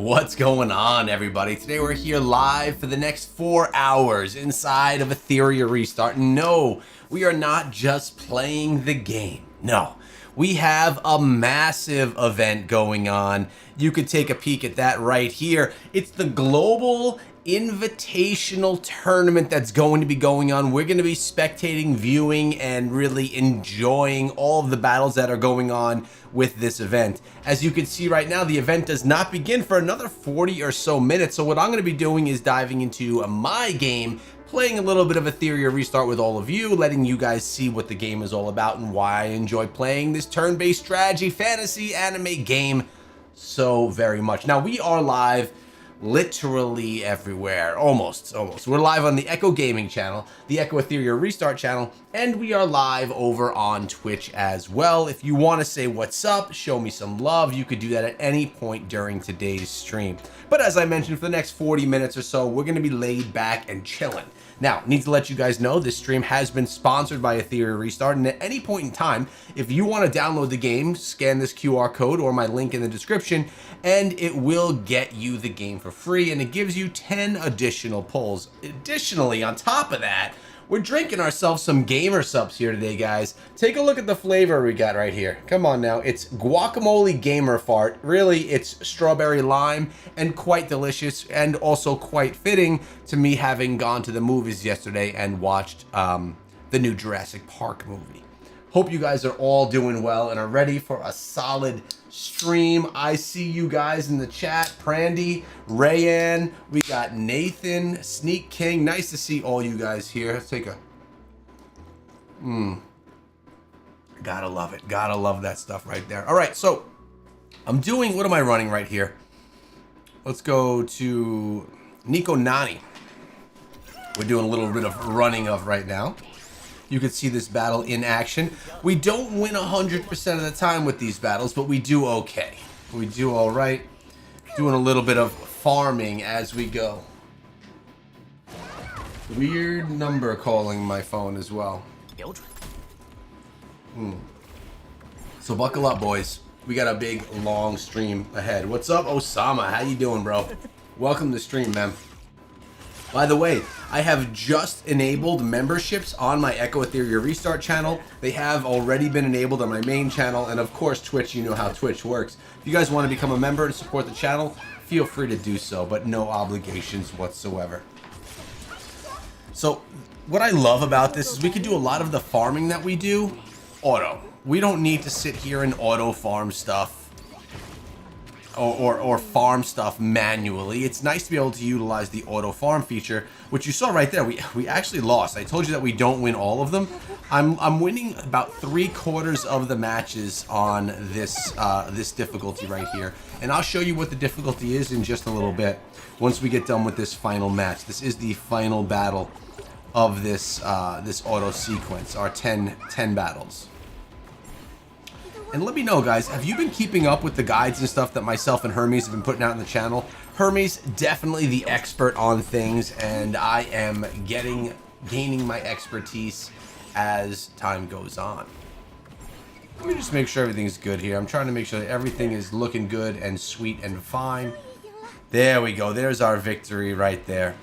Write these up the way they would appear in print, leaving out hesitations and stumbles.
What's going on, everybody? Today we're here live for the next 4 hours inside of Etheria Restart. No, we are not just playing the game. No, we have a massive event going on. You could take a peek at that right here. It's the Global Invitational tournament that's going to be going on. We're going to be spectating, viewing, and really enjoying all of the battles that are going on with this event. As you can see right now, the event does not begin for another 40 or so minutes. So what I'm going to be doing is diving into my game, playing a little bit of Etheria Restart with all of you, letting you guys see what the game is all about and why I enjoy playing this turn-based strategy fantasy anime game so very much. Now, we are live literally everywhere, almost. We're live on the Echo Gaming channel, the Echo Etheria Restart channel, and we are live over on Twitch as well. If you want to say what's up, show me some love, you could do that at any point during today's stream. But as I mentioned, for the next 40 minutes or so, we're going to be laid back and chilling. Now, need to let you guys know this stream has been sponsored by Etheria Restart, and at any point in time, if you want to download the game, scan this QR code or my link in the description, and it will get you the game for free, and it gives you 10 additional pulls. Additionally, on top of that, we're drinking ourselves some gamer subs here today, guys. Take a look at the flavor we got right here. Come on now, it's guacamole gamer fart. Really, it's strawberry lime and quite delicious and also quite fitting to me having gone to the movies yesterday and watched the new Jurassic Park movie. Hope you guys are all doing well and are ready for a solid stream. I see you guys in the chat. Prandy, Rayanne, we got Nathan, Sneak King. Nice to see all you guys here. Let's take a... Gotta love it. Gotta love that stuff right there. All right, so I'm doing... What am I running right here? Let's go to Nico Nani. We're doing a little bit of running of right now. You can see this battle in action. We don't win 100% of the time with these battles, but we do okay. We do all right. Doing a little bit of farming as we go. Weird number calling my phone as well. So buckle up, boys. We got a big, long stream ahead. What's up, Osama? How you doing, bro? Welcome to the stream, man. By the way, I have just enabled memberships on my Echo Etheria Restart channel. They have already been enabled on my main channel, and of course Twitch, you know how Twitch works. If you guys want to become a member and support the channel, feel free to do so, but no obligations whatsoever. So, what I love about this is we can do a lot of the farming that we do auto. We don't need to sit here and auto farm stuff. Or farm stuff manually. It's nice to be able to utilize the auto farm feature, which you saw right there. We actually lost. I told you that we don't win all of them. I'm winning about 3/4 of the matches on this this difficulty right here, and I'll show you what the difficulty is in just a little bit once we get done with this final match. This is the final battle of this this auto sequence, our 10 battles. And let me know, guys, have you been keeping up with the guides and stuff that myself and Hermes have been putting out on the channel? Hermes, definitely the expert on things, and I am gaining my expertise as time goes on. Let me just make sure everything's good here. I'm trying to make sure that everything is looking good and sweet and fine. There we go. There's our victory right there.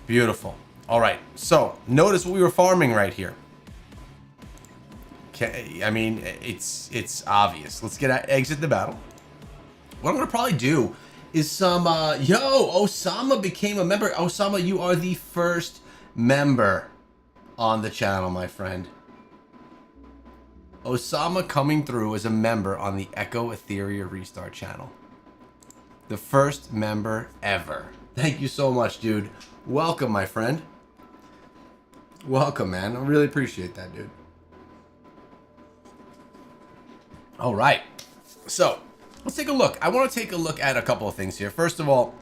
Beautiful. All right, so notice what we were farming right here. Okay, I mean, it's obvious. Let's exit the battle. What I'm gonna probably do is some yo, Osama became a member. Osama, you are the first member on the channel, my friend. Osama coming through as a member on the Echo Etheria Restart channel. The first member ever. Thank you so much, dude. Welcome, my friend. Welcome, man. I really appreciate that, dude. All right, so let's take a look. I want to take a look at a couple of things here. First of all,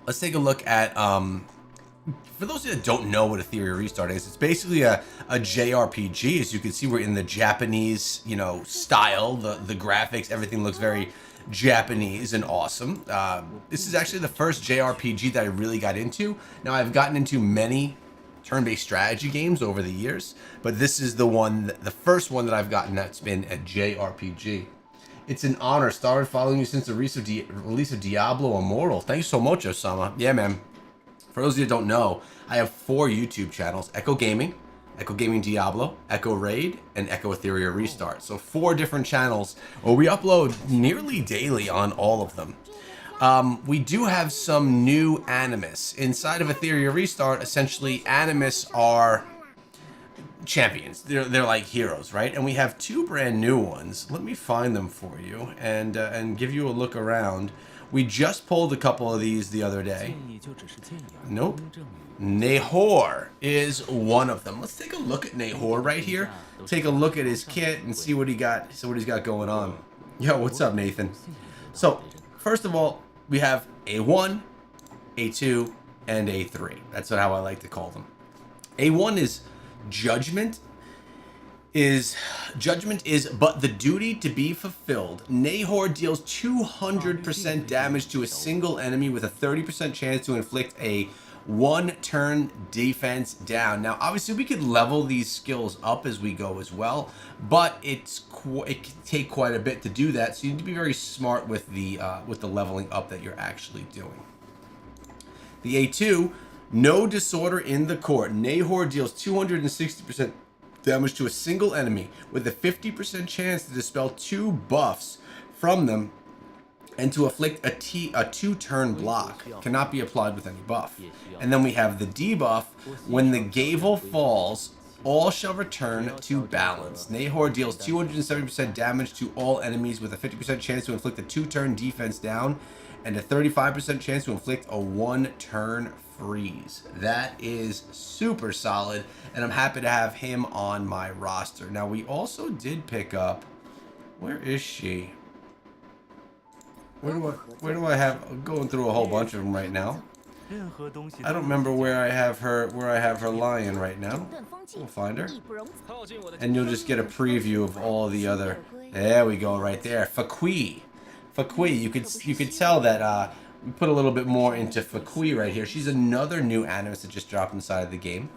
let's take a look at, for those of you that don't know what Etheria Restart is, it's basically a JRPG. As you can see, we're in the Japanese, you know, style. The graphics, everything looks very Japanese and awesome. This is actually the first JRPG that I really got into. Now, I've gotten into many turn-based strategy games over the years, but this is the first one that I've gotten that's been a JRPG. It's an honor. Started following you since the release of Diablo Immortal. Thanks so much, Osama. Yeah, man. For those of you that don't know, I have 4 YouTube channels: Echo Gaming Diablo, Echo Raid, and Echo Etheria Restart. So 4 different channels where we upload nearly daily on all of them. We do have some new Animus. Inside of Etheria Restart, essentially, Animus are champions. They're like heroes, right? And we have 2 brand new ones. Let me find them for you and give you a look around. We just pulled a couple of these the other day. Nope. Nahor is one of them. Let's take a look at Nahor right here. Take a look at his kit and see what he got. So what he's got going on. Yo, what's up, Nathan? So first of all, we have A1, A2, and A3. That's how I like to call them. A1 is Judgment is but the duty to be fulfilled. Nahor deals 200% damage to a single enemy with a 30% chance to inflict a 1-turn defense down. Now, obviously, we could level these skills up as we go as well, but it can take quite a bit to do that. So you need to be very smart with the leveling up that you're actually doing. The A2, no disorder in the court. Nahor deals 260% damage to a single enemy with a 50% chance to dispel 2 buffs from them and to inflict a 2-turn block. Cannot be applied with any buff. And then we have the debuff. When the Gavel falls, all shall return to balance. Nahor deals 270% damage to all enemies with a 50% chance to inflict a 2-turn defense down and a 35% chance to inflict a 1-turn freeze. That is super solid, and I'm happy to have him on my roster. Now, we also did pick up, where is she? Where do I have, I'm going through a whole bunch of them right now. I don't remember where I have her lying right now. We'll find her. And you'll just get a preview of all the other, there we go, right there. Fuqiu. You could tell that we put a little bit more into Fuqiu right here. She's another new Animus that just dropped inside of the game.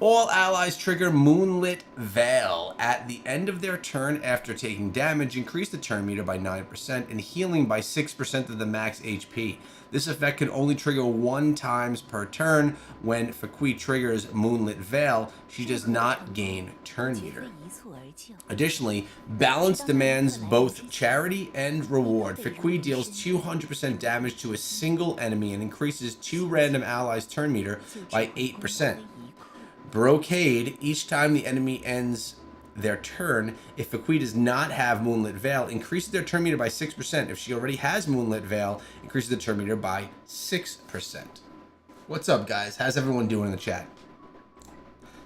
All allies trigger Moonlit Veil at the end of their turn after taking damage. Increase the turn meter by 9% and healing by 6% of the max HP. This effect can only trigger 1 time per turn. When Fuqiu triggers Moonlit Veil, she does not gain turn meter. Additionally, balance demands both charity and reward. Fuqiu deals 200% damage to a single enemy and increases 2 random allies' turn meter by 8%. Brocade, each time the enemy ends their turn, if Fuqiu does not have Moonlit Veil, increases their turn meter by 6%. If she already has Moonlit Veil, increases the turn meter by 6%. What's up, guys? How's everyone doing in the chat?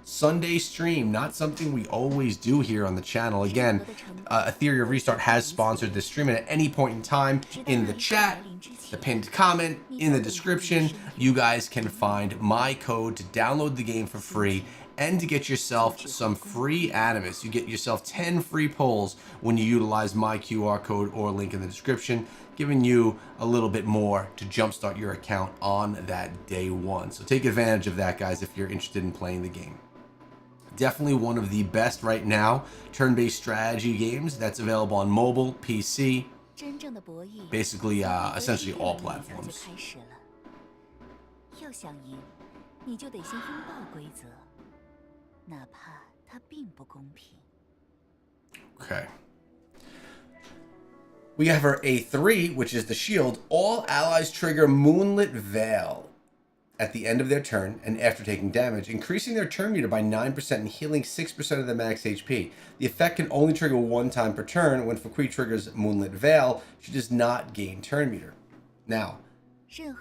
Sunday stream, not something we always do here on the channel. Again, Etheria Restart has sponsored this stream, and at any point in time in the chat, the pinned comment, in the description, you guys can find my code to download the game for free and to get yourself some free Animus. You get yourself 10 free pulls when you utilize my QR code or link in the description, giving you a little bit more to jumpstart your account on that day one. So take advantage of that, guys, if you're interested in playing the game. Definitely one of the best right now turn-based strategy games that's available on mobile, PC, basically essentially all platforms. Okay. We have our A3, which is the shield. All allies trigger Moonlit Veil at the end of their turn and after taking damage, increasing their turn meter by 9% and healing 6% of the max HP. The effect can only trigger 1 time per turn. When Fuqiu triggers Moonlit Veil, she does not gain turn meter. Now,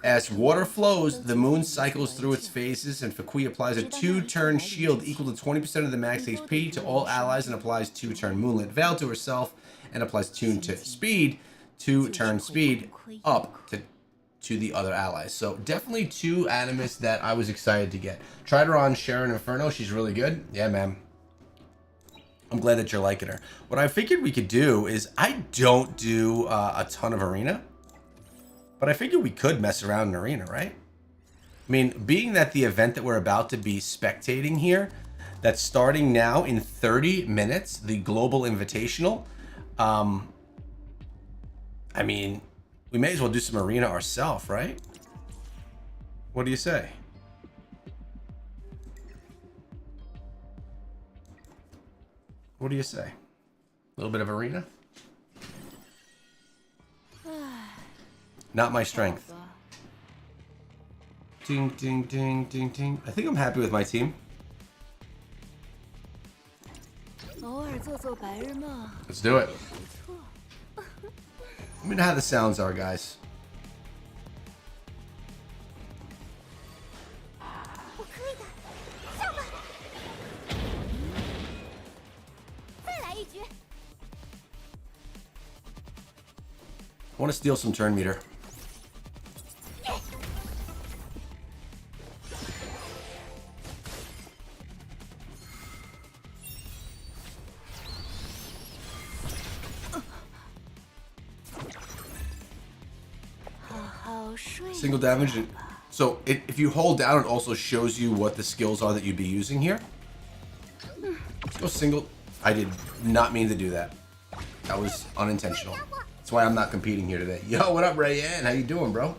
as water flows, the moon cycles through its phases, and Fuqiu applies a 2-turn shield equal to 20% of the max HP to all allies and applies 2-turn Moonlit Veil to herself and applies 2-turn speed up to the other allies. So definitely 2 Animus that I was excited to get. Tried her on Sharon Inferno. She's really good. Yeah, man. I'm glad that you're liking her. What I figured we could do is, I don't do a ton of arena, but I figured we could mess around in arena, right? I mean, being that the event that we're about to be spectating here, that's starting now in 30 minutes, the Global Invitational, I mean, we may as well do some arena ourselves, right? What do you say? What do you say? A little bit of arena? Not my strength. Ding, ding, ding, ding, ding. I think I'm happy with my team. Let's do it. Let me know how the sounds are, guys. I want to steal some turn meter. Single damage. So if you hold down, it also shows you what the skills are that you'd be using here. Let's go single. I did not mean to do that. That was unintentional. That's why I'm not competing here today. Yo, what up, Rayanne? How you doing, bro?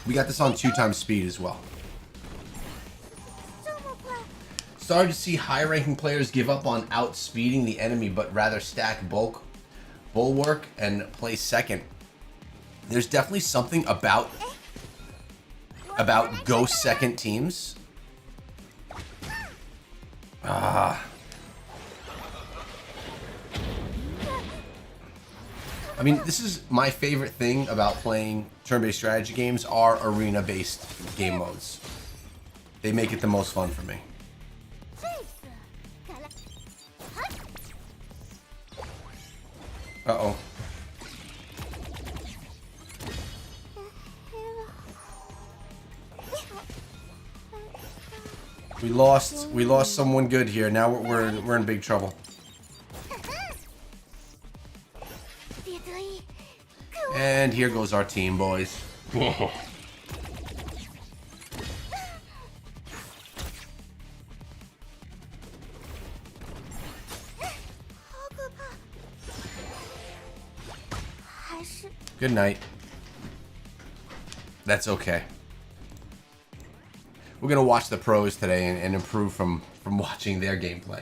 We got this on 2x speed as well. Started to see high-ranking players give up on outspeeding the enemy, but rather stack bulwark and play second. There's definitely something about go second teams. I mean, this is my favorite thing about playing turn-based strategy games are arena-based game modes. They make it the most fun for me. Uh-oh. We lost someone good here. Now we're in big trouble. And here goes our team, boys. Good night. That's okay. We're gonna watch the pros today and improve from watching their gameplay.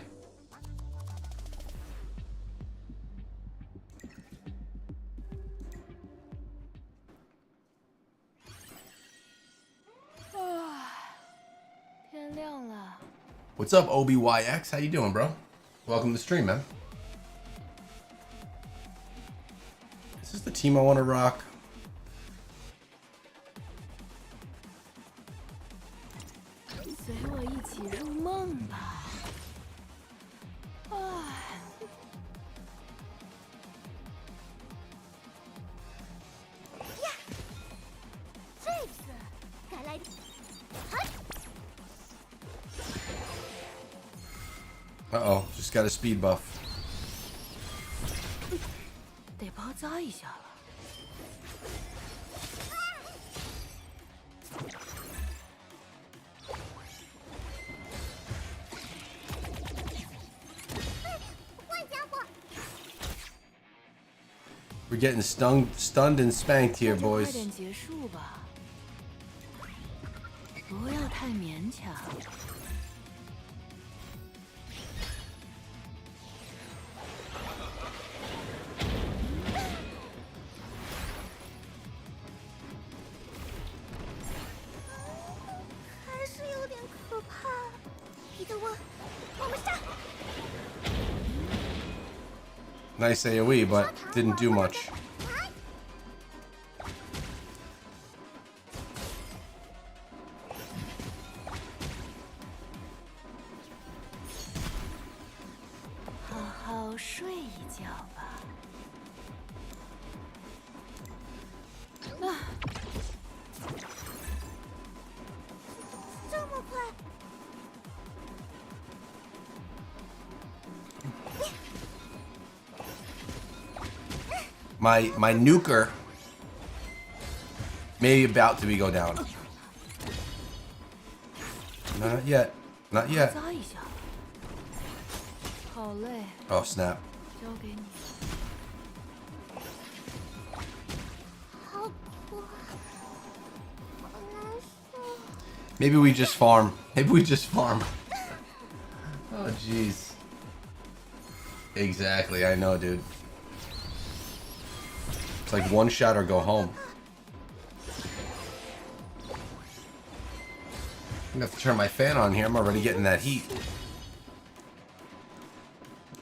What's up, OBYX? How you doing, bro? Welcome to the stream, man. Is this the team I want to rock? Uh-oh, just got a speed buff. We're getting stunned and spanked here, boys. Nice AoE, but didn't do much. My nuker may be about to go down. Not yet. Not yet. Oh, snap. Maybe we just farm. Maybe we just farm. Oh, jeez. Exactly, I know, dude. It's like one shot or go home. I'm gonna have to turn my fan on here. I'm already getting that heat.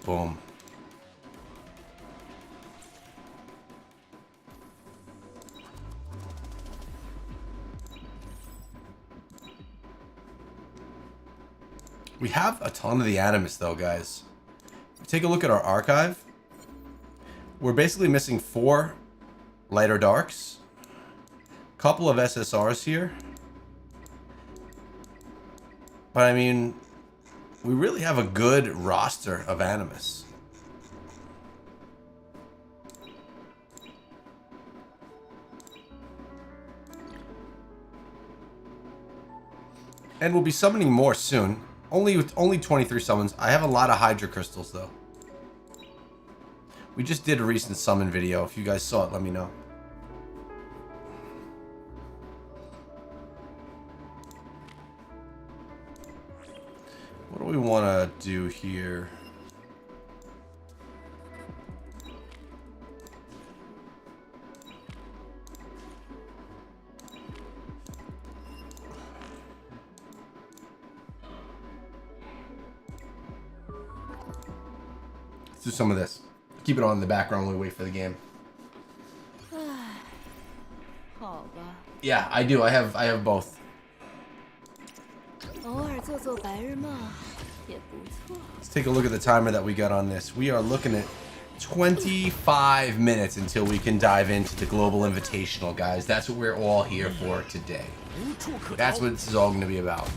Boom. We have a ton of the Animus though, guys. Take a look at our archive. We're basically missing 4 lighter darks. Couple of SSRs here. But I mean, we really have a good roster of Animus. And we'll be summoning more soon. Only 23 summons. I have a lot of Hydra crystals though. We just did a recent summon video. If you guys saw it, let me know. What do we want to do here? Let's do some of this. Keep it on in the background while we wait for the game. Yeah, I do. I have both. Let's take a look at the timer that we got on this. We are looking at 25 minutes until we can dive into the Global Invitational, guys. That's what we're all here for today. That's what this is all going to be about.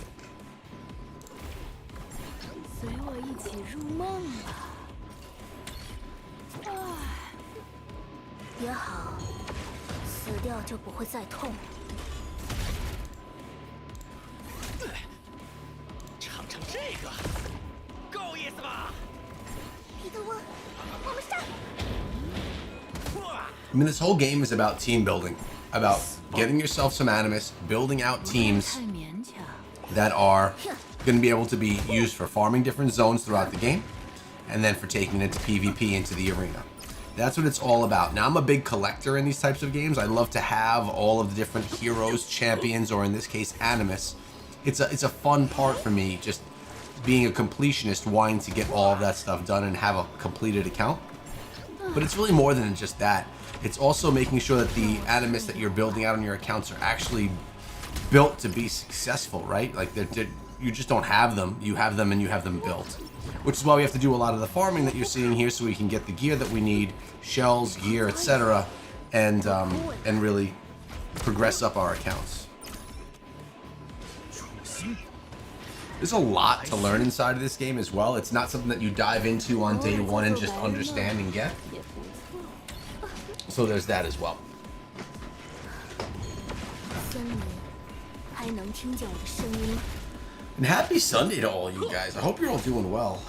I mean, this whole game is about team building, about getting yourself some Animus, building out teams that are going to be able to be used for farming different zones throughout the game, and then for taking it to PvP into the arena. That's what it's all about. Now, I'm a big collector in these types of games. I love to have all of the different heroes, champions, or in this case, Animus. It's a fun part for me, just being a completionist, wanting to get all of that stuff done and have a completed account. But it's really more than just that. It's also making sure that the Animus that you're building out on your accounts are actually built to be successful, right? Like, you just don't have them. You have them and you have them built. Which is why we have to do a lot of the farming that you're seeing here so we can get the gear that we need, shells, gear, etc. And really progress up our accounts. There's a lot to learn inside of this game as well. It's not something that you dive into on day one and just understand and get. So there's that as well. And happy Sunday to all you guys. I hope you're all doing well.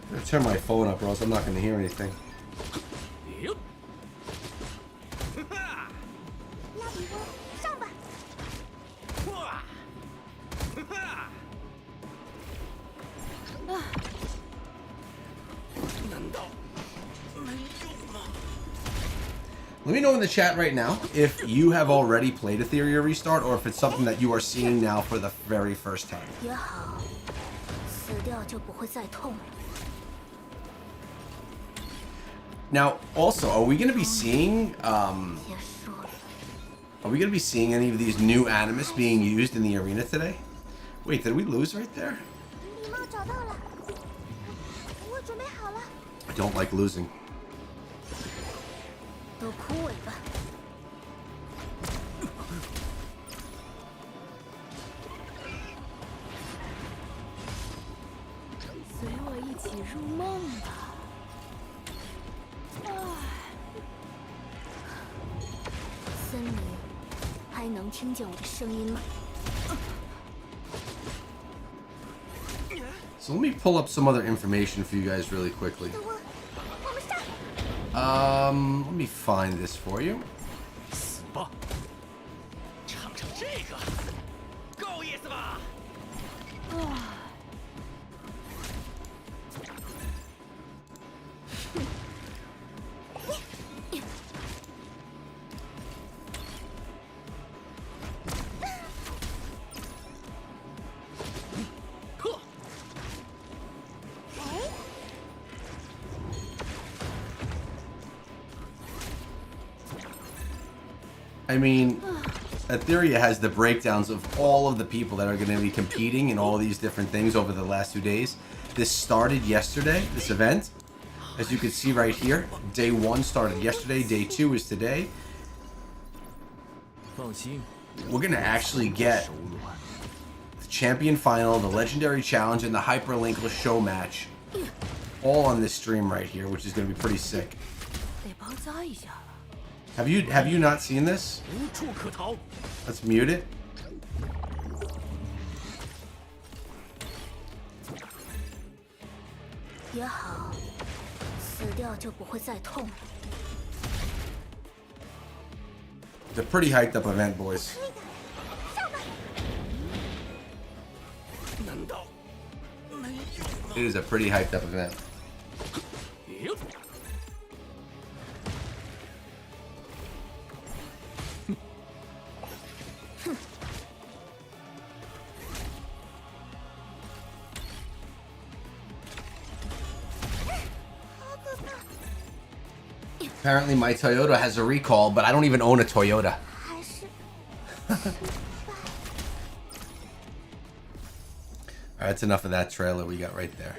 I'm gonna turn my phone up or else I'm not gonna hear anything. Let me know in the chat right now if you have already played Etheria Restart or if it's something that you are seeing now for the very first time. Now, also, are we going to be seeing any of these new Animus being used in the arena today? Wait, did we lose right there? I don't like losing. 都枯萎吧。随我一起入梦吧。森林，还能听见我的声音吗？ So let me pull up some other information for you guys really quickly. Let me find this for you. I mean, Etheria has the breakdowns of all of the people that are going to be competing in all these different things over the last 2 days. This started yesterday, this event. As you can see right here, day 1 started yesterday, day 2 is today. We're going to actually get the champion final, the legendary challenge, and the hyperlink show match all on this stream right here, which is going to be pretty sick. Have you not seen this? Let's mute it. It's a pretty hyped up event, boys. It is a pretty hyped up event. Apparently my Toyota has a recall, but I don't even own a Toyota. Alright, that's enough of that trailer we got right there.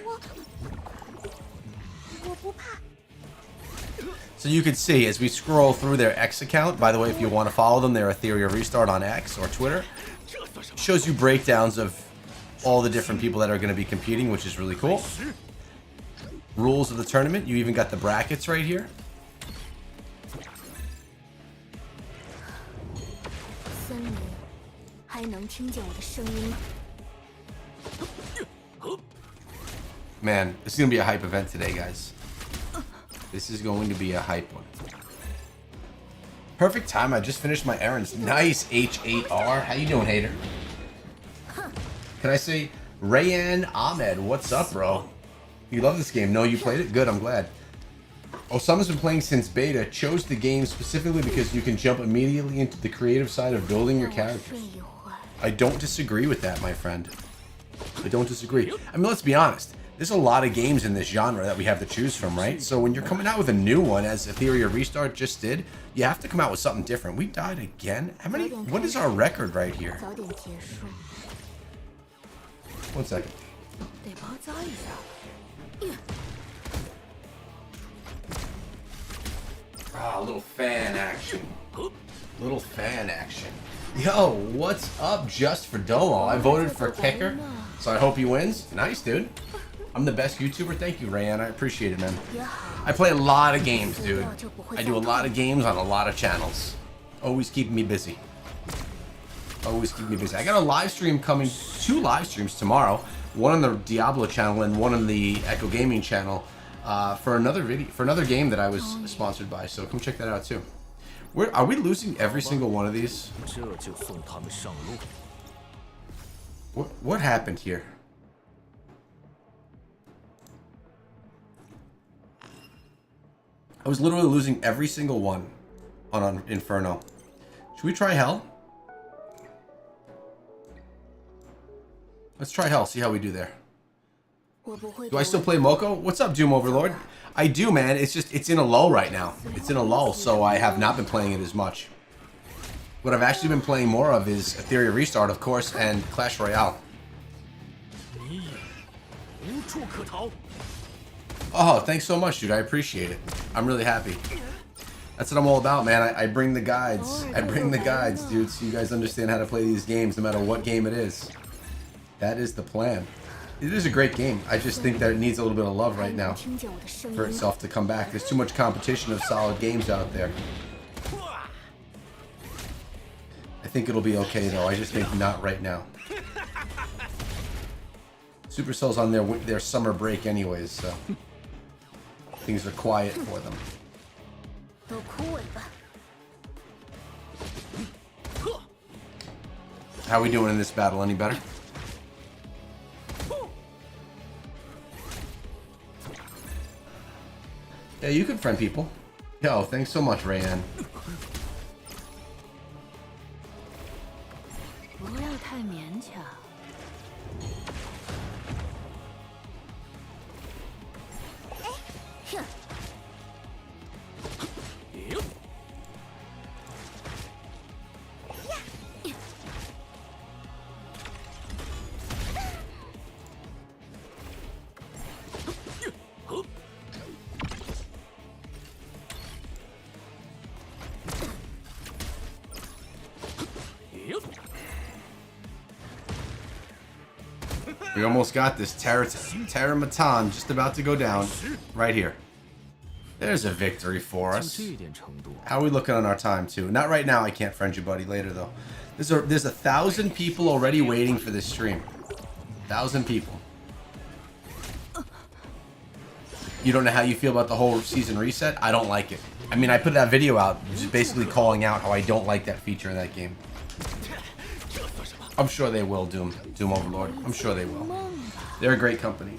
So you can see as we scroll through their X account, by the way, if you want to follow them, they're Etheria Restart on X or Twitter. It shows you breakdowns of all the different people that are going to be competing, which is really cool. Rules of the tournament, you even got the brackets right here. Man, this is going to be a hype event today, guys. This is going to be a hype one. Perfect time. I just finished my errands. Nice, H8R. How you doing, hater? Can I say, Rayan Ahmed, what's up, bro? You love this game. No, you played it? Good, I'm glad. Osama's been playing since beta. Chose the game specifically because you can jump immediately into the creative side of building your characters. I don't disagree with that, my friend. I don't disagree. I mean, let's be honest. There's a lot of games in this genre that we have to choose from, right? So when you're coming out with a new one, as Etheria Restart just did, you have to come out with something different. We died again? How many? What is our record right here? 1 second. Ah, little fan action. Little fan action. Yo, what's up, Just for Domo? I voted for Kicker, so I hope he wins. Nice, dude. I'm the best YouTuber. Thank you, Rayan. I appreciate it, man. I play a lot of games, dude. I do a lot of games on a lot of channels. Always keeping me busy. Always keep me busy. I got a live stream coming, 2 live streams tomorrow. One on the Diablo channel and one on the Echo Gaming channel for another video, for another game that I was sponsored by. So come check that out too. Are we losing every single one of these? What happened here? I was literally losing every single one on Inferno. Should we try Hell? Let's try Hell, see how we do there. Do I still play Moko? What's up, Doom Overlord? I do, man. It's just, it's in a lull right now. It's in a lull, so I have not been playing it as much. What I've actually been playing more of is Etheria Restart, of course, and Clash Royale. Oh, thanks so much, dude. I appreciate it. I'm really happy. That's what I'm all about, man. I bring the guides. I bring the guides, dude, so you guys understand how to play these games, no matter what game it is. That is the plan. It is a great game. I just think that it needs a little bit of love right now for itself to come back. There's too much competition of solid games out there. I think it'll be okay, though. I just think not right now. Supercell's on their summer break anyways, so things are quiet for them. How are we doing in this battle? Any better? Yeah, you can friend people. Yo, thanks so much, Rayanne. We almost got this. Terramatan just about to go down. Right here. There's a victory for us. How are we looking on our time, too? Not right now. I can't friend you, buddy. Later, though. There's 1,000 people already waiting for this stream. 1,000 people. You don't know how you feel about the whole season reset? I don't like it. I mean, I put that video out just basically calling out how I don't like that feature in that game. I'm sure they will, Doom Overlord. I'm sure they will. They're a great company.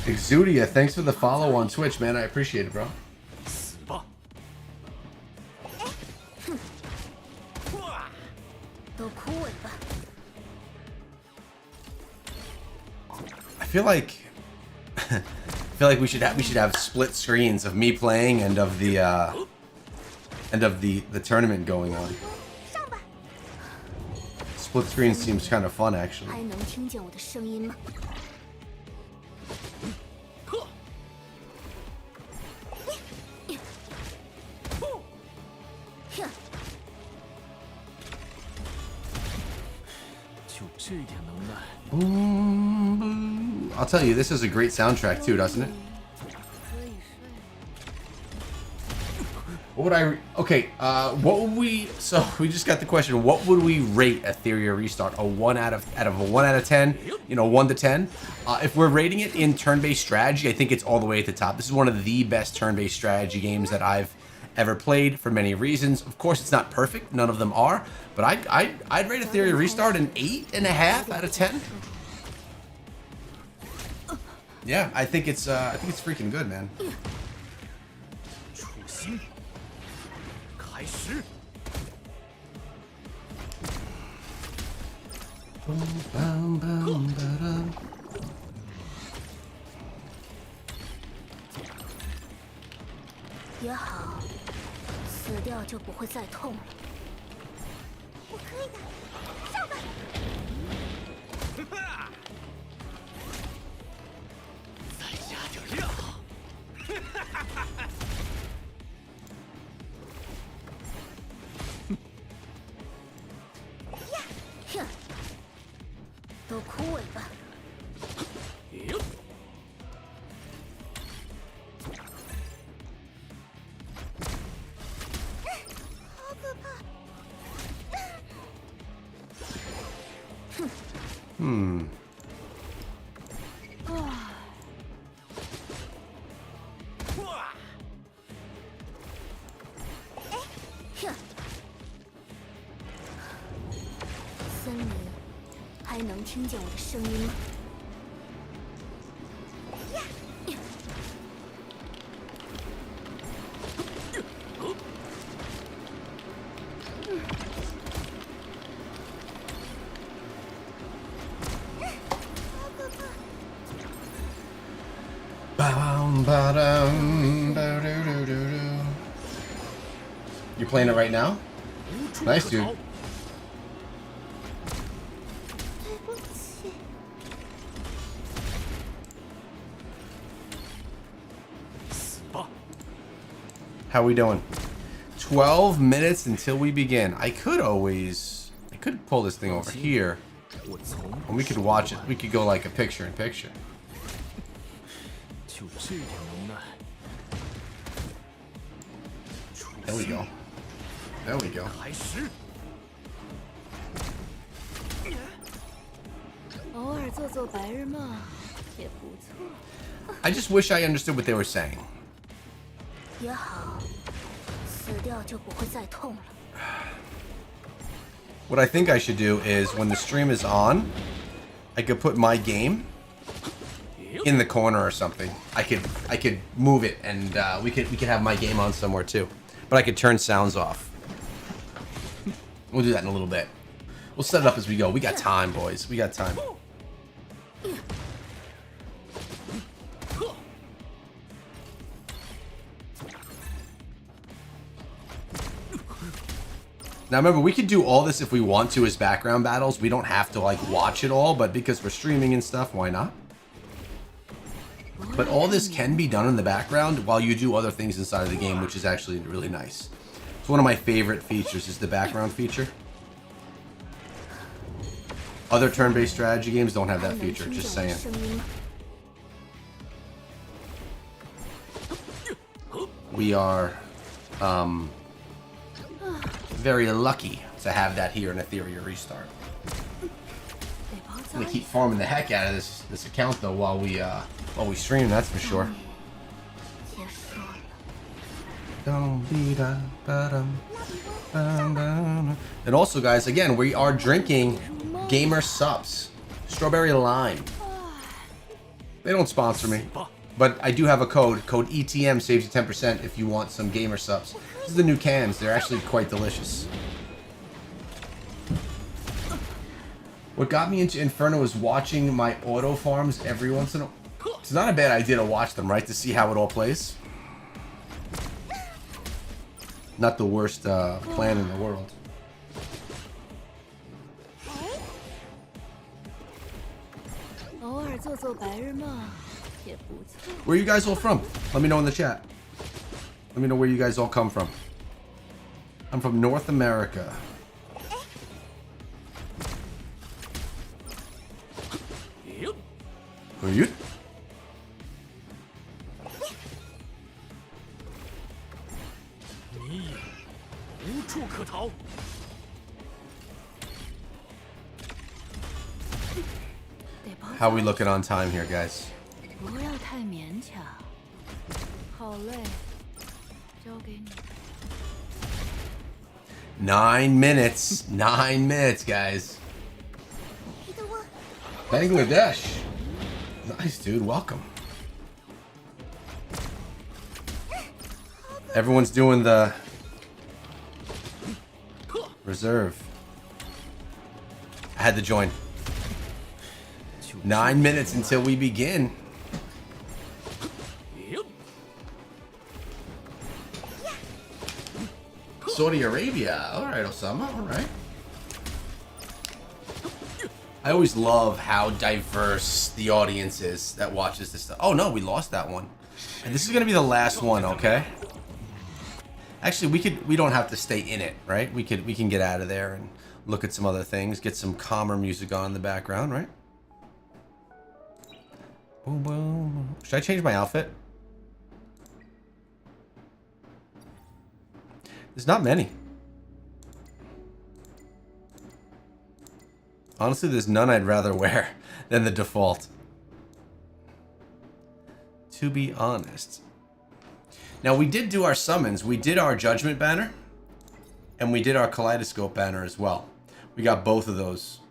Exudia, thanks for the follow on Twitch, man. I appreciate it, bro. I feel like we should have split screens of me playing and of the tournament going on. Split screen seems kind of fun, actually. I'll tell you, this is a great soundtrack too, doesn't it? What would I... Okay, what would we... So, we just got the question, what would we rate Etheria Restart? A 1 out of a 1 out of 10? You know, 1 to 10? If we're rating it in turn-based strategy, I think it's all the way at the top. This is one of the best turn-based strategy games that I've ever played for many reasons. Of course, it's not perfect. None of them are. But I'd rate Etheria Restart an 8.5 out of 10. Yeah, I think it's freaking good, man. You're playing it right now? Nice, dude. 对不起。 How we doing? 12 minutes until we begin. I could pull this thing over here. And we could watch it. We could go like a picture in picture. There we go. There we go. 偶尔做做白日梦也不错。 I just wish I understood what they were saying. 也好，死掉就不会再痛了。 What I think I should do is when the stream is on, I could put my game in the corner or something. I could move it and we could have my game on somewhere too. But I could turn sounds off. We'll do that in a little bit. We'll set it up as we go. We got time, boys. We got time. Now remember, we could do all this if we want to as background battles. We don't have to like watch it all, but because we're streaming and stuff, why not? But all this can be done in the background while you do other things inside of the game, which is actually really nice. It's one of my favorite features is the background feature. Other turn-based strategy games don't have that feature, just saying. We are very lucky to have that here in Etheria Restart. I'm gonna keep farming the heck out of this account though while we stream, that's for sure. And also, guys, again, we are drinking Gamer Sups Strawberry Lime. They don't sponsor me, but I do have a code ETM saves you 10% if you want some Gamer Sups. This is the new cans. They're actually quite delicious. What got me into Inferno is watching my auto farms every once in a while. It's not a bad idea to watch them, right? To see how it all plays. Not the worst plan in the world. Where are you guys all from? Let me know in the chat. Let me know where you guys all come from. I'm from North America. Who are you? How are we looking on time here, guys? 不要太勉强，好累，交给你。 9 minutes. 9 minutes, guys. Bangladesh. Nice, dude. Welcome. Everyone's doing the reserve. I had to join. 9 minutes until we begin. Saudi Arabia. All right, Osama. All right. I always love how diverse the audience is that watches this stuff. Oh no, we lost that one. And this is gonna be the last one, okay? Actually, we don't have to stay in it, right? We can get out of there and look at some other things, get some calmer music on in the background, right? Boom, boom. Should I change my outfit? There's not many. Honestly, there's none I'd rather wear than the default. To be honest. Now, we did do our summons. We did our Judgment banner. And we did our Kaleidoscope banner as well. We got both of those.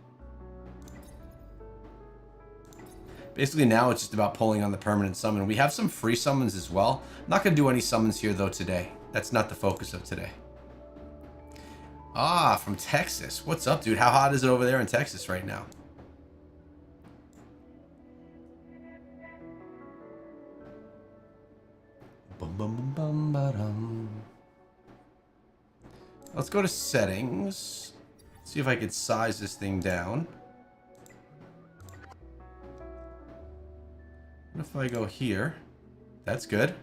Basically, now it's just about pulling on the permanent summon. We have some free summons as well. I'm not going to do any summons here, though, today. That's not the focus of today. Ah, from Texas. What's up, dude? How hot is it over there in Texas right now? Bum, bum, bum, bum, ba-dum. Let's go to settings. See if I could size this thing down. What if I go here? That's good.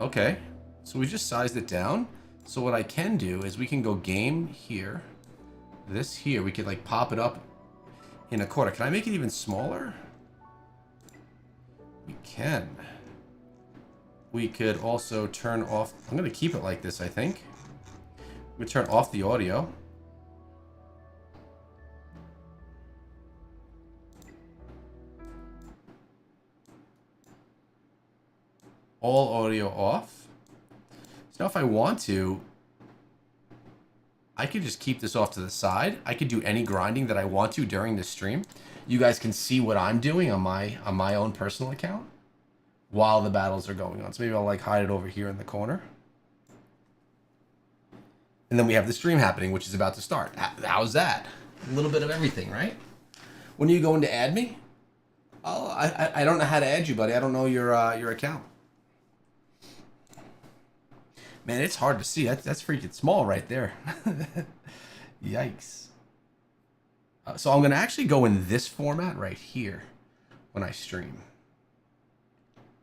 Okay. So we just sized it down. So what I can do is we can go game here. This here. We could like pop it up in a quarter. Can I make it even smaller? We can. We could also turn off... I'm going to keep it like this, I think. We turn off the audio. All audio off. So now if I want to, I could just keep this off to the side. I could do any grinding that I want to during this stream. You guys can see what I'm doing on my own personal account while the battles are going on. So maybe I'll like hide it over here in the corner. And then we have the stream happening, which is about to start. How's that? A little bit of everything, right? When are you going to add me? Oh, I don't know how to add you, buddy. I don't know your account. Man, it's hard to see. That's freaking small right there. Yikes. So I'm going to actually go in this format right here when I stream.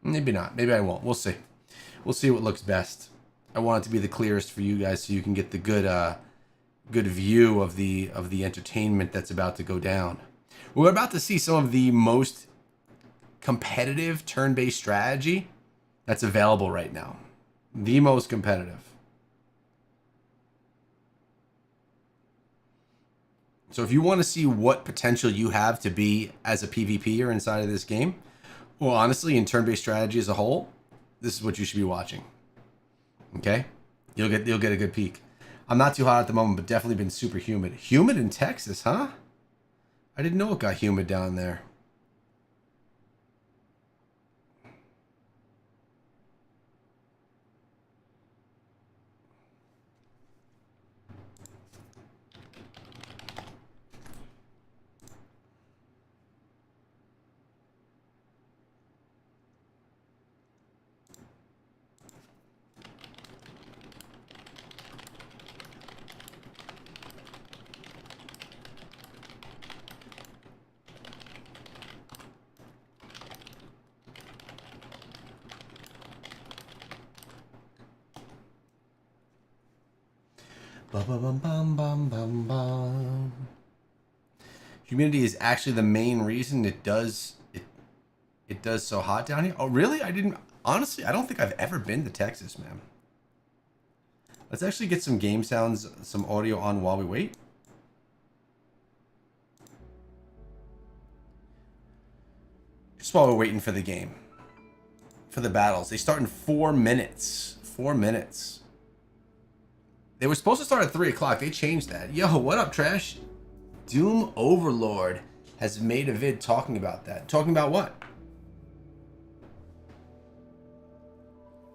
Maybe not. Maybe I won't. We'll see. We'll see what looks best. I want it to be the clearest for you guys so you can get the good view of the entertainment that's about to go down. We're about to see some of the most competitive turn-based strategy that's available right now. The most competitive. So if you want to see what potential you have to be as a PvPer inside of this game, well, honestly, in turn-based strategy as a whole, this is what you should be watching. Okay? You'll get a good peek. I'm not too hot at the moment, but definitely been super humid. Humid in Texas, huh? I didn't know it got humid down there. Bum, bum, bum, bum, bum. Humidity is actually the main reason it does so hot down here. Oh, really? Honestly, I don't think I've ever been to Texas, man. Let's actually get some game sounds, some audio on while we wait. Just while we're waiting for the game. For the battles. They start in 4 minutes. 4 minutes. They were supposed to start at 3 o'clock. They changed that. Yo, what up, Trash? Doom Overlord has made a vid talking about that. Talking about what?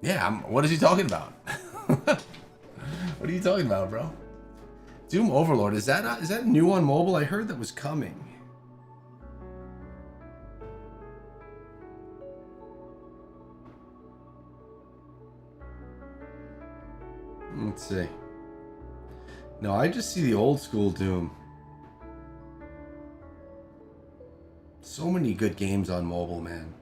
Yeah, what is he talking about? What are you talking about, bro? Doom Overlord, is that new on mobile? I heard that was coming. Let's see. No, I just see the old school Doom. So many good games on mobile, man.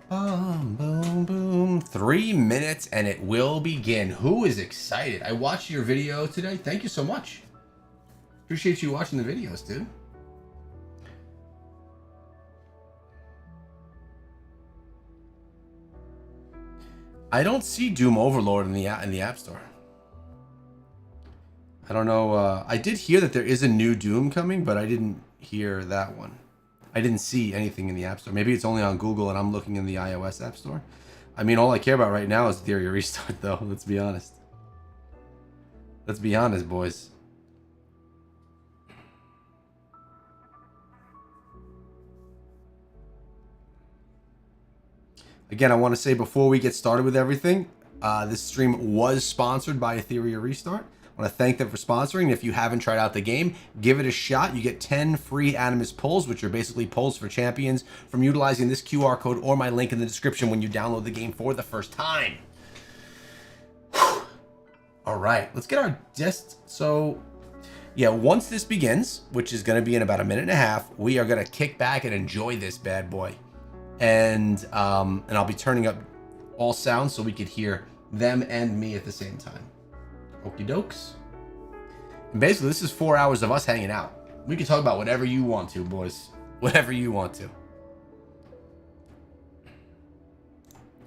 Boom, boom, boom. 3 minutes and it will begin. Who is excited? I watched your video today. Thank you so much. Appreciate you watching the videos, dude. I don't see Doom Overlord in the App Store. I don't know. I did hear that there is a new Doom coming, but I didn't hear that one. I didn't see anything in the App Store. Maybe it's only on Google and I'm looking in the iOS App Store. I mean, all I care about right now is Etheria Restart, though. Let's be honest. Let's be honest, boys. Again, I want to say before we get started with everything, this stream was sponsored by Etheria Restart. I want to thank them for sponsoring. If you haven't tried out the game, give it a shot. You get 10 free Animus pulls, which are basically pulls for champions, from utilizing this QR code or my link in the description when you download the game for the first time. All right, let's get our just so yeah, once this begins, which is going to be in about a minute and a half, we are going to kick back and enjoy this bad boy. And I'll be turning up all sounds so we could hear them and me at the same time. Okie dokes. And basically, this is 4 hours of us hanging out. We can talk about whatever you want to, boys. Whatever you want to.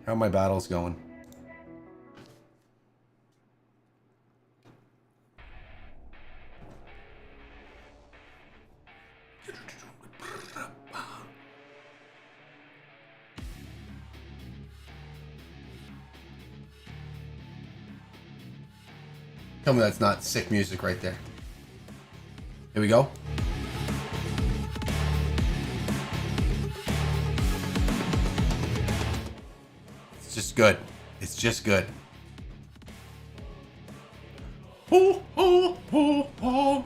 How are my battles going? Tell me that's not sick music right there. Here we go. It's just good. It's just good. Oh, oh, oh, oh.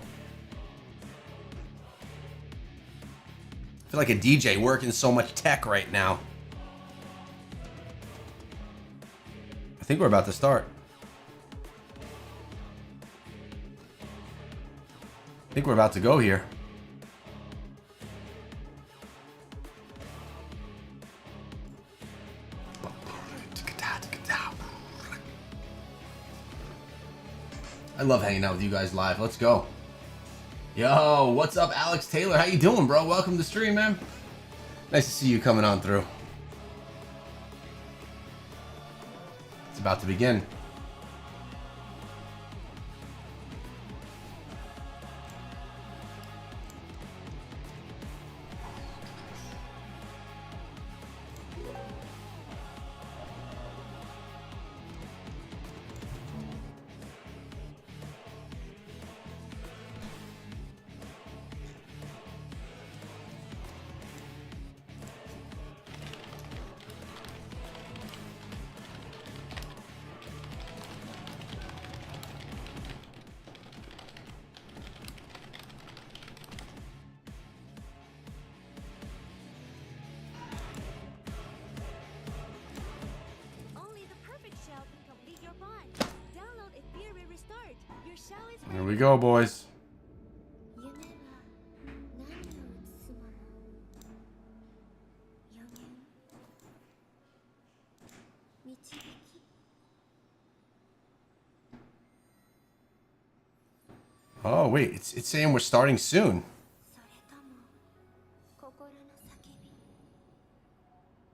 I feel like a DJ working so much tech right now. I think we're about to start. I think we're about to go here. I love hanging out with you guys live. Let's go. Yo, what's up, Alex Taylor? How you doing, bro? Welcome to the stream, man. Nice to see you coming on through. It's about to begin. Here we go, boys. Oh, wait, it's saying we're starting soon.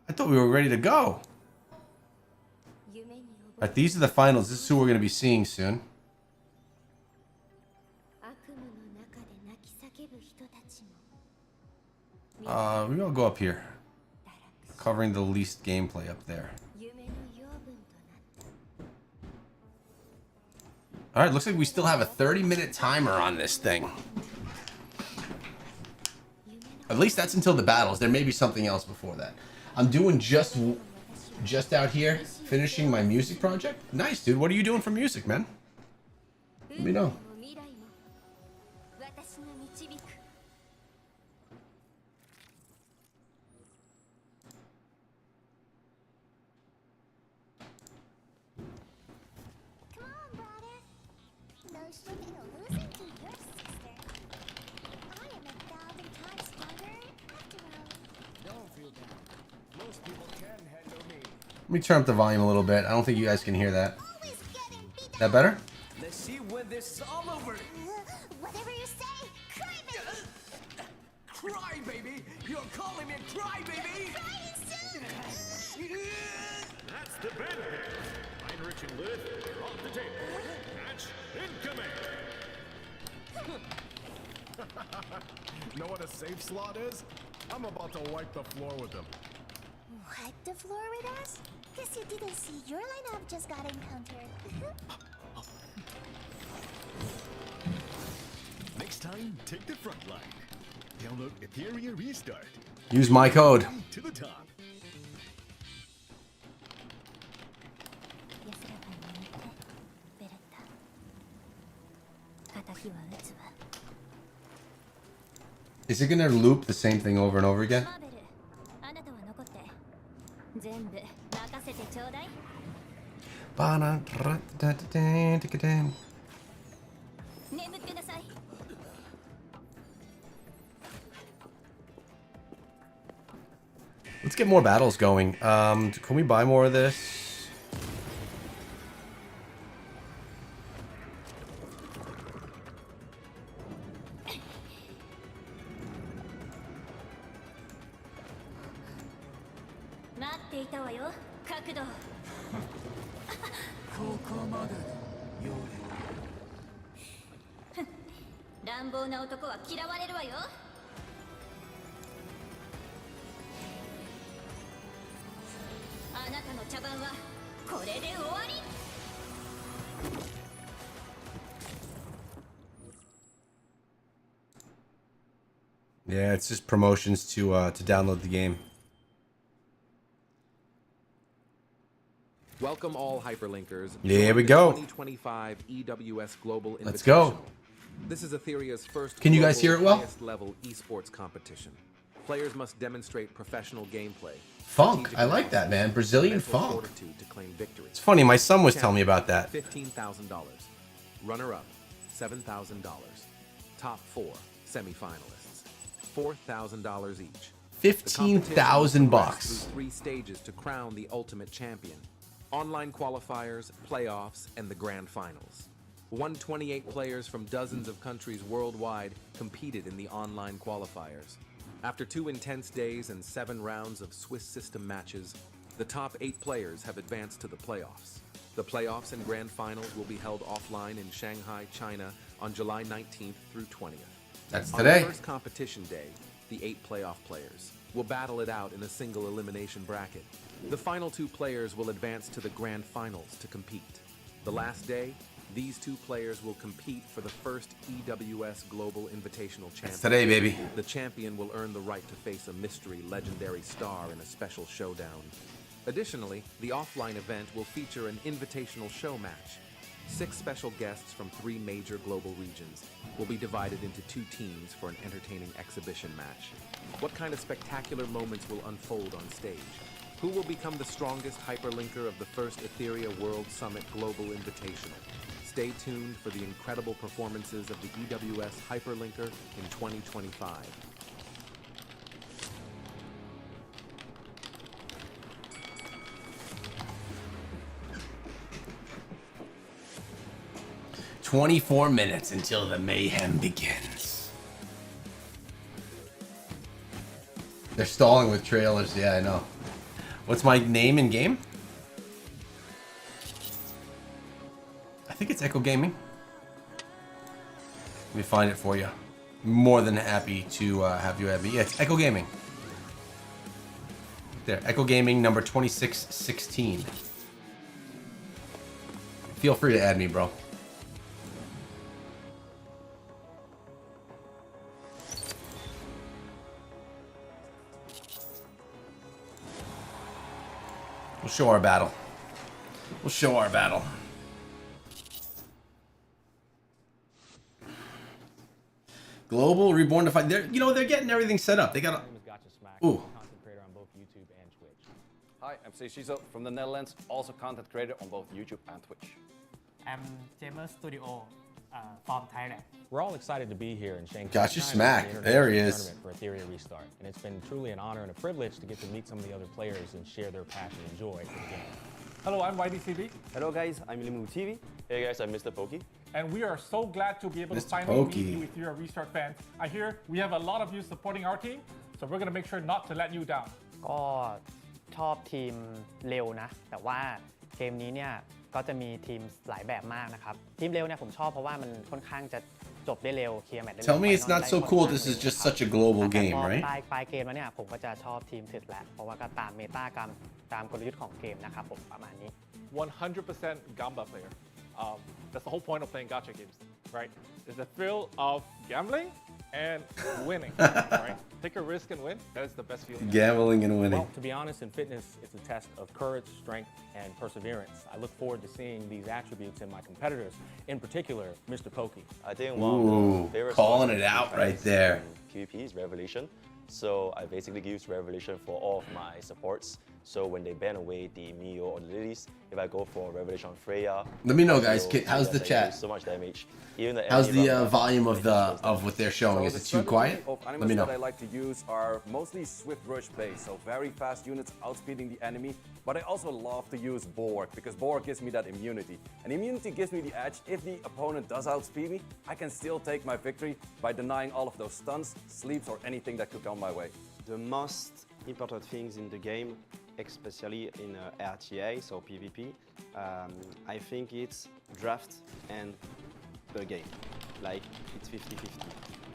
I thought we were ready to go. Alright, these are the finals. This is who we're going to be seeing soon. We're gonna go up here. Covering the least gameplay up there. Alright, looks like we still have a 30-minute timer on this thing. At least that's until the battles. There may be something else before that. I'm doing just out here, finishing my music project. Nice, dude. What are you doing for music, man? Let me know. Let me turn up the volume a little bit. I don't think you guys can hear that. That better? Let's see when this is all over. Whatever you say, cry baby. Cry baby. You're calling me cry baby. That's the bed. Heinrich and Lilith are off the table. Match incoming. Know what a safe slot is? I'm about to wipe the floor with them. Wipe the floor with us? Guess you didn't see your lineup just got encountered. time, take the front line. Download Etheria Restart. Use my code. To the top. 安らかに眠ってベレッタ敵は撃つわ Is it gonna loop the same thing over and over again? マーベルあなたは残って全部任せてちょうだい 眠ってなさい Let's get more battles going. Can we buy more of this?「乱暴な男は嫌われるわよ」「あなたの茶番はこれで終わり」 Yeah, it's just promotions to download the game. Welcome all hyperlinkers. Here we go. 2025 EWS Global Invitational. Let's go. This is Etheria's first Can you guys hear it well? highest level esports competition. Players must demonstrate professional gameplay. Funk. I like that, man. Brazilian mental funk. fortitude to claim victory. It's funny. My son was telling me about that. $15,000. Runner-up, $7,000. Top 4 semifinalists, $4,000 each. $15,000. 3 stages to crown the ultimate champion. Online qualifiers, playoffs, and the grand finals. 128 players from dozens of countries worldwide competed in the online qualifiers. After 2 intense days and 7 rounds of Swiss system matches, the top 8 players have advanced to the playoffs. The playoffs and grand finals will be held offline in Shanghai, China on July 19th through 20th. That's On today. the first competition day, the 8 playoff players will battle it out in a single elimination bracket. The final 2 players will advance to the grand finals to compete. The last day, these 2 players will compete for the first EWS Global Invitational Champion. That's today, baby. The champion will earn the right to face a mystery legendary star in a special showdown. Additionally, the offline event will feature an invitational show match. 6 special guests from 3 major global regions will be divided into 2 teams for an entertaining exhibition match. What kind of spectacular moments will unfold on stage? Who will become the strongest hyperlinker of the first Etheria World Summit Global Invitational? Stay tuned for the incredible performances of the EWS Hyperlinker in 2025. "24 minutes until the mayhem begins." They're stalling with trailers. Yeah, I know. What's my name in game? I think it's Echo Gaming. Let me find it for you. More than happy to have you add me. Yeah, it's Echo Gaming. There, Echo Gaming number 2616. Feel free to add me, bro. We'll show our battle. We'll show our battle. Global Reborn to Fight. They're getting everything set up. They got a. Ooh. Content creator on both YouTube and Twitch. Hi, I'm Shizo from the Netherlands, also content creator on both YouTube and Twitch. I'm Jamer Studio from Thailand. We're all excited to be here in Shanghai. Gotcha China smack. for the There he international is. tournament For Etheria Restart, and it's been truly an honor and a privilege to get to meet some of the other players and share their passion and joy for the game. Hello, I'm YDCB, Hello guys, I'm Limu TV. Hey guys, I'm Mr. Pokey. and we are so glad to be able to Mr. finally meet Pokey. you with your Restart fans. I hear we have a lot of you supporting our team, so we're going to make sure not to let you down. ก็ชอบทีมเร็วนะแต่ว่าเกมนี้เนี่ยก็จะมีทีมหลายแบบมากนะครับทีมเร็วเนี่ยผมชอบเพราะว่ามันค่อนข้างจะจบได้เร็วเคลียร์แมตช์ได้เร็ว Tell me it's not so cool. This is just such a global แต่ game, พอ right? ปลายเกมแล้วเนี่ยผมก็จะชอบทีมถึกแหละเพราะว่าก็ตามเมตากรรมตามกลยุทธ์ของเกมนะครับผมประมาณนี้ 100% Gamba player. That's the whole point of playing gacha games. right, is the thrill of gambling and winning, right? Take a risk and win. That is the best feeling. Gambling and winning. Well, to be honest, in fitness, it's a test of courage, strength, and perseverance. I look forward to seeing these attributes in my competitors, in particular, Mr. Pokey. I think one of Ooh, the favorite calling sports it out in right there. PvP is Revelation. So I basically use Revelation for all of my supports. So when they ban away the Mio or the Lilies, if I go for Revelation on Freya, Let me know, guys. you'll How's see the that I chat? do so much damage. Even the How's enemy the runner volume of finishes them. what they're showing? Is the it too quiet? strategy of Let animals me know. that I like to use are mostly swift rush based, so very fast units outspeeding the enemy. But I also love to use Borg because Borg gives me that immunity. And immunity gives me the edge. If the opponent does outspeed me, I can still take my victory by denying all of those stuns, sleeps, or anything that could come my way. The most important things in the game, especially in RTA, so PvP, I think it's draft and the game. Like, it's 50-50.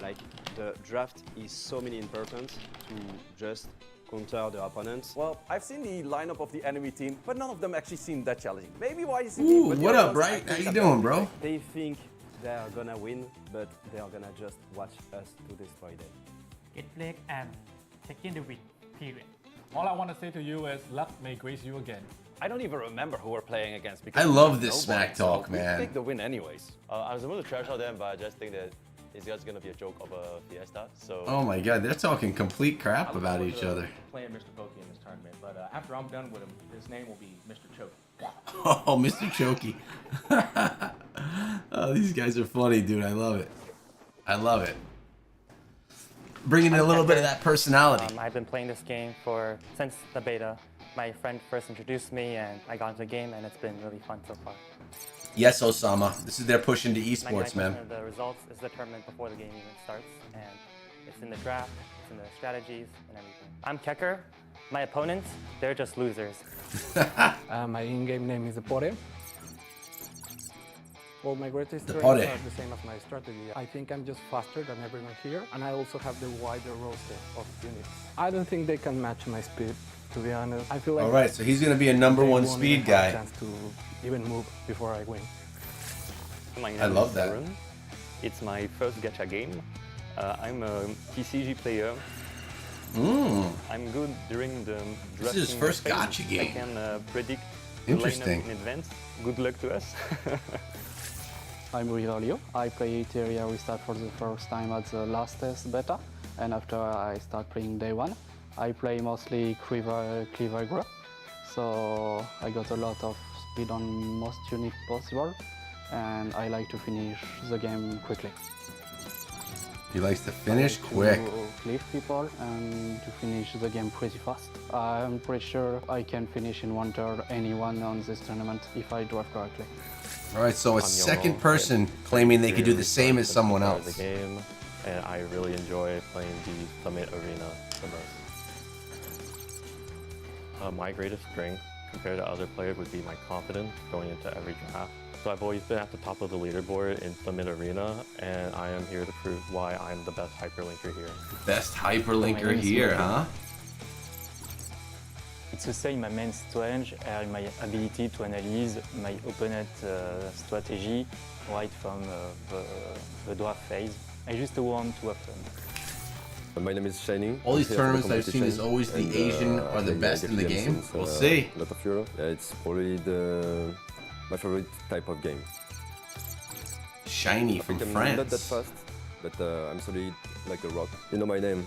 Like, the draft is so many important to just counter the opponents. Well, I've seen the lineup of the enemy team, but none of them actually seem that challenging. Maybe YCP. Ooh, but the what other up, ones, I Bright? think How you are doing, better. bro? They think they are gonna win, but they are gonna just watch us to destroy them. Get leg and taking the win, period. All I want to say to you is luck may grace you again. I don't even remember who we're playing against because I we love have this nobody, smack talk, so we man. take the win anyways. I was about to trash out them, but I just think that it's just gonna be a joke of a fiesta. So. Oh my god, they're talking complete crap I look about forward each to other. Playing Mr. Pokey in this tournament, but after I'm done with him, his name will be Mr. Choke. Oh, Mr. Chokey. Oh, these guys are funny, dude. I love it. I love it. Bringing in a little bit of that personality. I've been playing this game since the beta. My friend first introduced me and I got into the game and it's been really fun so far. Yes, Osama. This is their push into esports, 99% man. of the results is determined before the game even starts, and it's in the draft, it's in the strategies, and everything. I'm Kecker. My opponents, they're just losers. My in-game name is Etheria. Well, my greatest strengths Etheria. are the same as my strategy. I think I'm just faster than everyone here, and I also have the wider roster of units. I don't think they can match my speed, to be honest. I feel like All right, so he's going to be a number they one won't speed even have a guy. chance to even move before I win. My name I love is that. Aaron. It's my first gacha game. I'm a TCG player. I'm good during the drafting. This is his first phase. gacha game. I can predict the Interesting. lineup in advance. Good luck to us. I'm Rilio. I play Etheria Restart for the first time at the last test beta, and after I start playing day one, I play mostly Cleaver Grub, so I got a lot of speed on most units possible, and I like to finish the game quickly. He likes to finish I quick. like to cleave people and to finish the game pretty fast. I'm pretty sure I can finish in one turn anyone on this tournament if I draft correctly. All right, so a second person claiming they could do the same as someone The else. game, and I really enjoy playing the Summit Arena the most. My greatest strength compared to other players would be my confidence going into every draft. So I've always been at the top of the leaderboard in Summit Arena, and I am here to prove why I'm the best hyperlinker here. Best hyperlinker here, huh? It's the same, my main strength and my ability to analyze my opponent strategy right from the draft phase. I just want to have fun. My name is Shining. All these tournaments I've seen is always the Asian are the best in the game. We'll see. A lot of Euro. Yeah, it's probably my favorite type of game. Shiny from I'm France. not that fast, but I'm solid like a rock. You know my name.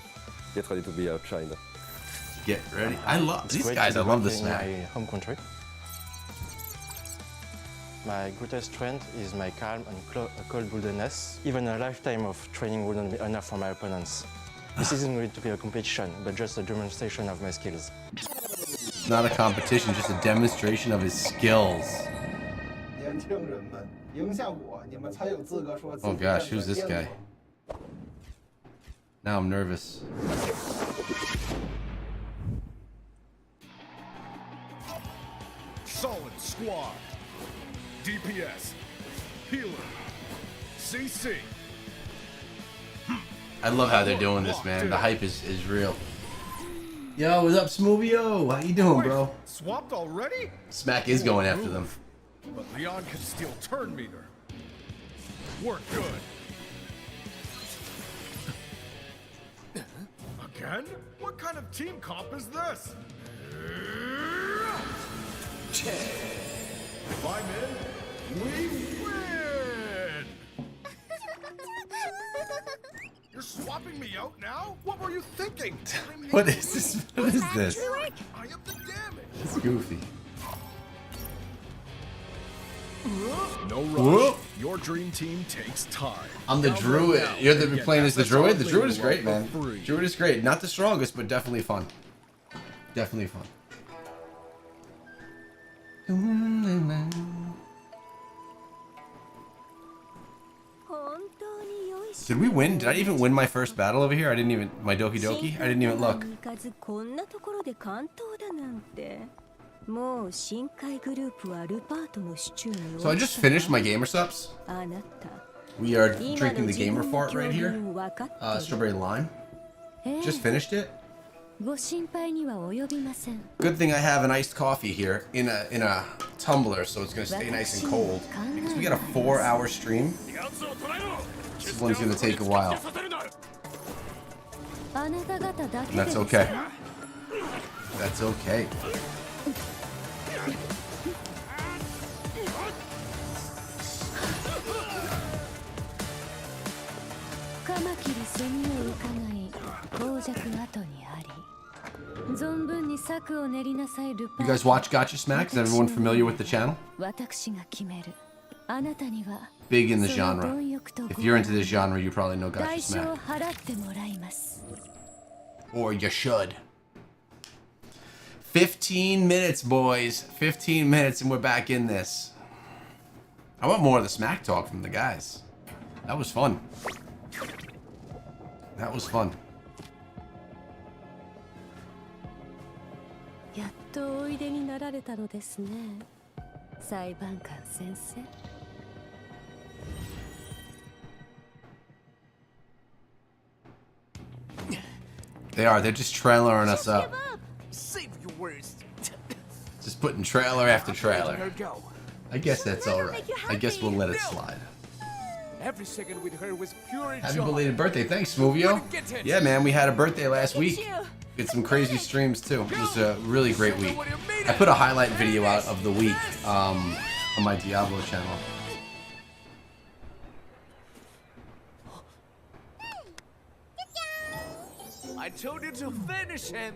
Get ready to be outshined. Get ready. I love It's these great guys. to I be love back this in map. my home country. My greatest strength is my calm and cold-bloodedness. Even a lifetime of training wouldn't be enough for my opponents. This isn't going to be a competition, but just a demonstration of my skills. It's not a competition, just a demonstration of his skills. Oh gosh, who's this guy? Now I'm nervous. Solid squad. DPS. Healer. CC. I love how they're doing this, man. The hype is real. Yo, what's up, Smoothio? How you doing, bro? Swapped already? Smack is going after them. But Leon can steal turn meter. We're good. Again? What kind of team comp is this? If I'm in, we win! You're swapping me out now? What were you thinking? What is this? What is this? I am the damage. It's goofy. No rush. Whoop. Your dream team takes time. I'm the Download druid. now You're and the get playing as the SSR druid. The druid is League great, man. for free. Druid is great. Not the strongest, but definitely fun. Definitely fun. Did we win? Did I even win my first battle over here? I didn't even. My Doki Doki? I didn't even look. こんなところで関東だなんて。もう深海グループはルパートのシチューに So I just finished my gamer subs. あなた We are drinking the gamer fart right here. Strawberry lime. Just finished it. ご心配には及びません。 Good thing I have an iced coffee here in a tumbler, so it's gonna stay nice and cold. Because we got a 4-hour stream. This one's gonna take a while. あなた方だけ And で that's okay. That's okay. You guys watch Gotcha Smack? Is everyone familiar with the channel? Big in the genre. If you're into this genre, you probably know Gotcha Smack. Or you should. 15 minutes, boys. 15 minutes and we're back in this. I want more of the smack talk from the guys. That was fun. That was fun. やっとおいでになられたのですね。裁判官先生。They are. They're just trailering us up. Save your words. Just putting trailer after trailer. Letting her go. I guess that's alright. I guess we'll let it slide. Every second with her was pure Happy joy. belated birthday. Thanks, Smuvio. Yeah, man, we had a birthday last week. Did some crazy streams, too. It was a really great week. I put a highlight video out of the week on my Diablo channel. I told you to finish him.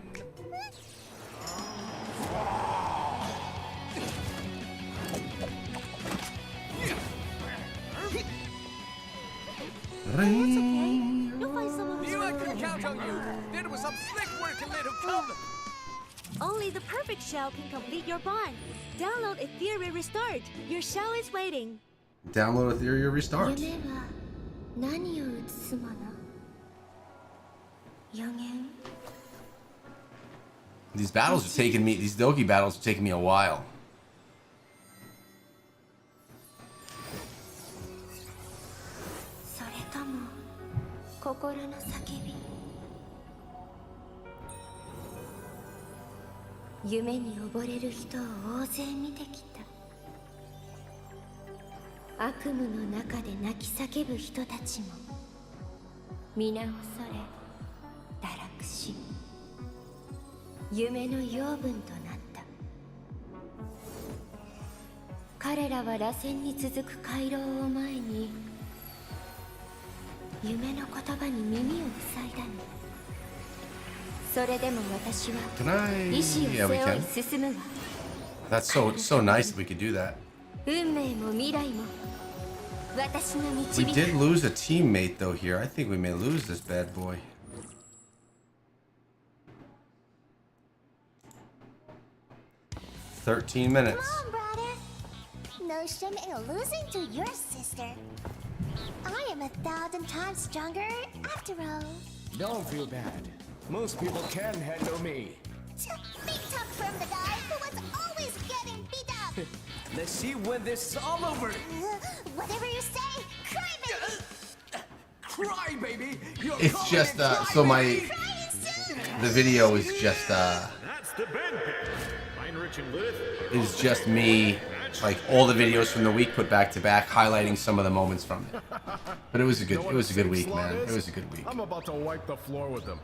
Knew I could count on you. There was some slick work in little problem. Only the perfect shell can complete your bond. Download Etheria Restart. Your shell is waiting. Download Etheria Restart. 夢は何を映すもの？予言？ These battles are taking me, these Doki battles are taking me a while. それとも心の叫び？夢に溺れる人を大勢見てきた。悪夢の中で泣き叫ぶ人たちも皆恐れ堕落し夢の養分となった。彼らは螺旋に続く回廊を前に夢の言葉に耳を塞いだの。それでも私は Can I? 意志を Yeah, we 背負 can. い進むわ。 That's so nice that we could do that. 運命も未来も私が We 導 did く。 lose a teammate though here. I think we may lose this bad boy. "13 minutes. Come on, brother. No shame in losing to your sister. I am 1,000 times stronger after all. Don't feel bad. Most people can handle me. Big talk from the guy who was always getting beat up. Let's see when this is all over. Whatever you say, cry baby. Cry, baby. You're It's calling just me cry, so my baby. the video is just That's the Ben pit. Heinrich and Lilith. is just me like all the videos from the week put back to back, highlighting some of the moments from it. But it was a good week, man. It was a good week. I'm about to wipe the floor with them.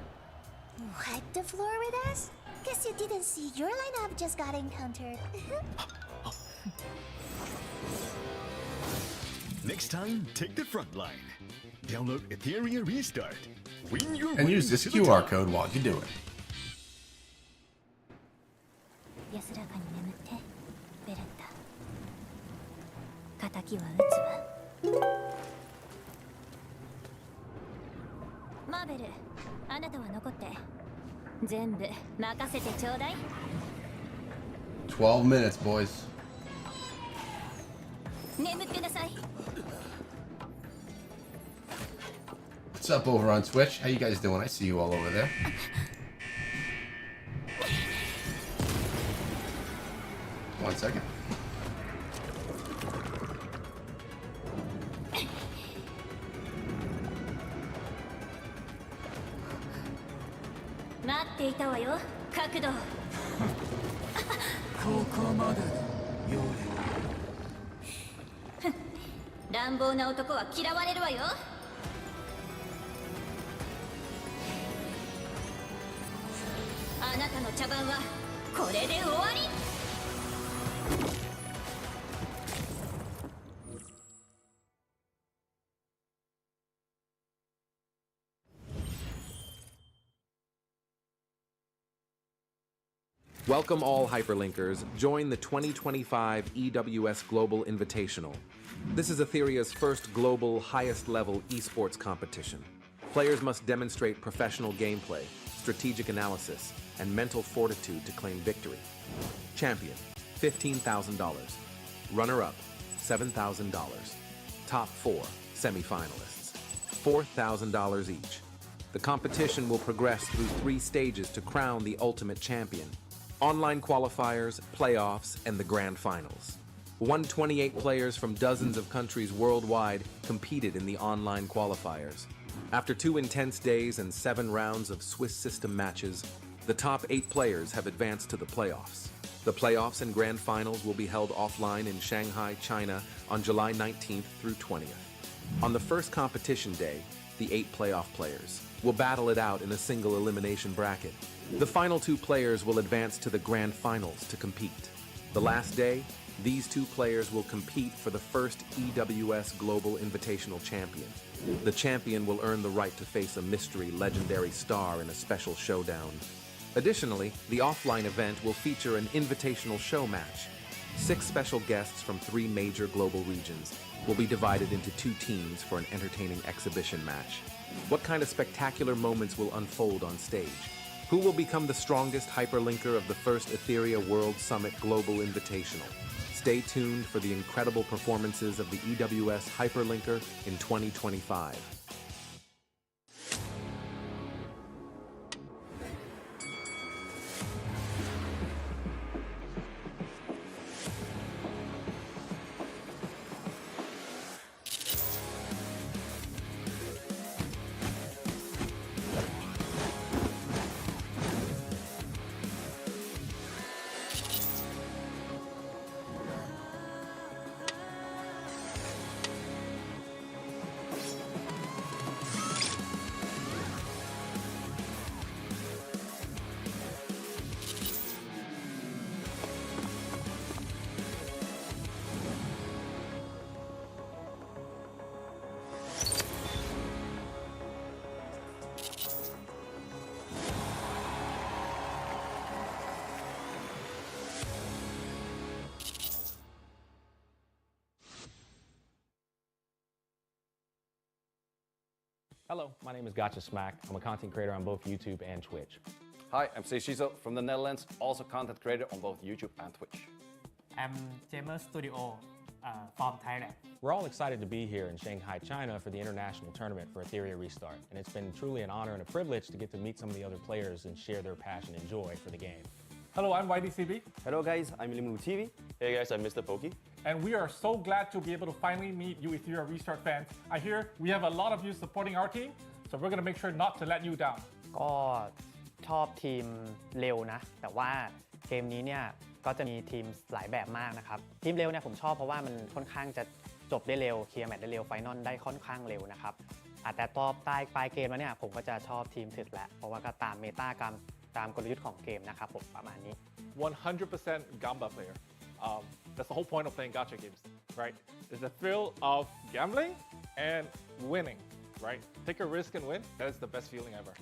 Wipe the floor with us? Guess you didn't see your lineup just got encountered. Next time, take the front line. Download Etheria Restart. Win your And use this QR code while you do it. 安らかに眠ってベレッタ敵は撃つわマーベルあなたは残って全部任せてちょうだい12 minutes, boys. 眠ってなさい What's up over on Twitch? How you guys doing? I see you all over there. One second. Wait 乱暴な男は嫌われるわよあなたの茶番はこれで終わり Welcome all hyperlinkers. Join the 2025 EWS Global Invitational. This is Etheria's first global, highest-level esports competition. Players must demonstrate professional gameplay, strategic analysis, and mental fortitude to claim victory. Champion, $15,000. Runner-up, $7,000. Top 4, semi-finalists, $4,000 each. The competition will progress through 3 stages to crown the ultimate champion. Online qualifiers, playoffs, and the grand finals. 128 players from dozens of countries worldwide competed in the online qualifiers. After 2 intense days and 7 rounds of Swiss system matches, the top 8 players have advanced to the playoffs. The playoffs and grand finals will be held offline in Shanghai, China on July 19th through 20th. On the first competition day, the 8 playoff players will battle it out in a single elimination bracket. The final 2 players will advance to the grand finals to compete. The last day, these 2 players will compete for the first EWS Global Invitational Champion. The champion will earn the right to face a mystery legendary star in a special showdown. Additionally, the offline event will feature an invitational show match. 6 special guests from 3 major global regions will be divided into 2 teams for an entertaining exhibition match. What kind of spectacular moments will unfold on stage? Who will become the strongest hyperlinker of the first Etheria World Summit Global Invitational? Stay tuned for the incredible performances of the EWS Hyperlinker in 2025. Hello, my name is Gotcha Smack. I'm a content creator on both YouTube and Twitch. Hi, I'm Shizo from the Netherlands, also content creator on both YouTube and Twitch. I'm Jamer Studio from Thailand. We're all excited to be here in Shanghai, China for the international tournament for Etheria Restart. And it's been truly an honor and a privilege to get to meet some of the other players and share their passion and joy for the game. Hello, I'm YDCB. Hello guys, I'm Limu TV. Hey guys, I'm Mr. Pokey. And we are so glad to be able to finally meet you Etheria Restart fans. I hear we have a lot of you supporting our team, so we're going to make sure not to let you down. ก็ชอบทีมเร็วนะแต่ว่าเกมนี้เนี่ย ก็จะมีทีมหลายแบบมากนะครับทีมเร็วเนี่ยผมชอบเพราะว่ามันค่อนข้างจะจบได้เร็วเคลียร์แมตช์ได้เร็วไฟนอลได้ค่อนข้างเร็วนะครับแต่ตอนปลายเกมแล้วเนี่ยผมก็จะชอบทีมถึกแล้วเพราะว่าก็ตามเมตากรรมตามกลยุทธ์ของเกมนะครับผมประมาณนี้ 100% Gamba player. That's the whole point of playing gacha games, right? It's the thrill of gambling and winning, right? Take a risk and win. That is the best feeling ever.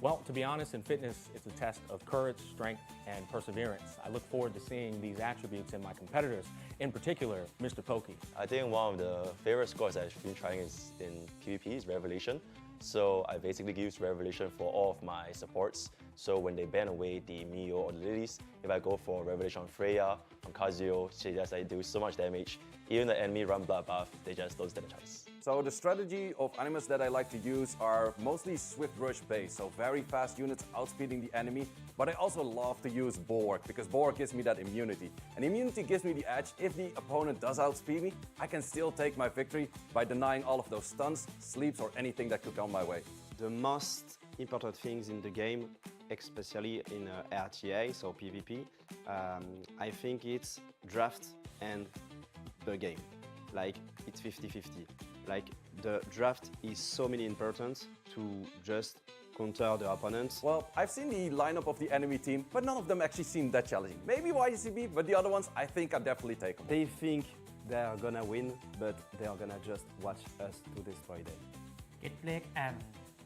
Well, to be honest, in fitness, it's a test of courage, strength, and perseverance. I look forward to seeing these attributes in my competitors, in particular, Mr. Fuqiu. I think one of the favorite scores I've been trying is in PvP is Revelation. So I basically use Revelation for all of my supports. So when they ban away the Mio or the Lilies, if I go for Revelation on Freya, on Kazuyo, she just do so much damage. Even the enemy run blood buff, they just don't stand a chance. So the strategy of animes that I like to use are mostly swift rush based, so very fast units outspeeding the enemy, but I also love to use Borg because Borg gives me that immunity. And immunity gives me the edge. If the opponent does outspeed me, I can still take my victory by denying all of those stuns, sleeps, or anything that could come my way. The most important things in the game, especially in RTA, so PvP, I think it's draft and the game. Like, it's 50-50. Like, the draft is so many important to just counter the opponents. Well, I've seen the lineup of the enemy team, but none of them actually seem that challenging. Maybe YCB, but the other ones, I think I definitely take them. They think they are gonna win, but they are gonna just watch us to destroy them. Get break and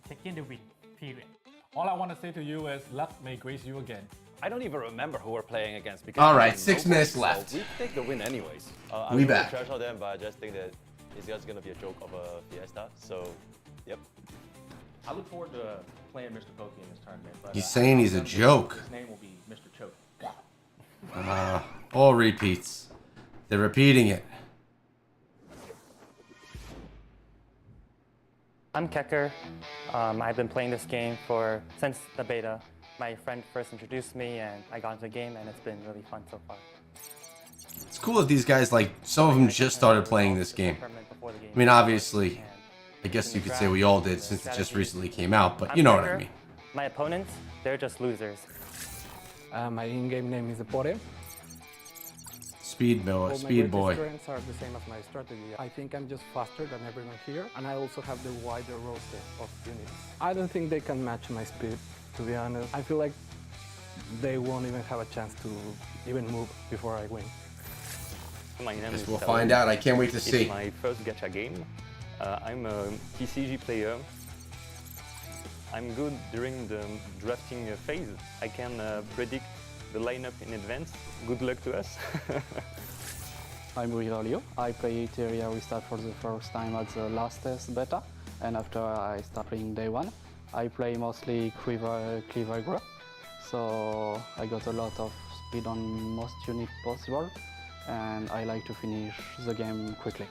taking the win, period. All I want to say to you is luck may grace you again. I don't even remember who we're playing against because all right, 6 minutes left. So we take the win anyways. I'm we gonna back. trash on them, but I just think that it's just gonna be a joke of a fiesta. So, yep. I look forward to playing Mr. Fuqiu in this tournament. But, He's saying he's a joke. His name will be Mr. Choke. All repeats. They're repeating it. I'm Kecker. I've been playing this game since the beta. My friend first introduced me and I got into the game and it's been really fun so far. It's cool that these guys, like, some of them just started playing this game. I mean, obviously, I guess you could say we all did since it just recently came out, but you know what I mean. My opponents, they're just losers. My in-game name is Etheria. Speed boy. My strengths are the same as my strategy. I think I'm just faster than everyone here, and I also have the wider roster of units. I don't think they can match my speed, to be honest. I feel like they won't even have a chance to even move before I win. My name is We'll find out. I can't wait to see. It's my first gacha game. I'm a TCG player. I'm good during the drafting phase. I can predict the lineup in advance. Good luck to us. I'm Fuqiu. I play Etheria Restart for the first time at the last test beta, and after I start playing day one, I play mostly Cleaver Group, so I got a lot of speed on most units possible, and I like to finish the game quickly.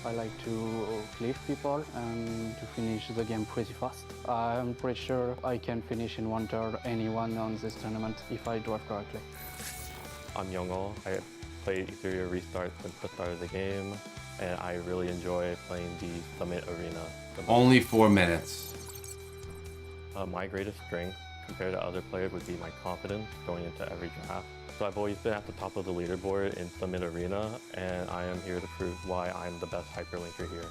I like to cleave people and to finish the game pretty fast. I'm pretty sure I can finish in one turn anyone on this tournament if I draft correctly. I'm Youngol. I played Etheria Restart since the start of the game, and I really enjoy playing the Summit Arena. Only 4 minutes. My greatest strength compared to other players would be my confidence going into every draft. So I've always been at the top of the leaderboard in Summit Arena, and I am here to prove why I'm the best hyperlinker here.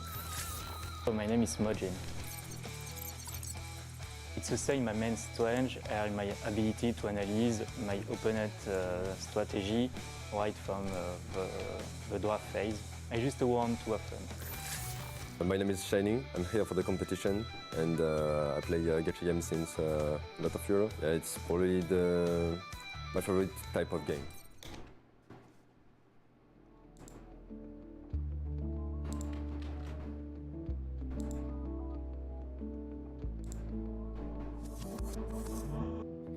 So my name is Mojin. It's the same my main strength and my ability to analyze my opponent strategy right from the draft phase. I just want to have fun. My name is Shining. I'm here for the competition, and I play gacha games since a lot of years. Yeah, it's probably my favorite type of game.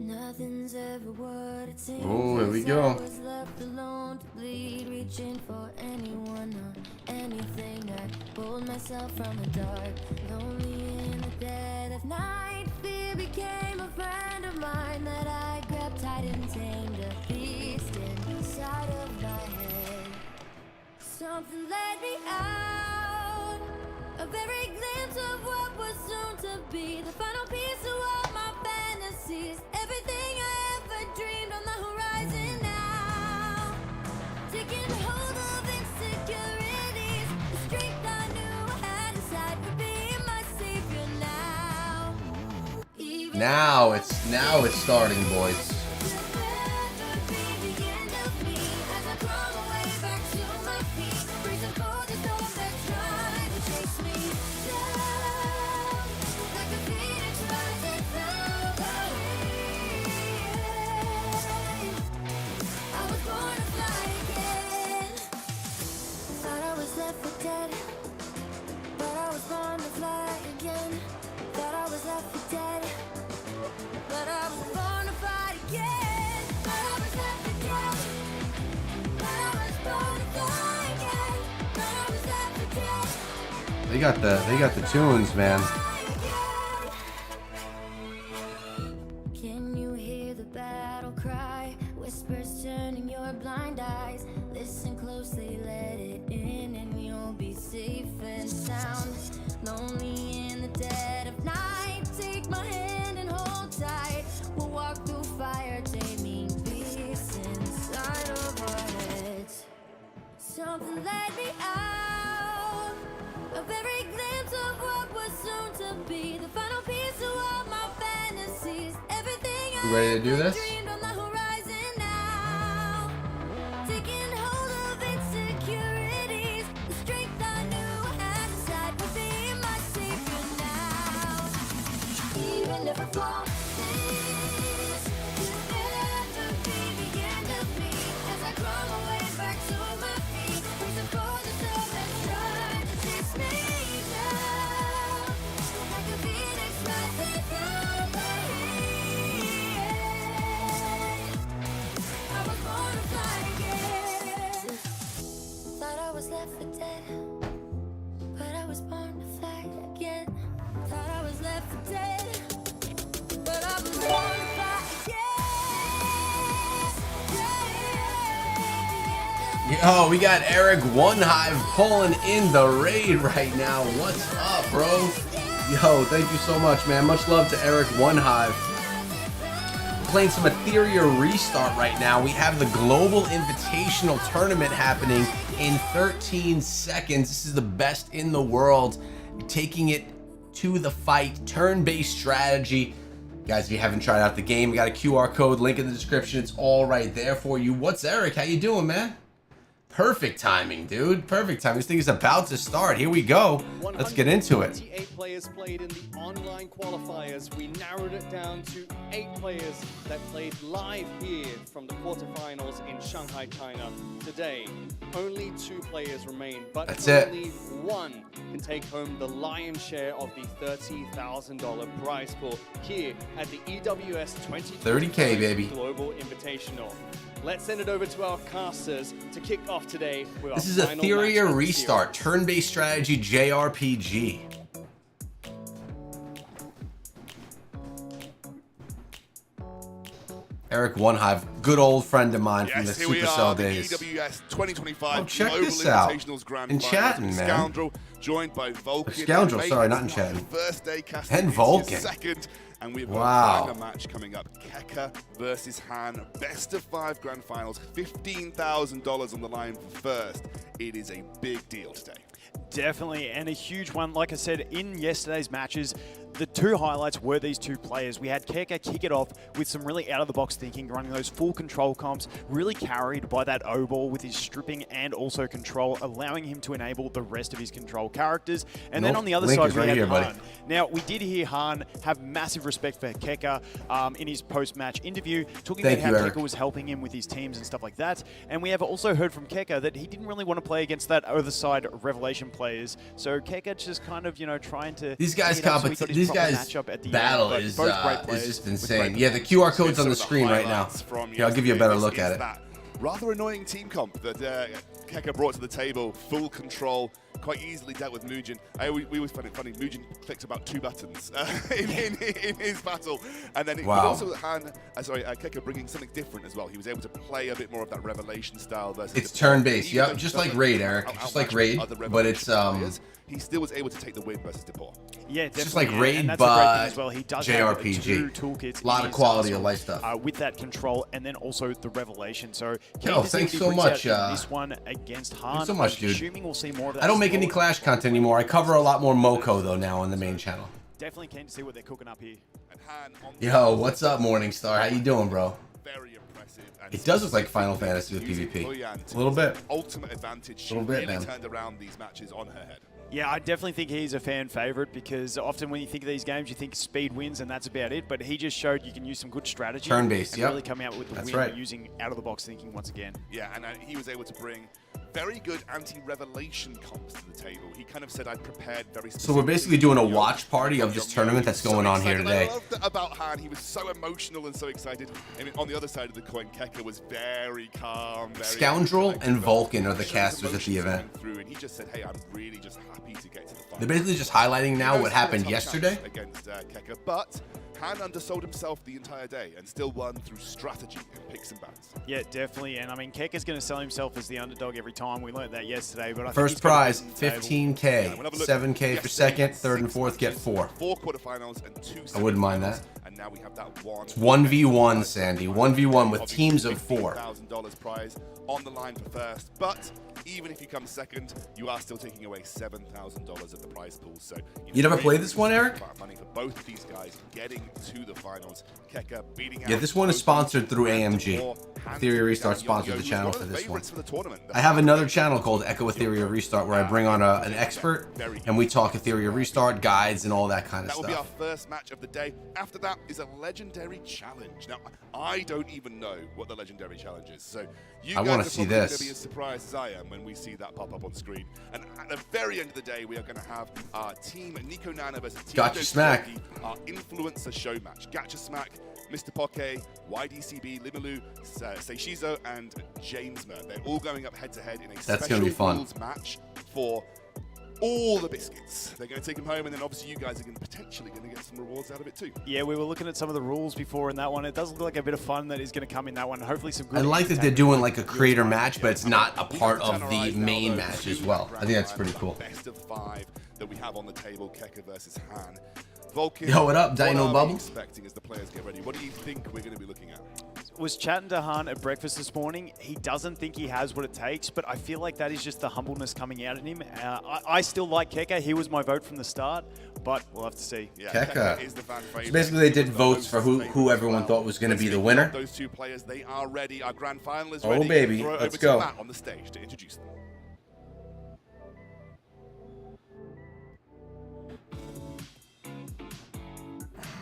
Nothing's ever what it seems. Oh, here we go. I was left alone to bleed, reaching for anyone or anything. I pulled myself from the dark, lonely in the dead of night. Fear became a friend of mine that I grabbed tight and tamed, a beast inside of my head. Something led me out, a very glimpse of what was soon to be the final piece of all my fantasies. Everything I ever dreamed on the horizon. Now it's starting, boys. They got the tunes, man. Can you hear the battle cry? Whispers turning your blind eyes. Listen closely, let it in, and you'll be safe and sound. Lonely in the dead of night. Take my hand and hold tight. We'll walk through fire, taming peace inside of our heads. Something let me out. A very glimpse of what was soon to be. The final piece of all my fantasies. Everything You ready to do this? dreamed on the horizon now. Taking hold of insecurities. The strength I knew I had inside will be my savior now. Even if I fall, this could never be the end of me. As I crawl away back to my feet. Reaching for the sun that's trying to chase me down. Like a phoenix rising from the heat. I was born to fly again. Thought I was left for dead, but I was born to fly again. Thought I was left for dead, but I was born to fly again. Yo, we got Eric One Hive pulling in the raid right now. What's up, bro? Yo, thank you so much, man. Much love to Eric One Hive. Playing some Etheria Restart right now. We have the Global Invitational Tournament happening in 13 seconds. This is the best in the world. Taking it to the fight. Turn-based strategy. Guys, if you haven't tried out the game, we got a QR code, link in the description. It's all right there for you. What's Eric? How you doing, man? Perfect timing, dude. Perfect timing. This thing is about to start. Here we go. Let's get into it. 128 players played in the online qualifiers. We narrowed it down to 8 players that played live here from the quarterfinals in Shanghai, China. Today, only 2 players remain, but That's it. only one can take home the lion's share of the $30,000 prize pool here at the EWS 30K, baby. Global Invitational. Let's send it over to our casters to kick off today with our This is final match Etheria of the Restart, turn-based strategy JRPG. Eric One Hive, good old friend of mine from the Yes, here we Supercell are, the days. EWS 2025 Oh, check Global this out. Invitationals Grand In Finals. chatting, man. Scoundrel, joined by Vulcan. Scoundrel, and sorry, Mate. not in chatting. First day casting And into Vulcan. your second, and we've got Wow. a final match coming up. Keka versus Han, best of 5 grand finals, $15,000 on the line for first. It is a big deal today. Definitely, and a huge one. Like I said, in yesterday's matches, the 2 highlights were these 2 players. We had Keka kick it off with some really out-of-the-box thinking, running those full control comps, really carried by that O-ball with his stripping and also control, allowing him to enable the rest of his control characters. And then on the other Link side, is we right had here, buddy. Han. Now, we did hear Han have massive respect for Keka in his post-match interview, talking Thank about you, how Eric. Keka was helping him with his teams and stuff like that. And we have also heard from Keka that he didn't really want to play against that other side Revelation players. So Keka just kind of, you know, trying to... These guys, tee it up so he got his proper matchup at the battle end, but is both great players just with insane. great Yeah, the QR code's on the screen right now. highlights from Here, I'll give you a better yesterday look at is it. that rather annoying team comp that Keka brought to the table, full control, quite easily dealt with Mugen. We always find it funny, Mugen clicked about 2 buttons in his battle. And then Wow. but also Keka bringing something different as well. He was able to play a bit more of that Revelation style versus... It's the- turn-based, even though yep, he just like doesn't Raid, Eric. Just like Raid, other but it's Revelation players, he still was able to take the win versus Depor. Yeah, It's just definitely, like Raid, and that's a great thing but as well. He does JRPG. have 2 toolkits. A lot in of his quality of arsenal, life stuff. with that control, and then also the Revelation. So, keen Yo, to see thanks what he so brings much, out in this one against Han. so much, I'm dude. assuming we'll see more of that. I don't make as any well. Clash content anymore. I cover a lot more Moko, though, now on the main channel. definitely keen to see what they're cooking up here. And Han on Yo, what's up, Morningstar? How you doing, bro? very impressive. And It does look like Final Fantasy with using PvP. Fuqiu A little bit. Ultimate advantage. She A little bit, really man. turned around these matches on her head. Yeah, I definitely think he's a fan favorite because often when you think of these games, you think speed wins and that's about it. But he just showed you can use some good strategy. Turn-based, and yep. really come out with the That's win right. using out-of-the-box thinking once again. Yeah, and he was able to bring very good anti-revelation comps to the table. He kind of said, "I prepared very." So we're basically doing a watch party of this tournament that's going on here today. I loved that about Han. He was so emotional and so excited. I mean, on the other side of the coin, Keka was very calm. Very Scoundrel and Vulcan are the casters at the event. through, and he just said, "Hey, I'm really just happy to get to the final." They're basically just highlighting now what happened Tough yesterday. chance against Keka, but Han undersold himself the entire day and still won through strategy and picks and bans. Yeah, definitely. And I mean, Keka's going to sell himself as the underdog every time. We learned that yesterday. But I think First he's got prize, it on the table. 15K, 7K for second, third and fourth get 4. 4 quarterfinals and 2 I wouldn't mind that. And now we have that one. It's 1v1, Sandy. 1v1 with teams of 4. $15,000 prize on the line for first, but even if you come second, you are still taking away $7,000 of the prize pool. So You never played this one, Eric? Money for both of these guys getting to the finals. Keka beating Yeah, out this one is sponsored through AMG. Etheria Restart sponsored the channel for this one. I have another channel called Echo Etheria Restart where I bring on an expert and we talk Etheria Restart guides and all that kind of That will be our stuff. first match of the day. After that is a legendary challenge. Now, I don't even know what the legendary challenge is, so you I guys wanna are see probably going this. to be as surprised as I am when we see that pop up on screen. And at the very end of the day, we are going to have our team Nico Nana versus Team Gotcha Joe Smack. Tsuki, our influencer show match. Gotcha Smack, Mr. Poke, YDCB, Limalu, Seishizo, and James Mer. They're all going up head-to-head in a That's special gonna be fun. rules match for all the biscuits. They're going to take them home, and then obviously you guys are potentially going to get some rewards out of it too. Yeah, we were looking at some of the rules before in that one. It does look like a bit of fun that is going to come in that one. Hopefully some good I like that they're entertainment. doing like a creator match, but it's not a part of the main match as well. I think that's pretty cool. Best of 5 that we have on the table, Keka versus Han. Vulcan, Yo, what up, Dino are we Bubbles? expecting as the players get ready? What do you think we're going to be looking at? Was chatting to Han at breakfast this morning. He doesn't think he has what it takes, but I feel like that is just the humbleness coming out in him. I still like Keka. He was my vote from the start, but we'll have to see. Yeah, Keka. is the fan So favorite. basically they did votes for who everyone thought was going to be the winner. Those two players, they are ready. Our grand final is Oh, ready. baby. Throw it Let's over go. to Matt on the stage to introduce them.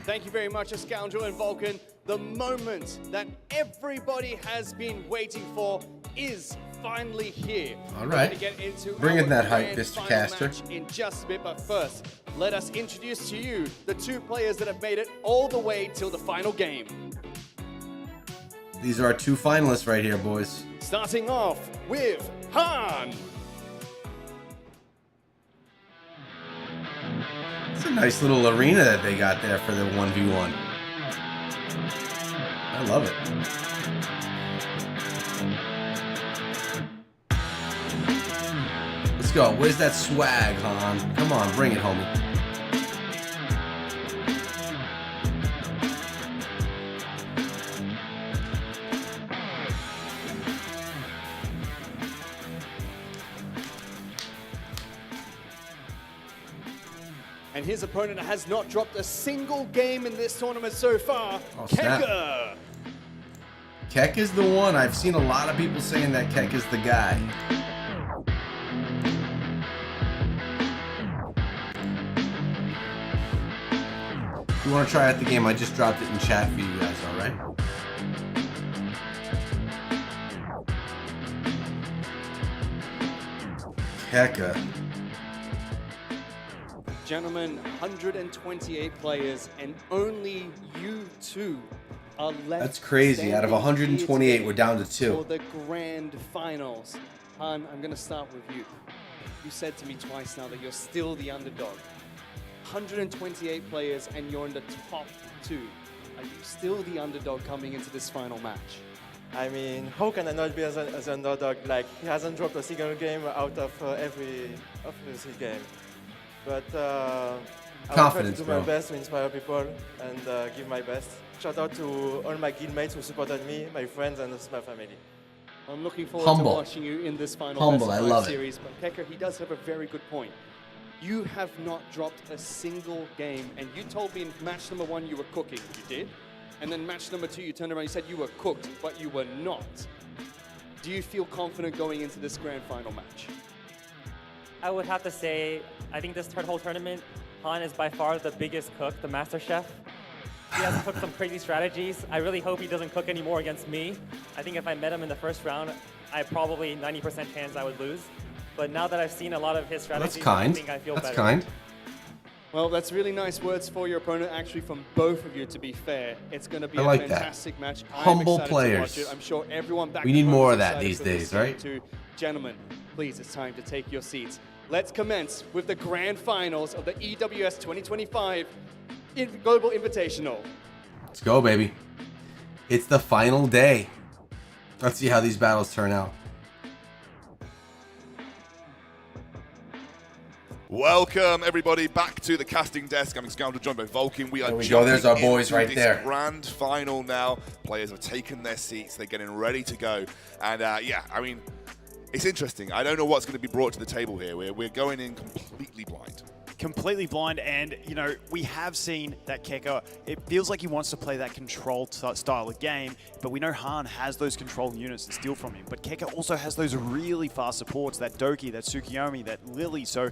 Thank you very much, Scoundrel and Vulcan. The moment that everybody has been waiting for is finally here. All We're right. gonna get into Bring our in that hype, grand Mr. final Caster. match in just a bit, but first, let us introduce to you the 2 players that have made it all the way till the final game. These are our 2 finalists right here, boys. Starting off with Han. It's a nice little arena that they got there for the 1v1. I love it. Let's go. Where's that swag, Han? Come on, bring it, homie. And his opponent has not dropped a single game in this tournament so far. Oh, snap. Keka. Keck is the one. I've seen a lot of people saying that Keck is the guy. If you want to try out the game, I just dropped it in chat for you guys, alright? Keka. Gentlemen, 128 players, and only you 2 are left. That's crazy. Out of standing 128, here we're down to today 2. For the grand finals. Han, I'm going to start with you. You said to me twice now that you're still the underdog. 128 players, and you're in the top 2. Are you still the underdog coming into this final match? I mean, how can I not be as an underdog? Like, he hasn't dropped a single game out of every game. But I will try to do my best to inspire people and give my best. Shout out to all my guildmates who supported me, my friends, and my family. I'm looking forward Humble. to watching you in this final Humble, best I of 5 love it. series. But Keka, he does have a very good point. You have not dropped a single game, and you told me in match number 1 you were cooking. You did. And then match number 2, you turned around and said you were cooked, but you were not. Do you feel confident going into this grand final match? I would have to say, I think this whole tournament, Han is by far the biggest cook, the master chef. He has cooked some crazy strategies. I really hope he doesn't cook anymore against me. I think if I met him in the first round, I probably 90% chance I would lose. But now that I've seen a lot of his strategies, That's kind. I think I feel That's better. kind. Well, that's really nice words for your opponent, actually, from both of you, to be fair. It's going to be I a like that. fantastic match. Humble I'm excited players. to watch it. I'm sure everyone back We need at home more is of that excited these for this days, game right? too. Gentlemen, please, it's time to take your seats. Let's commence with the grand finals of the EWS 2025 Global Invitational. Let's go, baby. It's the final day. Let's see how these battles turn out. Welcome everybody back to the casting desk. I'm Scoundrel joined by Vulcan. We are There we go. There's our jumping boys into right this there. Grand final now. Players have taken their seats. They're getting ready to go. And yeah, I mean, it's interesting. I don't know what's going to be brought to the table here. We're going in completely blind. Completely blind, and you know, we have seen that Keka, it feels like he wants to play that controlled style of game, but we know Han has those control units to steal from him, but Keka also has those really fast supports, that Doki, that Tsukiyomi, that Lily, so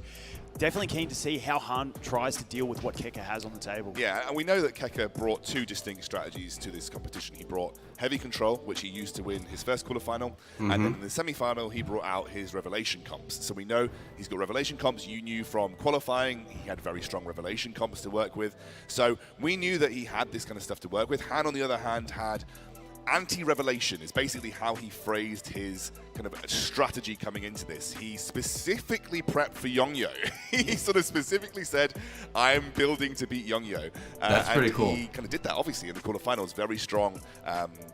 definitely keen to see how Han tries to deal with what Keka has on the table. Yeah, and we know that Keka brought 2 distinct strategies to this competition. He brought heavy control, which he used to win his first quarterfinal, and then in the semi-final, he brought out his revelation comps. So we know he's got revelation comps. You knew from qualifying, he had very strong revelation comps to work with. So we knew that he had this kind of stuff to work with. Han, on the other hand, had anti-revelation is basically how he phrased his kind of strategy coming into this. He specifically prepped for Yongyo. He sort of specifically said, I'm building to beat Yongyo. That's pretty cool. He kind of did that, obviously, in the quarterfinals. Very strong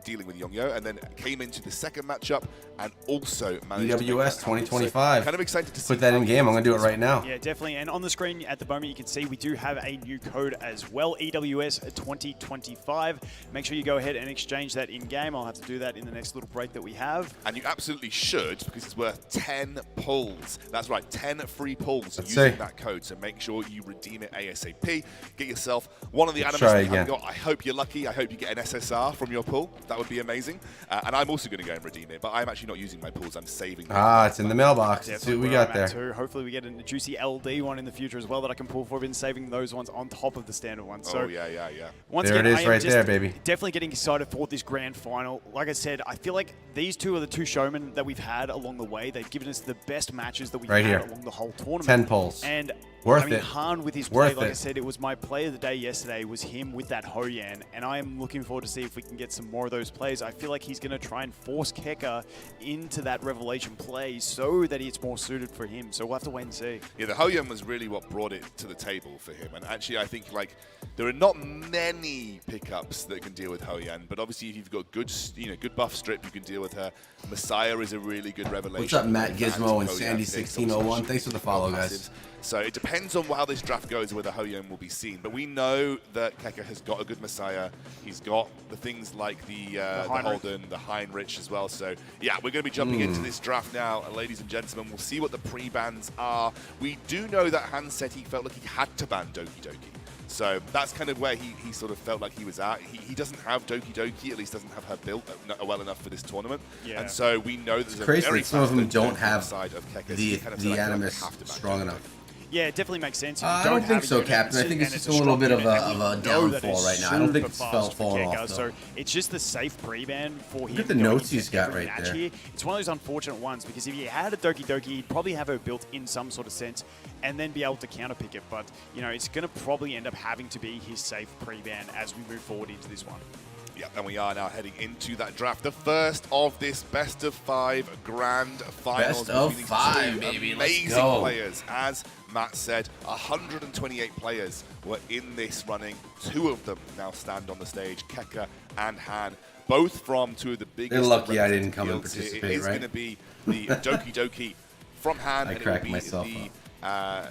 dealing with Yongyo, and then came into the second matchup and also managed EWS 2025. So kind of excited to see Put that in game. I'm going to do it right now. Yeah, definitely. And on the screen at the moment, you can see we do have a new code as well, EWS 2025. Make sure you go ahead and exchange that in game. I'll have to do that in the next little break that we have. And you absolutely should, because it's worth 10 pulls. That's right, 10 free pulls Let's using see. that code. So make sure you redeem it ASAP. Get yourself one of the Let's animals try that you haven't again. got. I hope you're lucky. I hope you get an SSR from your pull. That would be amazing. And I'm also going to go and redeem it, but I'm actually not using my pulls. I'm saving them. Ah, it's in the mailbox. Let's see what we got there. Too. Hopefully we get a juicy LD one in the future as well that I can pull for. I've been saving those ones on top of the standard ones. So Oh, yeah. once There again, it is I am right just there, baby. Definitely getting excited for this grand final. Like I said, I feel like these two are the 2 showmen that we've had along the way. They've given us the best matches that we've Right had here. along the whole tournament. 10 pulls. And Worth I mean, it. Han with his Worth play, like I it. said, it was my play of the day yesterday, was him with that Hoyan. And I am looking forward to see if we can get some more of those plays. I feel like he's going to try and force Keka into that revelation play so that it's more suited for him. So we'll have to wait and see. Yeah, the Hoyan was really what brought it to the table for him. And actually, I think like there are not many pickups that can deal with Hoyan, but obviously if you've got good, good buff strip, you can deal with her. Messiah is a really good revelation. What's up, Matt Fans Gizmo of and Hoyan Sandy1601? picks, Thanks for the follow, guys. passives. So it depends on how this draft goes, whether Hoyan will be seen. But we know that Keka has got a good Messiah. He's got the things like the Holden, the Heinrich as well. So yeah, we're going to be jumping into this draft now, ladies and gentlemen. We'll see what the pre-bans are. We do know that Han said he felt like he had to ban Doki Doki. So that's kind of where he sort of felt like he was at. He doesn't have Doki Doki, at least doesn't have her built well enough for this tournament. Yeah. And so we know there's It's a crazy very that some of them fast don't Doki have side of Keka. So the he kind of said, I feel like I animus have to ban strong Doki enough. Yeah, it definitely makes sense. If you I don't have think a so, unit Captain. I think and it's just a strong little bit of unit, a and you know that downfall it's right now. I don't think super it's fast for falling Keka, off, though. So it's just the safe pre-ban for him. Look at the going notes into he's got every right match there. here. It's one of those unfortunate ones because if he had a Doki Doki, he'd probably have her built in some sort of sense and then be able to counterpick it. But, you know, it's going to probably end up having to be his safe pre-ban as we move forward into this one. Yeah, and we are now heading into that draft, the first of this best of 5 grand finals. Best of between 5, two baby. Let's amazing go. players. As Matt said, 128 players were in this running. 2 of them now stand on the stage, Keka and Han, both from 2 of the biggest. You're lucky I didn't come and fields. participate, It is right? going to be the Doki Doki from Han, I and it will cracked be myself the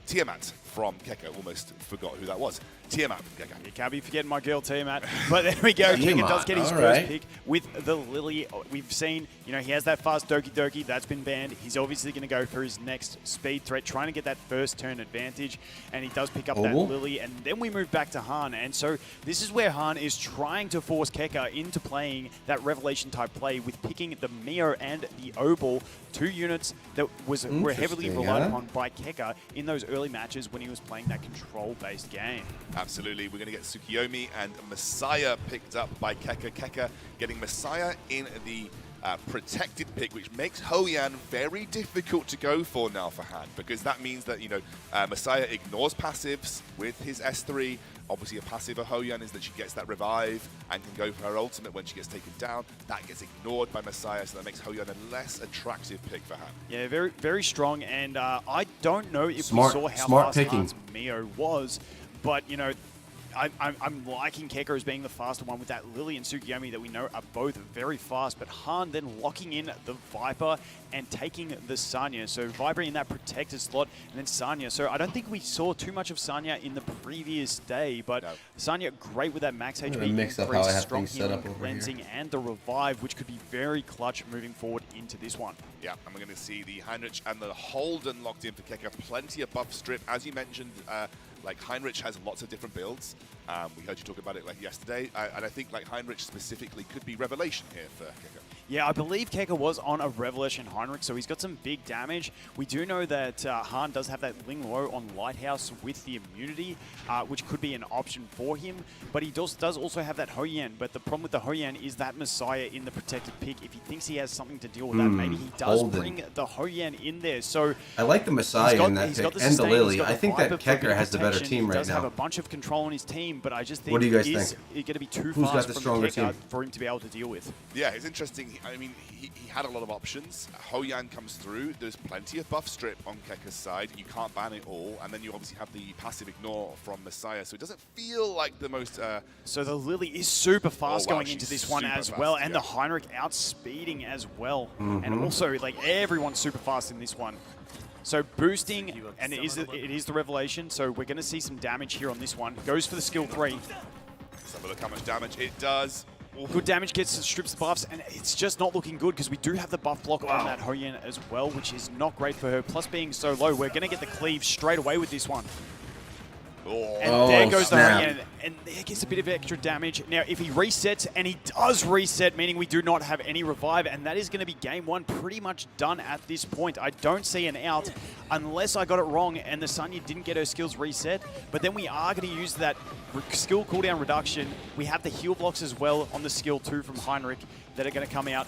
Tiamat from Keka. Almost forgot who that was. Tiamat from Keka. You can't be forgetting my girl Tiamat. But there we go. Keka does get his first pick with the Lily. We've seen, he has that fast Doki Doki. That's been banned. He's obviously going to go for his next speed threat, trying to get that first turn advantage. And he does pick up that Lily. And then we move back to Han. And so this is where Han is trying to force Keka into playing that Revelation type play with picking the Mio and the Obol, 2 units that were heavily relied upon by Keka in those early matches when he was playing that control-based game. Absolutely. We're going to get Tsukiyomi and Messiah picked up by Keka. Keka getting Messiah in the protected pick, which makes Hoyan very difficult to go for now for Han, because that means that, Messiah ignores passives with his S3. Obviously, a passive of Hoyan is that she gets that revive and can go for her ultimate when she gets taken down. That gets ignored by Messiah, so that makes Hoyan a less attractive pick for Han. Yeah, very, very strong, and I don't know if we saw how fast Han's Mio was, but, I'm liking Keka as being the faster one with that Lily and Tsukiyomi that we know are both very fast, but Han then locking in the Viper and taking the Sanya. So Viper in that protected slot, and then Sanya. So I don't think we saw too much of Sanya in the previous day, but Sanya great with that max HP, mix up how I have things set up over cleansing, here. and the revive, which could be very clutch moving forward into this one. Yeah, and we're going to see the Heinrich and the Holden locked in for Keka. Plenty of buff strip. As you mentioned, Heinrich has lots of different builds. We heard you talk about it yesterday, and I think Heinrich specifically could be Revelation here for Keka. Yeah, I believe Keka was on a Revelation Heinrich, so he's got some big damage. We do know that Han does have that Ling Lo on Lighthouse with the immunity, which could be an option for him, but he does also have that Hoyan, but the problem with the Hoyan is that Messiah in the protected pick. If he thinks he has something to deal with that, maybe he does bring the Hoyan in there. So I like the Messiah in that pick, and the Lily. I think that Keka has the better team right now. He does have a bunch of control on his team, but I just think what do you guys it's think? going to be too Who's fast got the from stronger Keka team? for him to be able to deal with. Yeah, it's interesting. I mean, he had a lot of options. Hoyan comes through. There's plenty of buff strip on Keka's side. You can't ban it all. And then you obviously have the passive ignore from Messiah. So it doesn't feel like the most... So the Lily is super fast going into this one as fast, well. And the Heinrich outspeeding as well. And also, everyone's super fast in this one. So boosting, and it is the Revelation. So we're going to see some damage here on this one. Goes for the skill 3. Let's have a look how much damage it does. Good damage, strips the buffs, and it's just not looking good because we do have the buff block on that Hoyan as well, which is not great for her. Plus being so low, we're going to get the cleave straight away with this one. And there goes the Hoyan, and there gets a bit of extra damage. Now, if he resets, and he does reset, meaning we do not have any revive, and that is going to be game 1 pretty much done at this point. I don't see an out unless I got it wrong and the Sanya didn't get her skills reset, but then we are going to use that skill cooldown reduction. We have the heal blocks as well on the skill 2 from Heinrich that are going to come out,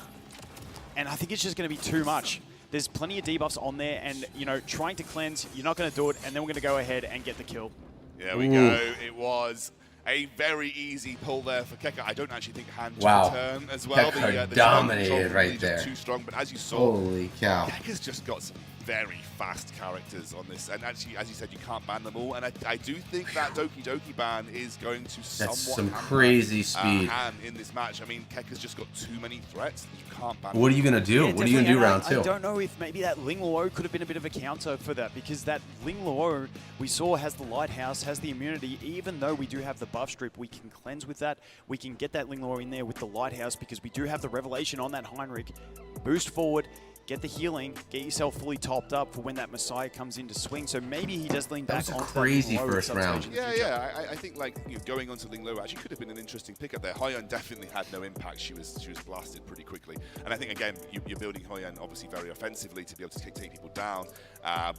and I think it's just going to be too much. There's plenty of debuffs on there, and, trying to cleanse, you're not going to do it, and then we're going to go ahead and get the kill. There we go. It was a very easy pull there for Keka. I don't actually think Han took turn as well. Keka the dominated right there. Too strong, but as you saw, holy cow, Keka's just got some very fast characters on this, and actually, as you said, you can't ban them all. And I do think that Doki Doki ban is going to somewhat some crazy speed Han in this match. I mean, Keka's just got too many threats. You can't ban. What are you gonna do? Yeah, what are you gonna do round 2? I don't know if maybe that Ling Luo could have been a bit of a counter for that, because that Ling Luo we saw has the Lighthouse, has the immunity. Even though we do have the buff strip, we can cleanse with that. We can get that Ling Luo in there with the Lighthouse because we do have the Revelation on that Heinrich. Boost forward. Get the healing, get yourself fully topped up for when that Messiah comes into swing. So maybe he does lean back onto that crazy Ling Luo first round. Yeah. I think going onto Ling Lo actually could have been an interesting pickup there. Hoyan definitely had no impact. She was blasted pretty quickly. And I think again you're building Hoyan obviously very offensively to be able to take people down.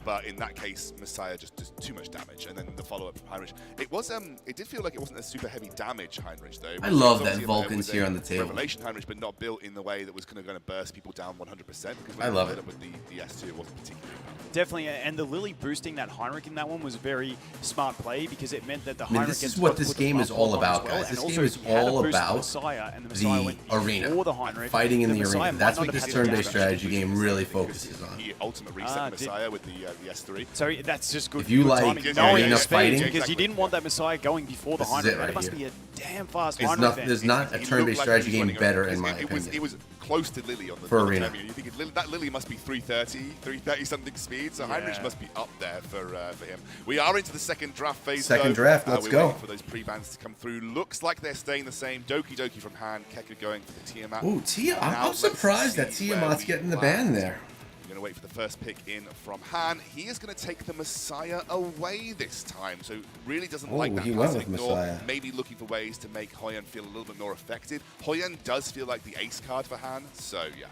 But in that case, Messiah just does too much damage. And then the follow up from Heinrich. It did feel like it wasn't a super heavy damage Heinrich though. I love that Vulcan's here on the table. Revelation Heinrich, but not built in the way that was going to burst people down 100%. I love it. With the S2, it wasn't particularly powerful. Definitely, and the Lily boosting that Heinrich in that one was a very smart play because it meant that the Heinrich. This is what this game is all about, guys. This game is all about the arena, fighting in the arena. That's what this turn-based strategy game really focuses on. He ultimate reset Messiah with the S3. So that's just good. If you like arena fighting, because you didn't want that Messiah going before the Heinrich. It must be a damn fast Heinrich. There's not a turn-based strategy game better in my opinion. It was close to Lily on the For Arena. You think that Lily must be 330 something speed, so Heinrich must be up there for him. We are into the second draft phase. Second draft, let's we're go. waiting for those pre-bans to come through. Looks like they're staying the same. Doki Doki from Han, Keka going for the Tiamat. Ooh, I'm surprised that Tiamat's getting the ban there. We're going to wait for the first pick in from Han. He is going to take the Messiah away this time, so really doesn't like that. He went with ignore, Messiah. maybe looking for ways to make Hoyan feel a little bit more effective. Hoyan does feel like the ace card for Han, so yeah.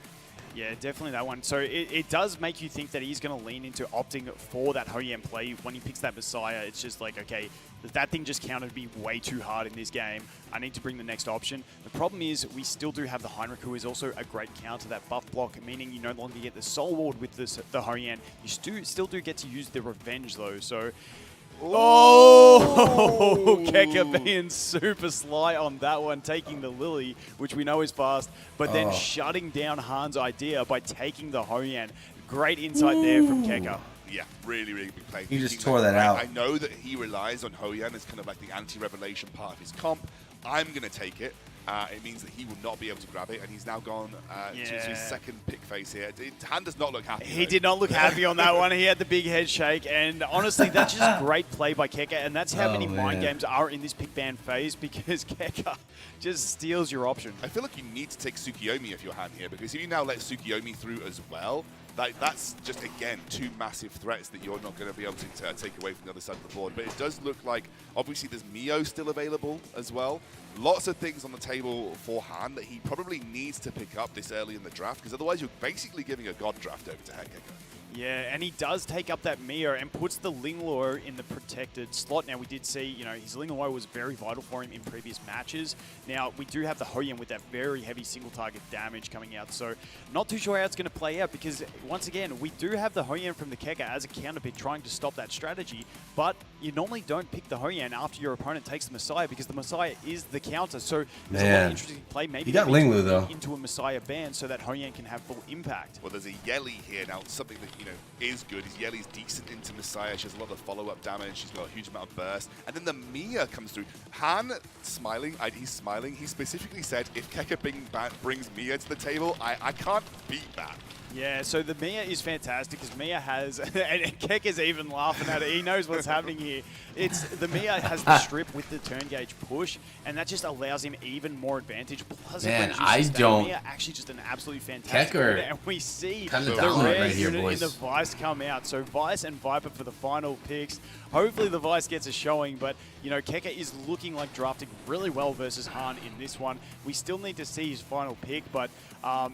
Yeah, definitely that one. So it does make you think that he's going to lean into opting for that Hoyan play. When he picks that Messiah, it's just like, okay, that thing just counted me way too hard in this game. I need to bring the next option. The problem is we still do have the Heinrich, who is also a great counter, that buff block, meaning you no longer get the Soul Ward with the Hoyan. You still do get to use the Revenge, though. So, Keka being super sly on that one, taking the Lily, which we know is fast, but then shutting down Han's idea by taking the Hoyan. Great insight there from Keka. Yeah, really, really big play. He just tore that out. I know that he relies on Hoyan as kind of like the anti-revelation part of his comp. I'm going to take it. It means that he will not be able to grab it, and he's now gone to his second pick phase here. Han does not look happy. He did not look happy on that one. He had the big head shake, and honestly, that's just great play by Keka, and that's how many mind games are in this pick ban phase, because Keka just steals your option. I feel like you need to take Tsukiyomi if you're Han here, because if you now let Tsukiyomi through as well, that's just, again, two massive threats that you're not going to be able to take away from the other side of the board. But it does look like, obviously, there's Mio still available as well. Lots of things on the table for Han that he probably needs to pick up this early in the draft, because otherwise you're basically giving a god draft over to Keka. Yeah, and he does take up that Mio and puts the Lingluo in the protected slot. Now, we did see, his Lingluo was very vital for him in previous matches. Now, we do have the Hoyan with that very heavy single target damage coming out. So, not too sure how it's going to play out, because, once again, we do have the Hoyan from the Keka as a counter pick trying to stop that strategy. But you normally don't pick the Hoyan after your opponent takes the Messiah, because the Messiah is the counter. So, there's a lot of interesting play. Maybe he got Linglu, though. Into a Messiah ban so that Hoyan can have full impact. Well, there's a Yeli here now, something that, is good. His Yeli's decent into Messiah. She has a lot of follow-up damage. She's got a huge amount of burst. And then the Mia comes through. Han smiling. He's smiling. He specifically said, if Keka brings Mia to the table, I can't beat that. Yeah, so the Mia is fantastic because Mia has, and Keka's even laughing at it. He knows what's happening here. The Mia has the strip with the turn gauge push, and that just allows him even more advantage. Plus, Mia actually just an absolutely fantastic unit, and we see the rare unit in the Vice come out. So Vice and Viper for the final picks. Hopefully the Vice gets a showing, but Keka is looking like drafting really well versus Han in this one. We still need to see his final pick, but I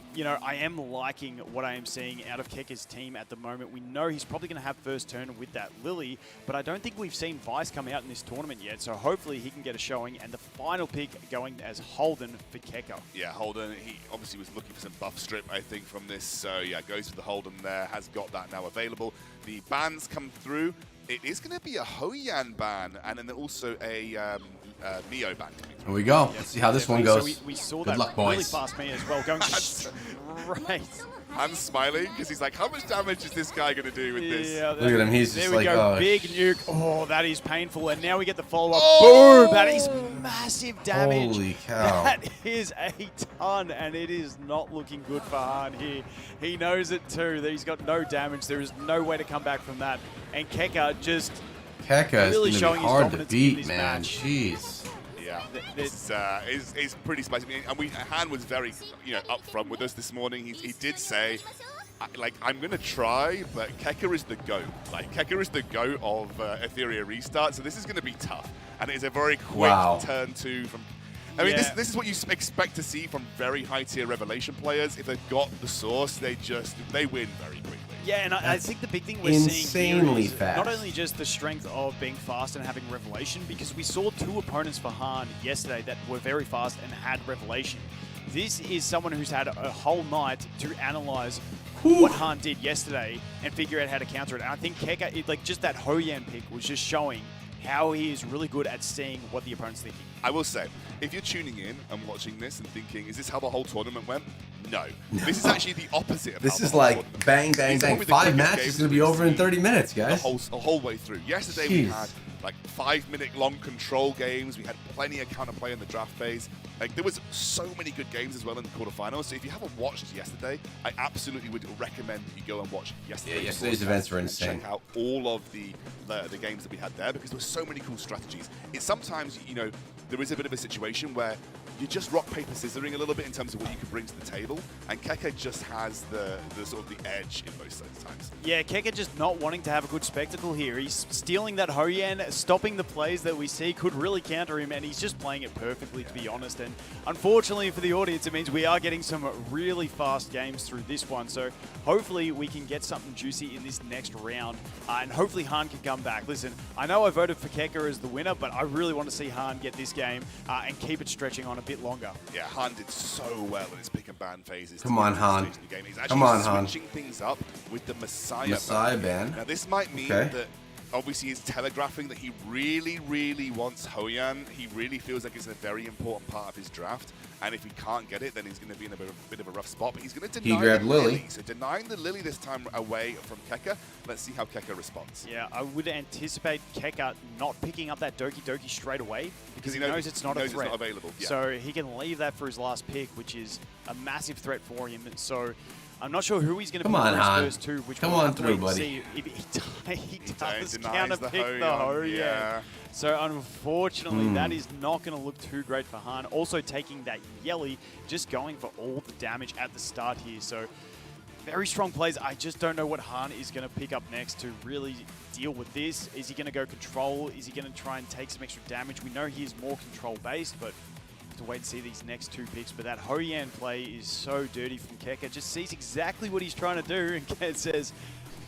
am liking what I am seeing out of Keka's team at the moment. We know he's probably going to have first turn with that Lily, but I don't think we've seen Vice come out in this tournament yet, so hopefully he can get a showing, and the final pick going as Holden for Keka. Yeah, Holden, he obviously was looking for some buff strip, I think, from this, so yeah, goes for the Holden there, has got that now available. The bans come through. It is going to be a Hoyan ban, and then also a Mio ban. Here we go. Let's see how this one goes. So we saw Good that luck, really boys. fast Mio as well, going straight. Han's smiling because he's like, how much damage is this guy going to do with this? Yeah, Look at him. He's there just we like, go. oh. Big nuke. Oh, that is painful. And now we get the follow-up. Boom! That is massive damage. Holy cow. That is a ton, and it is not looking good for Han here. He knows it too. That he's got no damage. There is no way to come back from that. And Keka just really is showing hard his to dominance in beat, this man. match. Jeez. Yeah, it's pretty spicy. And Han was very, upfront with us this morning. He did say, I'm going to try, but Keka is the GOAT. Keka is the GOAT of Etheria Restart, so this is going to be tough. And it is a very quick turn two from... I mean, this is what you expect to see from very high-tier Revelation players. If they've got the source, they win very quickly. Yeah, and I think the big thing we're seeing here is fast. not only just the strength of being fast and having Revelation, because we saw two opponents for Han yesterday that were very fast and had Revelation. This is someone who's had a whole night to analyze what Han did yesterday and figure out how to counter it. And I think Keka, just that Hoyan pick was just showing how he is really good at seeing what the opponent's thinking. I will say, if you're tuning in and watching this and thinking, is this how the whole tournament went? No. This is actually the opposite of This how is the like Hard bang, bang, These are bang. probably the 5 quickest matches games is going to be we've over in seen 30 minutes, the guys. whole way through. Yesterday we Jeez. had like 5-minute long control games. We had plenty of counterplay in the draft phase. Like there was so many good games as well in the quarterfinals. So if you haven't watched yesterday, I absolutely would recommend that you go and watch yesterday. Yeah, yesterday's events were insane. Check out all of the games that we had there because there were so many cool strategies. It's sometimes, you know, there is a bit of a situation where you're just rock, paper, scissoring a little bit in terms of what you can bring to the table, and Keke just has the sort of the edge in most of the times. Yeah, Keke just not wanting to have a good spectacle here. He's stealing that Hoyan, stopping the plays that we see, could really counter him, and he's just playing it perfectly, to be honest. And unfortunately for the audience, it means we are getting some really fast games through this one. So hopefully we can get something juicy in this next round, and hopefully Han can come back. Listen, I know I voted for Keke as the winner, but I really want to see Han get this game and keep it stretching on a bit longer. Yeah, Han did so well in his pick and ban phases. Come on, Han. He's Come on, actually Han. switching things up with the Messiah ban. Now, this might mean that obviously he's telegraphing that he really, really wants Hoyan. He really feels like it's a very important part of his draft. And if he can't get it, then he's going to be in a bit of a rough spot. But he's going to deny grabbed the Lily. So denying the Lily this time away from Keke. Let's see how Keke responds. Yeah, I would anticipate Keke not picking up that Doki Doki straight away because he knows it's not a threat. It's not available. Yeah. So he can leave that for his last pick, which is a massive threat for him. So I'm not sure who he's going to pick on, for his Han. first two. Which Come we'll on have to through, wait and buddy. see if he does denies counter the pick the Hoyan, Hoyan. yeah. So unfortunately, that is not going to look too great for Han. Also taking that Yelly, just going for all the damage at the start here. So very strong plays. I just don't know what Han is going to pick up next to really deal with this. Is he going to go control? Is he going to try and take some extra damage? We know he is more control based, but to wait and see these next two picks. But that Hoyan play is so dirty from Keke. Just sees exactly what he's trying to do and says,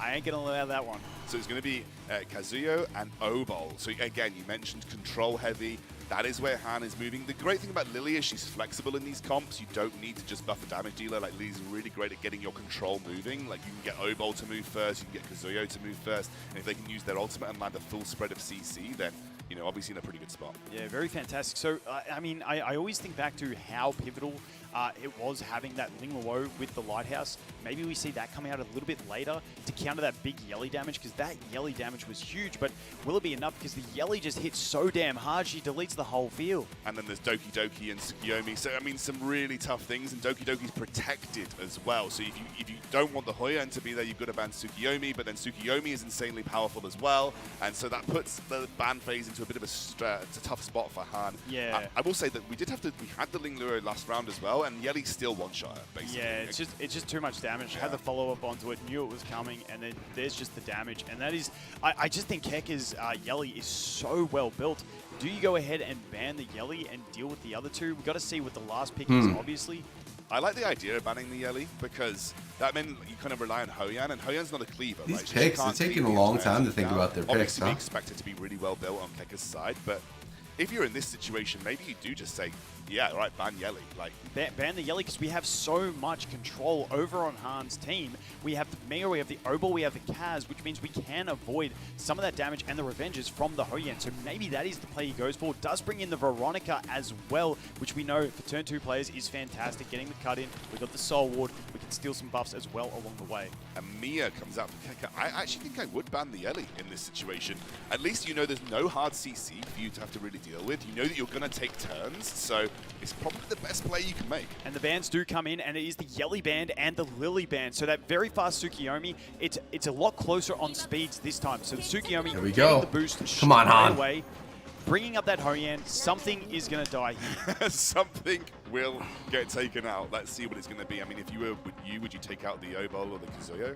I ain't going to allow that one. So it's going to be Kazuyo and Obol. So again, you mentioned control heavy. That is where Han is moving. The great thing about Lily is she's flexible in these comps. You don't need to just buff a damage dealer. Like Lily's really great at getting your control moving. Like you can get Obol to move first, you can get Kazuyo to move first, and if they can use their ultimate and land a full spread of CC, then you know, obviously in a pretty good spot. Yeah, very fantastic. So, I mean, I always think back to how pivotal it was having that Ling Luo with the Lighthouse. Maybe we see that coming out a little bit later to counter that big Yelly damage, because that Yelly damage was huge, but will it be enough? Because the Yelly just hits so damn hard, she deletes the whole field. And then there's Doki Doki and Tsukiyomi. So, I mean, some really tough things, and Doki Doki's protected as well. So if you don't want the Hoyan to be there, you've got to ban Tsukiyomi, but then Tsukiyomi is insanely powerful as well, and so that puts the ban phase into a bit of it's a tough spot for Han. Yeah. I will say that we had the Ling Luo last round as well, and Yelly still one-shot her, basically. Yeah, it's just too much damage. Had the follow-up onto it, knew it was coming, and then there's just the damage. And that is, I just think Keke's Yelly is so well built. Do you go ahead and ban the Yelly and deal with the other two? We've got to see what the last pick is, obviously. I like the idea of banning the Yelly because that meant you kind of rely on Hoyan, and Hoyan's not a cleaver. These right? picks, it's taking a long time to think about their picks, Obviously, huh? we expect it to be really well built on Keke's side, but if you're in this situation, maybe you do just say, yeah, all right, ban Yelly. Like, ban the Yelly, because we have so much control over on Han's team. We have the Mia, we have the Obol, we have the Kaz, which means we can avoid some of that damage and the revenges from the Hoyan. So maybe that is the play he goes for. Does bring in the Veronica as well, which we know for turn 2 players is fantastic. Getting the cut in, we got the Soul Ward, we can steal some buffs as well along the way. And Mia comes out for Keke. I actually think I would ban the Yelly in this situation. At least you know there's no hard CC for you to have to really deal with. You know that you're going to take turns, so it's probably the best play you can make. And the bans do come in, and it is the Yelly band and the Lily band. So that very fast Tsukiyomi, it's a lot closer on speeds this time. So the Tsukiyomi Here we getting go. the boost Come on, straight Han. away, bringing up that Hoyan. Something is going to die here. Something will get taken out. Let's see what it's going to be. I mean, if you were would you take out the Obol or the Kazuyo?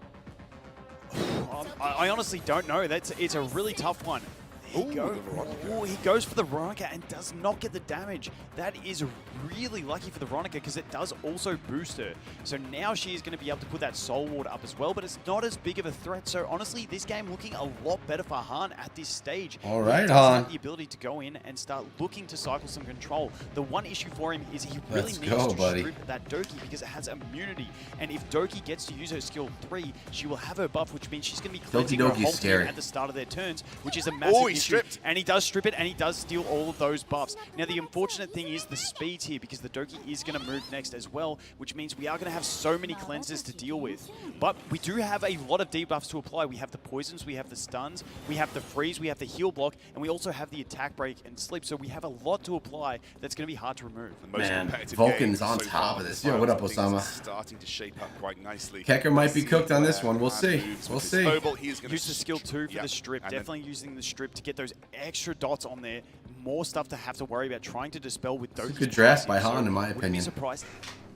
I honestly don't know. It's a really tough one. He goes for the Veronica and does not get the damage. That is really lucky for the Veronica because it does also boost her. So now she is going to be able to put that Soul Ward up as well, but it's not as big of a threat. So honestly, this game looking a lot better for Han at this stage. All right, he does Han. have the ability to go in and start looking to cycle some control. The one issue for him is he really Let's needs go, to buddy. strip that Doki because it has immunity. And if Doki gets to use her skill 3, she will have her buff, which means she's going to be cleansing her Doki's whole scary. team at the start of their turns, which is a massive Oh, he issue. stripped. And he does strip it, and he does steal all of those buffs. Now, the unfortunate thing is the speed here, because the Doki is going to move next as well, which means we are going to have so many cleanses to deal with. But we do have a lot of debuffs to apply. We have the poisons, we have the stuns, we have the freeze, we have the heal block, and we also have the attack break and sleep. So we have a lot to apply that's going to be hard to remove. Man, Vulcan's on top of this. Yo, what up, Osama? Starting to shape up quite nicely. Kecker might be cooked on this one. We'll see. We'll see. Use the skill 2 for the strip. Definitely using the strip to get those extra dots on there. More stuff to have to worry about trying to dispel with those. Good draft by Han, in my Wouldn't be opinion. surprised.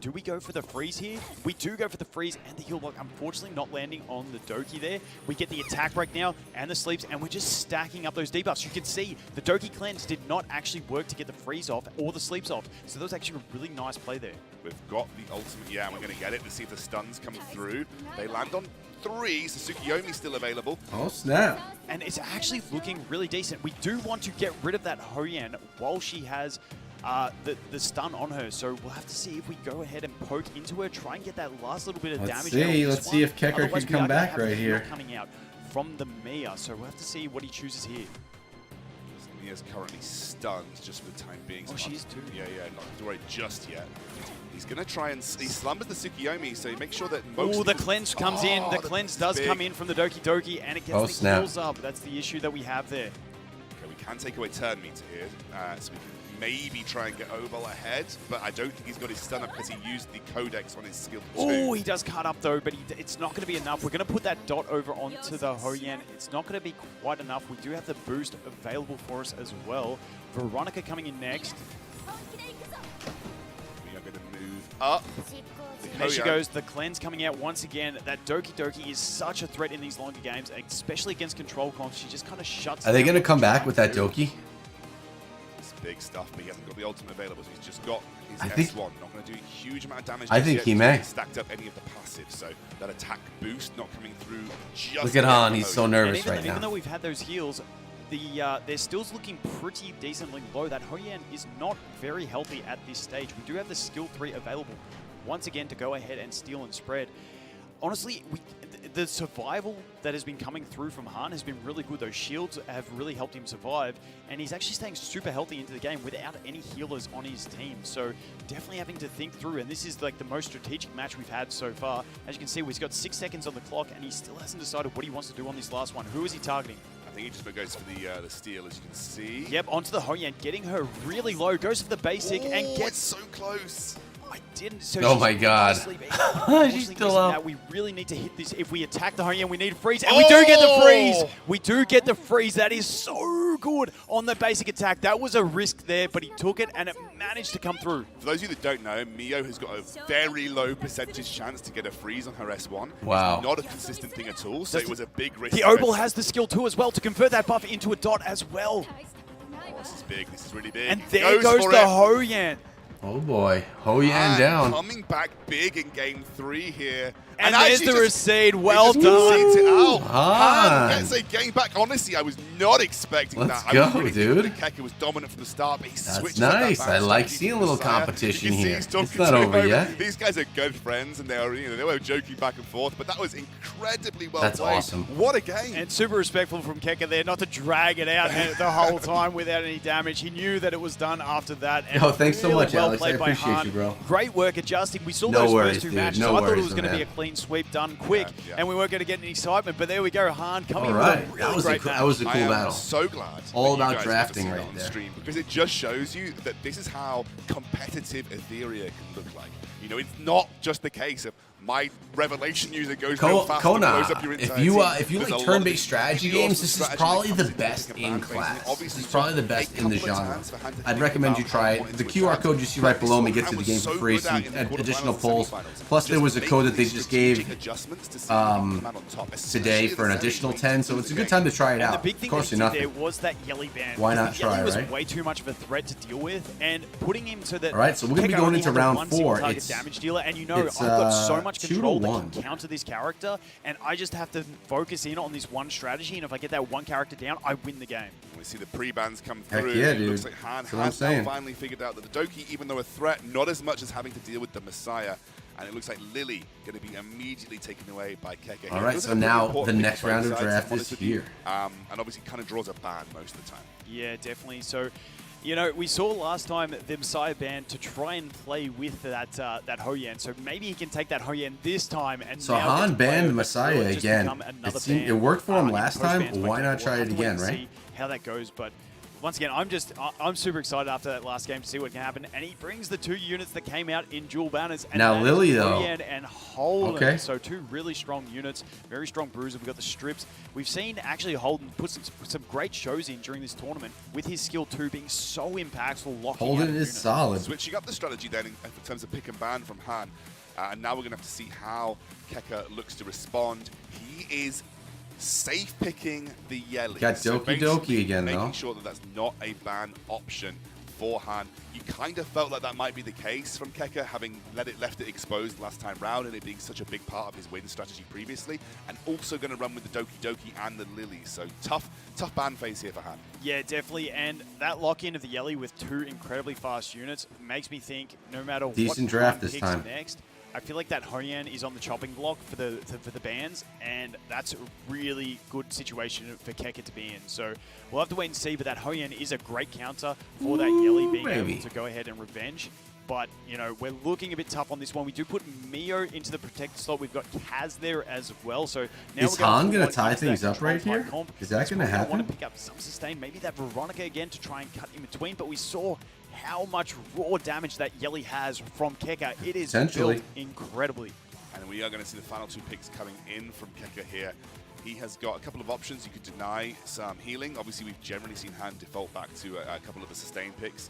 Do we go for the freeze here? We do go for the freeze and the heal block. Unfortunately, not landing on the Doki there. We get the attack break now and the sleeps, and we're just stacking up those debuffs. You can see the Doki cleanse did not actually work to get the freeze off or the sleeps off. So that was actually a really nice play there. We've got the ultimate, yeah, and we're going to get it to see if the stuns come through. They land on 3, so Fuqiu's still available. Oh, snap. And it's actually looking really decent. We do want to get rid of that Hoyan while she has the stun on her, so we'll have to see if we go ahead and poke into her, try and get that last little bit of damage. Let's see if Kecker can come back right here. Coming out from the Mia, so we'll have to see what he chooses here. Mia's currently stunned just for the time being. Oh, she is too. Yeah, not to worry just yet. He's going to try and... He slumbers the Fuqiu, so make sure that most... Oh, the cleanse comes in. The cleanse does come in from the Doki Doki, and it gets the heals up. That's the issue that we have there. Okay, we can take away turn meter here, so we can maybe try and get Obel ahead, but I don't think he's got his stun up because he used the Codex on his skill 2. Oh, he does cut up though, but it's not going to be enough. We're going to put that dot over onto the Hoyan. It's not going to be quite enough. We do have the boost available for us as well. Veronica coming in next. We are going to move up. There she goes, the cleanse coming out once again. That Doki Doki is such a threat in these longer games, especially against control comps. She just kind of shuts Are they down going to come back with that Doki? It's big stuff, but he hasn't got the ultimate available, so he's just got his I think- S1. Not going to do a huge amount of damage. I just think yet. he He's may. not stacked up any of the passives, so that attack boost not coming through just Look at yet. Han, he's so nervous even, right now. Even though we've had those heals, they're still looking pretty decently low. That Hoyan is not very healthy at this stage. We do have the skill 3 available once again to go ahead and steal and spread. Honestly, the survival that has been coming through from Han has been really good. Those shields have really helped him survive, and he's actually staying super healthy into the game without any healers on his team. So definitely having to think through, and this is like the most strategic match we've had so far. As you can see, he's got 6 seconds on the clock, and he still hasn't decided what he wants to do on this last one. Who is he targeting? I think he just goes for the steal, as you can see. Yep, onto the Hoyan, getting her really low, goes for the basic, and Oh, gets... it's so close. I didn't. So Oh she's my God. She's still up. We really need to hit this. If we attack the Hoyan, we need a freeze. And we do get the freeze. We do get the freeze. That is so good on the basic attack. That was a risk there, but he took it, and it managed to come through. For those of you that don't know, Mio has got a very low percentage chance to get a freeze on her S1. Wow. It's not a consistent thing at all, so it was a big risk. The Obel has the skill too as well to convert that buff into a dot as well. Oh, this is big. This is really big. And there goes for the it. Hoyan. Oh boy, Hoyan down. Coming back big in game 3 here. And there's actually the just- recede. he Well just concedes it done. out. Han. Gets a game back. Honestly, I was not expecting Let's that. go, I was really dude. thinking that Keke was dominant from the start, but he That's switches up that nice. I bounce like strategy seeing a from little Messiah. competition You can see here. he's talking It's not to him over yet. These guys are good friends, and they were joking back and forth, but that was incredibly well That's played. awesome. What a game. And super respectful from Keke there, not to drag it out the whole time without any damage. He knew that it was done after that. And Yo, thanks so really much, well Alex. I played by appreciate Han. you, bro. Great work adjusting. We saw No those worries, first 2 dude. matches, No so I thought it worries, was going to man. be a clean sweep done quick, Yeah. and we weren't going to get any excitement. But there we go, Han coming All in right, with a really that was great match. that was a I cool am battle. so glad All that you about guys drafting got to see right that on there. stream, because it just shows you that this is how competitive Etheria can look like. You know, it's not just the case of my revelation user goes real fast and blows up your entire if you team. if you There's a like lot of turn-based strategy pure games, this is strategy probably that the comes into best taking in a bad phase, and class. it This obviously is probably the took best a in the couple of genre. times for Han to I'd figure recommend out you how try he it. wanted The to QR attack. code you see right But we below saw me gets Han you the was game so for free, good some at in the quarterfinals additional and polls. semifinals. Plus, there Just was a code that they making just strategic gave adjustments to see who can come out on top, today especially for an in the additional semis 10, so when it's a you good lose time to the try it And the out. big thing Costs they you did there nothing. was that Yelly ban. Why not Yelly try, was right? way too much of a threat to deal with, and putting him to the. All right, so we're gonna be Keke going only into had the round one single 4. target It's damage dealer, and you know it's, I've got so much 2 to control that 1. can counter this character, and I just have to focus in on this one strategy. And if I get that one character down, I win the game. We see the pre-bans come Heck through. yeah, It looks dude. like Han That's what I'm has now saying. finally figured out that the Doki, even though a threat, not as much as having to deal with the Messiah. and it looks like Lily going to be immediately taken away by Keka. All right, so now the next round of draft is here. And obviously kind of draws a ban most of the time. Yeah, definitely. So, you know, we saw last time the Messiah ban to try and play with that that Hoyan. So maybe he can take that Hoyan this time. And So Han banned Messiah again. It worked for him last time. Why not try it again, right? See how that goes, but once again, I'm super excited after that last game to see what can happen. And he brings the 2 units that came out in dual banners. And now Lily though. And Holden. Okay. So 2 really strong units, very strong bruiser. We've got the strips. We've seen actually Holden put some great shows in during this tournament with his skill 2 being so impactful. Locking Holden out is solid. Switching up the strategy then in terms of pick and ban from Han. And now we're going to have to see how Keka looks to respond. He is safe picking the Yelly. Got Doki Doki again, though. Making sure that that's not a ban option for Han. You kind of felt like that might be the case from Keka, having left it exposed last time round and it being such a big part of his win strategy previously, and also going to run with the Doki Doki and the Lily. So tough ban phase here for Han. Yeah, definitely. And that lock-in of the Yelly with 2 incredibly fast units makes me think no matter Decent what draft Han this picks time. next, I feel like that Hoyan is on the chopping block for the bans, and that's a really good situation for Keka to be in. So we'll have to wait and see, but that Hoyan is a great counter for that Yelly being able to go ahead and revenge. But, you know, we're looking a bit tough on this one. We do put Mio into the protector slot. We've got Kaz there as well. So now Is Han going to tie things up right here? Is that going to happen? I want to pick up some sustain. Maybe that Veronica again to try and cut in between. But we saw how much raw damage that Yelly has from Keka. It is built incredibly. And we are going to see the final 2 picks coming in from Keka here. He has got a couple of options. You could deny some healing. Obviously, we've generally seen Han default back to a couple of the sustain picks,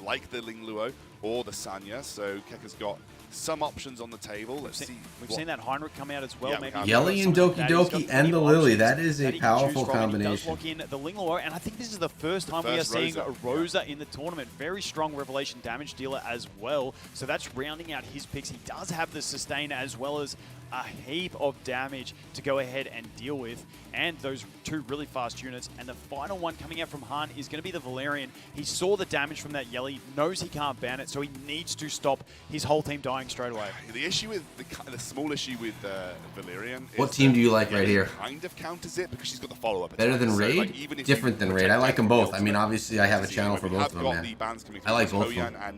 like the Ling Luo or the Sanya. So Keka's got some options on the table. Let's see. We've seen that Heinrich come out as well. Yeah, maybe Yelly and Doki Doki and the Lily. That is a powerful combination. He does lock in the Ling Luo, and I think this is the first time we are seeing a Rosa in the tournament. Very strong revelation damage dealer as well. So that's rounding out his picks. He does have the sustain as well as a heap of damage to go ahead and deal with, and those 2 really fast units. And the final one coming out from Han is going to be the Valerian. He saw the damage from that Yelly, knows he can't ban it, so he needs to stop his whole team dying straight away. The issue with the small issue with Valerian. What team do you like right here? Kind of counters it because she's got the follow-up. Better than Raid? Different than Raid. I like them both. I mean, obviously, I have a channel for both of them, man. I like both of them.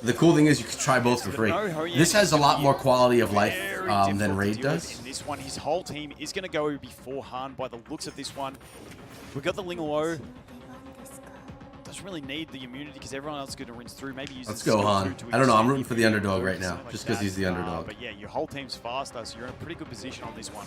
The cool thing is you can try both for free. This has a lot more quality of life than Raid does. In this one, his whole team is going to go before Han by the looks of this one. We've got the Ling Luo. Doesn't really need the immunity because everyone else is going to rinse through. Maybe use. Let's go, Han. I don't know. I'm rooting for the underdog right now, just because he's the underdog. But yeah, your whole team's faster, so you're in a pretty good position on this one.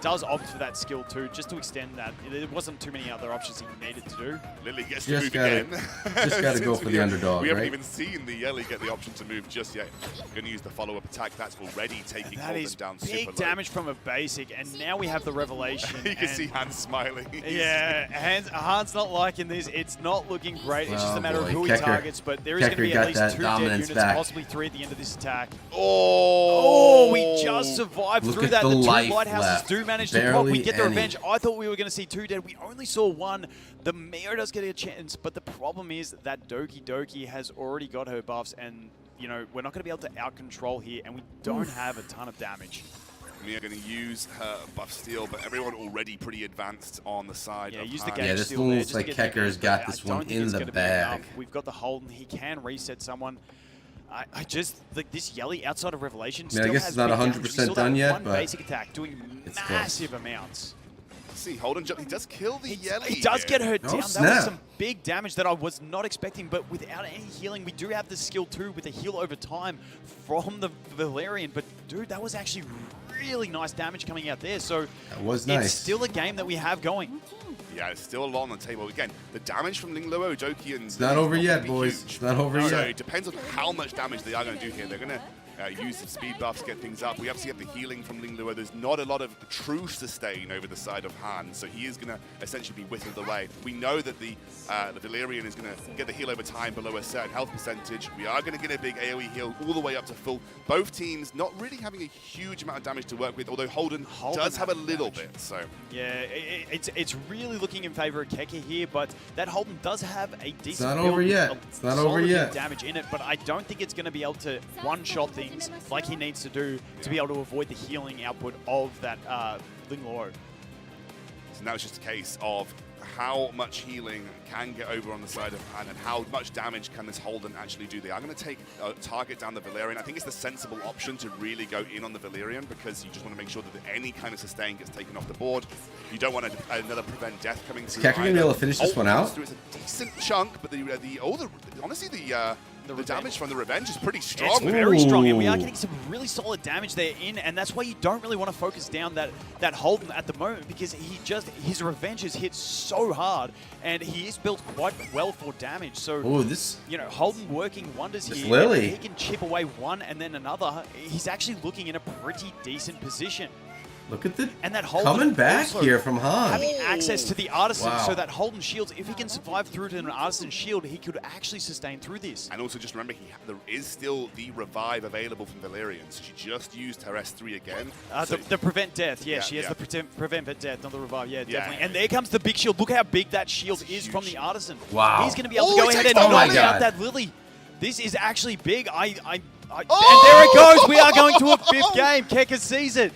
Does opt for that skill too, just to extend that. There wasn't too many other options he needed to do. Lily gets to move again. Just got to go for the underdog, We haven't right? even seen the Yelly get the option to move just yet. Going to use the follow-up attack. That's already taking That Holden is down super big low. damage from a basic, and now we have the revelation. You can see Han smiling. Yeah, Han's not liking this. It's not looking great. It's just a matter of who he Kecker. targets, but there is going to be Kecker at got least that 2 dead dominance units, back. possibly 3 at the end of this attack. Oh, we just survived Look through at that. the The 2 life lighthouses left. do manage to pop. Barely We get the any. revenge. I thought we were going to see 2 dead. We only saw 1. The Mio does get a chance, but the problem is that Doki Doki has already got her buffs, and you know we're not going to be able to out-control here, and we don't have a ton of damage. Mia going to use her buff steal, but everyone already pretty advanced on the side of Use the Han. gauge this steal looks there just like to get the Kecker's advantage, got but this I don't one think in it's the gonna be bag. enough. We've got the Holden. He can reset someone. I just like this Yelly outside of Revelation. I mean, I guess it's not 100% done yet, one but basic attack doing massive amounts. See, Holden, he does kill the Yelly. He does get her down. That snap. was some big damage that I was not expecting, but without any healing, we do have the skill too with a heal over time from the Valerian. But dude, that was actually really nice damage coming out there. So that was nice. It's still a game that we have going. Yeah, it's still a lot on the table. Again, the damage from Ling Luo, Doki, and... It's not over yet, boys. It's not over So yet. it depends on how much damage they are going to do here. They're going to use some speed buffs, get things up. We obviously have the healing from Ling Luo. There's not a lot of true sustain over the side of Han, so he is going to essentially be whittled away. We know that the Valerian is going to get the heal over time below a certain health percentage. We are going to get a big AoE heal all the way up to full. Both teams not really having a huge amount of damage to work with, although Holden does have a little bit. So yeah, it's really looking in favor of Keka here, but that Holden does have a decent It's not build over yet. with a It's not solid over bit of yet. damage in it, but I don't think it's going to be able to one-shot things like he needs to do to be able to avoid the healing output of that Ling Luo. So now it's just a case of how much healing can get over on the side of Han and how much damage can this Holden actually do there. I'm going to take a target down the Valyrian. I think it's the sensible option to really go in on the Valyrian because you just want to make sure that any kind of sustain gets taken off the board. You don't want another prevent death coming through. Is Kekker going to be able to finish this one out? It's a decent chunk, but honestly the damage from the revenge is pretty strong. It's very strong, and we are getting some really solid damage there in, and that's why you don't really want to focus down that Holden at the moment because his revenge has hit so hard, and he is built quite well for damage. So Holden working wonders here. Lily. He can chip away one and then another. He's actually looking in a pretty decent position. Look at the and that Holden coming back here from Han. Having access to the Artisan, Wow. so that Holden shields, if he can survive through to an Artisan shield, he could actually sustain through this. And also just remember, there is still the revive available from Valyrian, so she just used her S3 again. The prevent death, she has the prevent death, not the revive, definitely. And there comes the big shield. Look how big that shield is from the Artisan. Wow. He's going to be able to go ahead and knock out that Lily. This is actually big. And there it goes. We are going to a 5th game. Kekker sees it.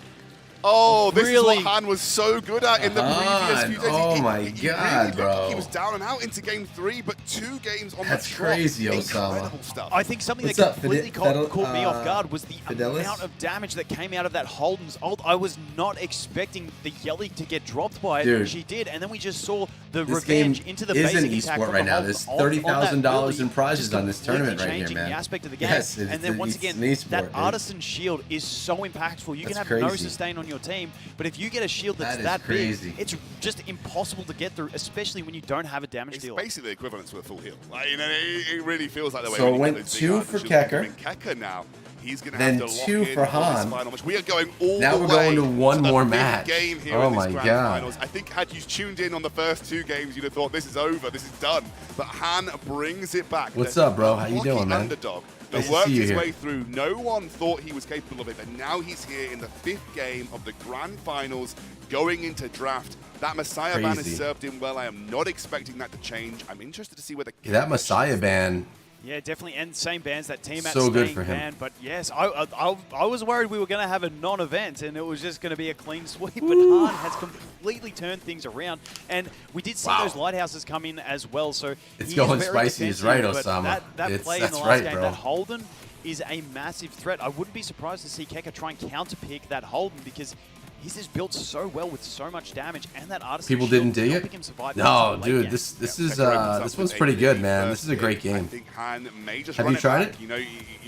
Oh, this really? is what Han was so good at in the previous few days. Oh my God, bro. He was down and out into game 3, but 2 games on That's the trot. crazy, Osama. Incredible stuff. I think something What's that up, completely caught me off guard was the Fidelis? amount of damage that came out of that Holden's ult. I was not expecting the Yelly to get dropped by it. Dude. She did, and then we just saw the This game revenge into the is an basic attack esport from right the now. Holden There's on that $30,000 Lily, in prizes just on this tournament right here, completely man. changing the aspect of the game. Yes, and then once it's again, an esport, that dude. Artisan shield is so impactful. You can That's have no crazy. sustain on your team, but if you get a shield that's That is that crazy. big, it's just impossible to get through, especially when you don't have a damage It's dealer. basically equivalent to a full heal. Like, it really feels like the way. So it when you went get those big 2 Artisan for shields. Kekker. I mean, Kekker now. He's going to Then have to lock 2 in for on Han. this final match. We are going all Now the we're way going to one the more 5th match. game here Oh in this my grand God. finals. I think had you tuned in on the first 2 games, you'd have thought this is over, this is done. But Han brings it back. What's The up, bro? How you lucky doing, man? Underdog Nice that to worked see you his here. way through. No one thought he was capable of it, but now he's here in the 5th game of the grand finals, going into draft. That Messiah ban has Crazy. served him well. I am not expecting that to change. I'm interested to see where the That Messiah ban. Yeah, definitely, and same bands that team at So good staying for him. ban. But yes, I was worried we were going to have a non-event and it was just going to be a clean sweep. But Han has completely turned things around, and we did see those lighthouses come in as well. So It's he going is very spicy, is defensive, right, but Osama. That play in That's the last right, game, bro. that Holden is a massive threat. I wouldn't be surprised to see Kekker try and counterpick that Holden because he's just built so well with so much damage, and that Artisan People shield didn't dig helping it? him survive No, into the late dude, game. this Kekker opens up this with one's a pretty good, big man. first This is a great pick. I game. think Han may just Have run you tried back. it? You know,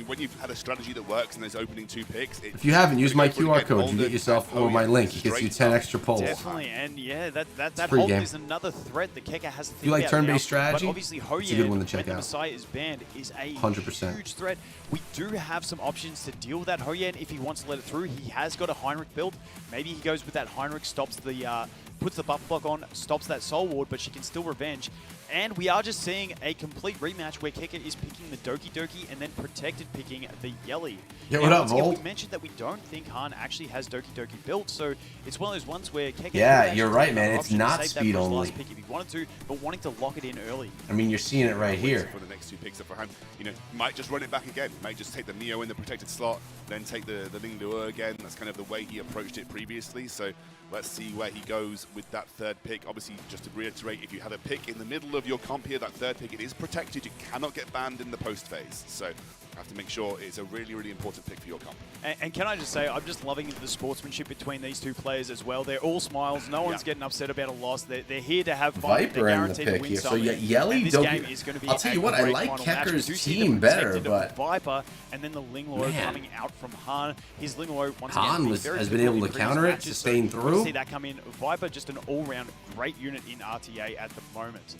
when you've had a strategy that works and there's opening 2 picks. If you haven't, use my QR code. You get yourself, or my link. It gets you 10 extra polls. Definitely, and yeah, that free Holden game. is another threat that Kekker has to think you like about turn-based now. strategy, But obviously, it's a Hoyan, good one to check when the out. Messiah is banned, is a 100%. huge threat. We do have some options to deal with that Hoyan if he wants to let it through. He has got a Heinrich build. Maybe he goes with that Heinrich, stops the puts the buff block on, stops that Soul Ward, but she can still revenge. And we are just seeing a complete rematch where Kekker is picking the Doki Doki and then Protected picking the Yelly. Yeah, And what up, once again, Volt? we mentioned that we don't think Han actually has Doki Doki built, so it's one of those ones where Kekker Yeah, could actually you're right, take man. another It's option to not save that speed for his last only. pick if he wanted to, but wanting to lock it in early. I mean, you're seeing it right here. For the next 2 picks up for Han, you know, might just run it back again. Might just take the Neo in the protected slot, then take the Ling Luo again. That's kind of the way he approached it previously. So let's see where he goes with that 3rd pick. Obviously, just to reiterate, if you have a pick in the middle of your comp here, that 3rd pick, it is protected. You cannot get banned in the post phase. So you have to make sure it's a really, really important pick for your comp. And can I just say, I'm just loving the sportsmanship between these 2 players as well. They're all smiles. No one's getting upset about a loss. They're here to have fun. Viper They're in the guaranteed to pick win here. So something. Yelly, And this don't game get- is going to be I'll tell you a what, I great like final match. We Kekker's do see team the better, Protected but- Viper and then the Ling Luo Man. coming out from Han. His Ling Luo, once Han again, was- very has been difficult able in to previous counter it, matches, sustain so we'll through. see that come in. Viper, just an all-round great unit in RTA at the moment.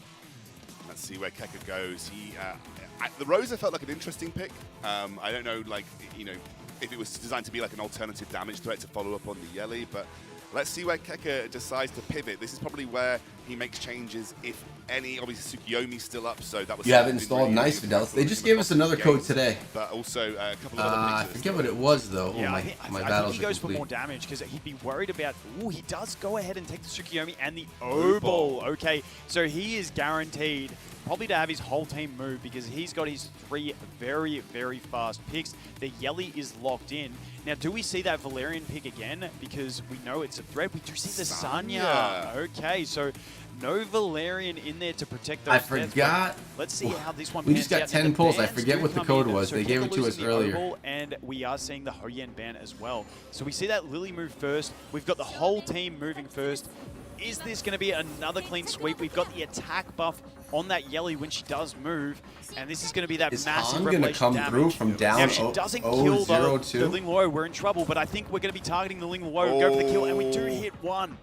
Let's see where Kekker goes. The Rosa felt like an interesting pick. I don't know, like, you know, if it was designed to be like an alternative damage threat to follow up on the Yelly, but let's see where Kekker decides to pivot. This is probably where he makes changes, if any. Obviously, Tsukiyomi's still up, so that was... You have it installed. Nice, Fidelis. They just gave us another code today. But also a couple of other I picks. forget what it was, though. Yeah, oh, I think battles he are goes for complete. more damage because he'd be worried about. Oh, he does go ahead and take the Tsukiyomi and the O-Ball. Okay, so he is guaranteed probably to have his whole team move because he's got his 3 very, very fast picks. The Yelly is locked in. Now, do we see that Valerian pick again? Because we know it's a threat. We do see the Sanya. Okay, so no Valerian in there to protect those. I forgot. Let's see how this one We just got pans out. 10 Now, the pulls. I bans forget do what the come code in. was. So They gave Keka it to loses us the earlier. Oval, and we are seeing the Hoyen ban as well. So we see that Lily move first. We've got the whole team moving first. Is this going to be another clean sweep? We've got the attack buff on that Yelly when she does move, and this is going to be that Is massive Han gonna revelation come damage. through from down Now, if she doesn't kill the 0-0-2? Ling Luo, we're in trouble, but I think we're going to be targeting the Ling Luo, go for the kill, and we do hit one.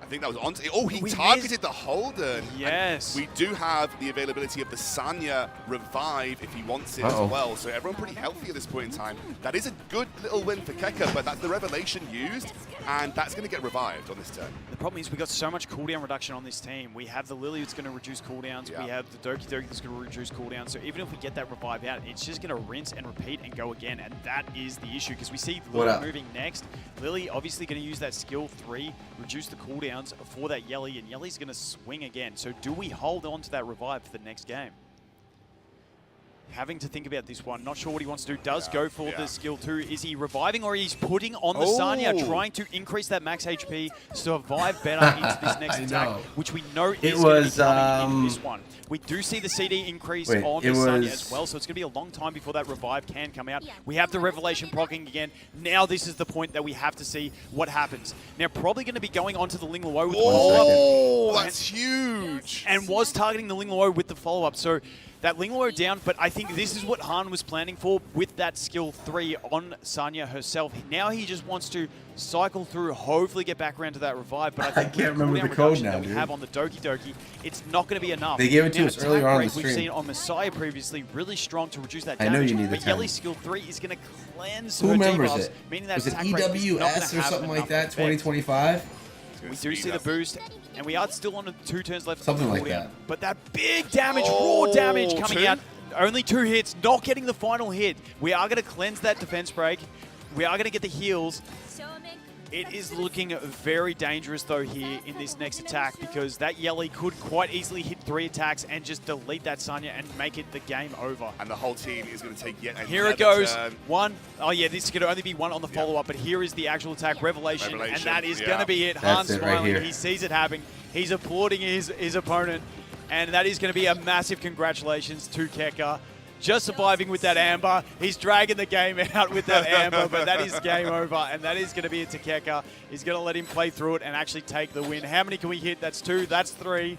I think that was on. Oh, he We targeted missed. the Holden. Yes. And we do have the availability of the Sanya revive if he wants it Uh-oh. as well. So everyone pretty healthy at this point in time. That is a good little win for Keka, but that's the revelation used, and that's going to get revived on this turn. The problem is we got so much cooldown reduction on this team. We have the Lily that's going to reduce cooldowns. Yeah. We have the Doki Doki that's going to reduce cooldowns. So even if we get that revive out, it's just going to rinse and repeat and go again. And that is the issue because we see What Lily up? moving next. Lily obviously going to use that skill 3, reduce the cooldowns for that Yelly, and Yelly's going to swing again. So do we hold on to that revive for the next game? Having to think about this one. Not sure what he wants to do. Does go for the skill 2. Is he reviving or he's putting on the Sanya, trying to increase that max HP, survive better into this next I attack, know. which we know It is going to was, be coming in this one. We do see the CD increase Wait, on the it Sanya was- as well, so it's going to be a long time before that revive can come out. We have the Revelation proccing again. Now this is the point that we have to see what happens. Now probably going to be going onto the Ling Luo with the follow-up. Oh, that's huge. And was targeting the Ling Luo with the follow-up. So that Ling Luo down, but I think this is what Han was planning for with that skill 3 on Sanya herself. Now he just wants to cycle through, hopefully get back around to that revive. But I think can't with remember cooldown the code reduction now, that we dude. have on the Doki Doki, it's not going to be enough. They gave it to Now, us attack earlier on rate the We've stream. seen on Messiah previously, really strong to reduce that I damage. know you need the But Yelly's 10. skill 3 is going to cleanse Who her remembers debuffs, it? meaning that Was it attack rate is not gonna EWS or have something like enough that, effect. 2025? We do see the boost, and we are still on 2 turns left. Something on the like cooldown. that. But that big damage, raw damage coming 2? out. Only 2 hits, not getting the final hit. We are going to cleanse that defense break. We are going to get the heals. It is looking very dangerous, though, here in this next attack because that Yelly could quite easily hit 3 attacks and just delete that Sanya and make it the game over. And the whole team is going to take yet another Here it goes. turn. 1. Oh, yeah, this could only be 1 on the follow-up, but here is the actual attack, Revelation, and that is yeah. going to be it. That's Han's it right smiling. here. He sees it happening. He's applauding his opponent, and that is going to be a massive congratulations to Keka. Just surviving with that Amber. He's dragging the game out with that Amber, but that is game over, and that is going to be it to Keka. He's going to let him play through it and actually take the win. How many can we hit? That's 2. That's 3.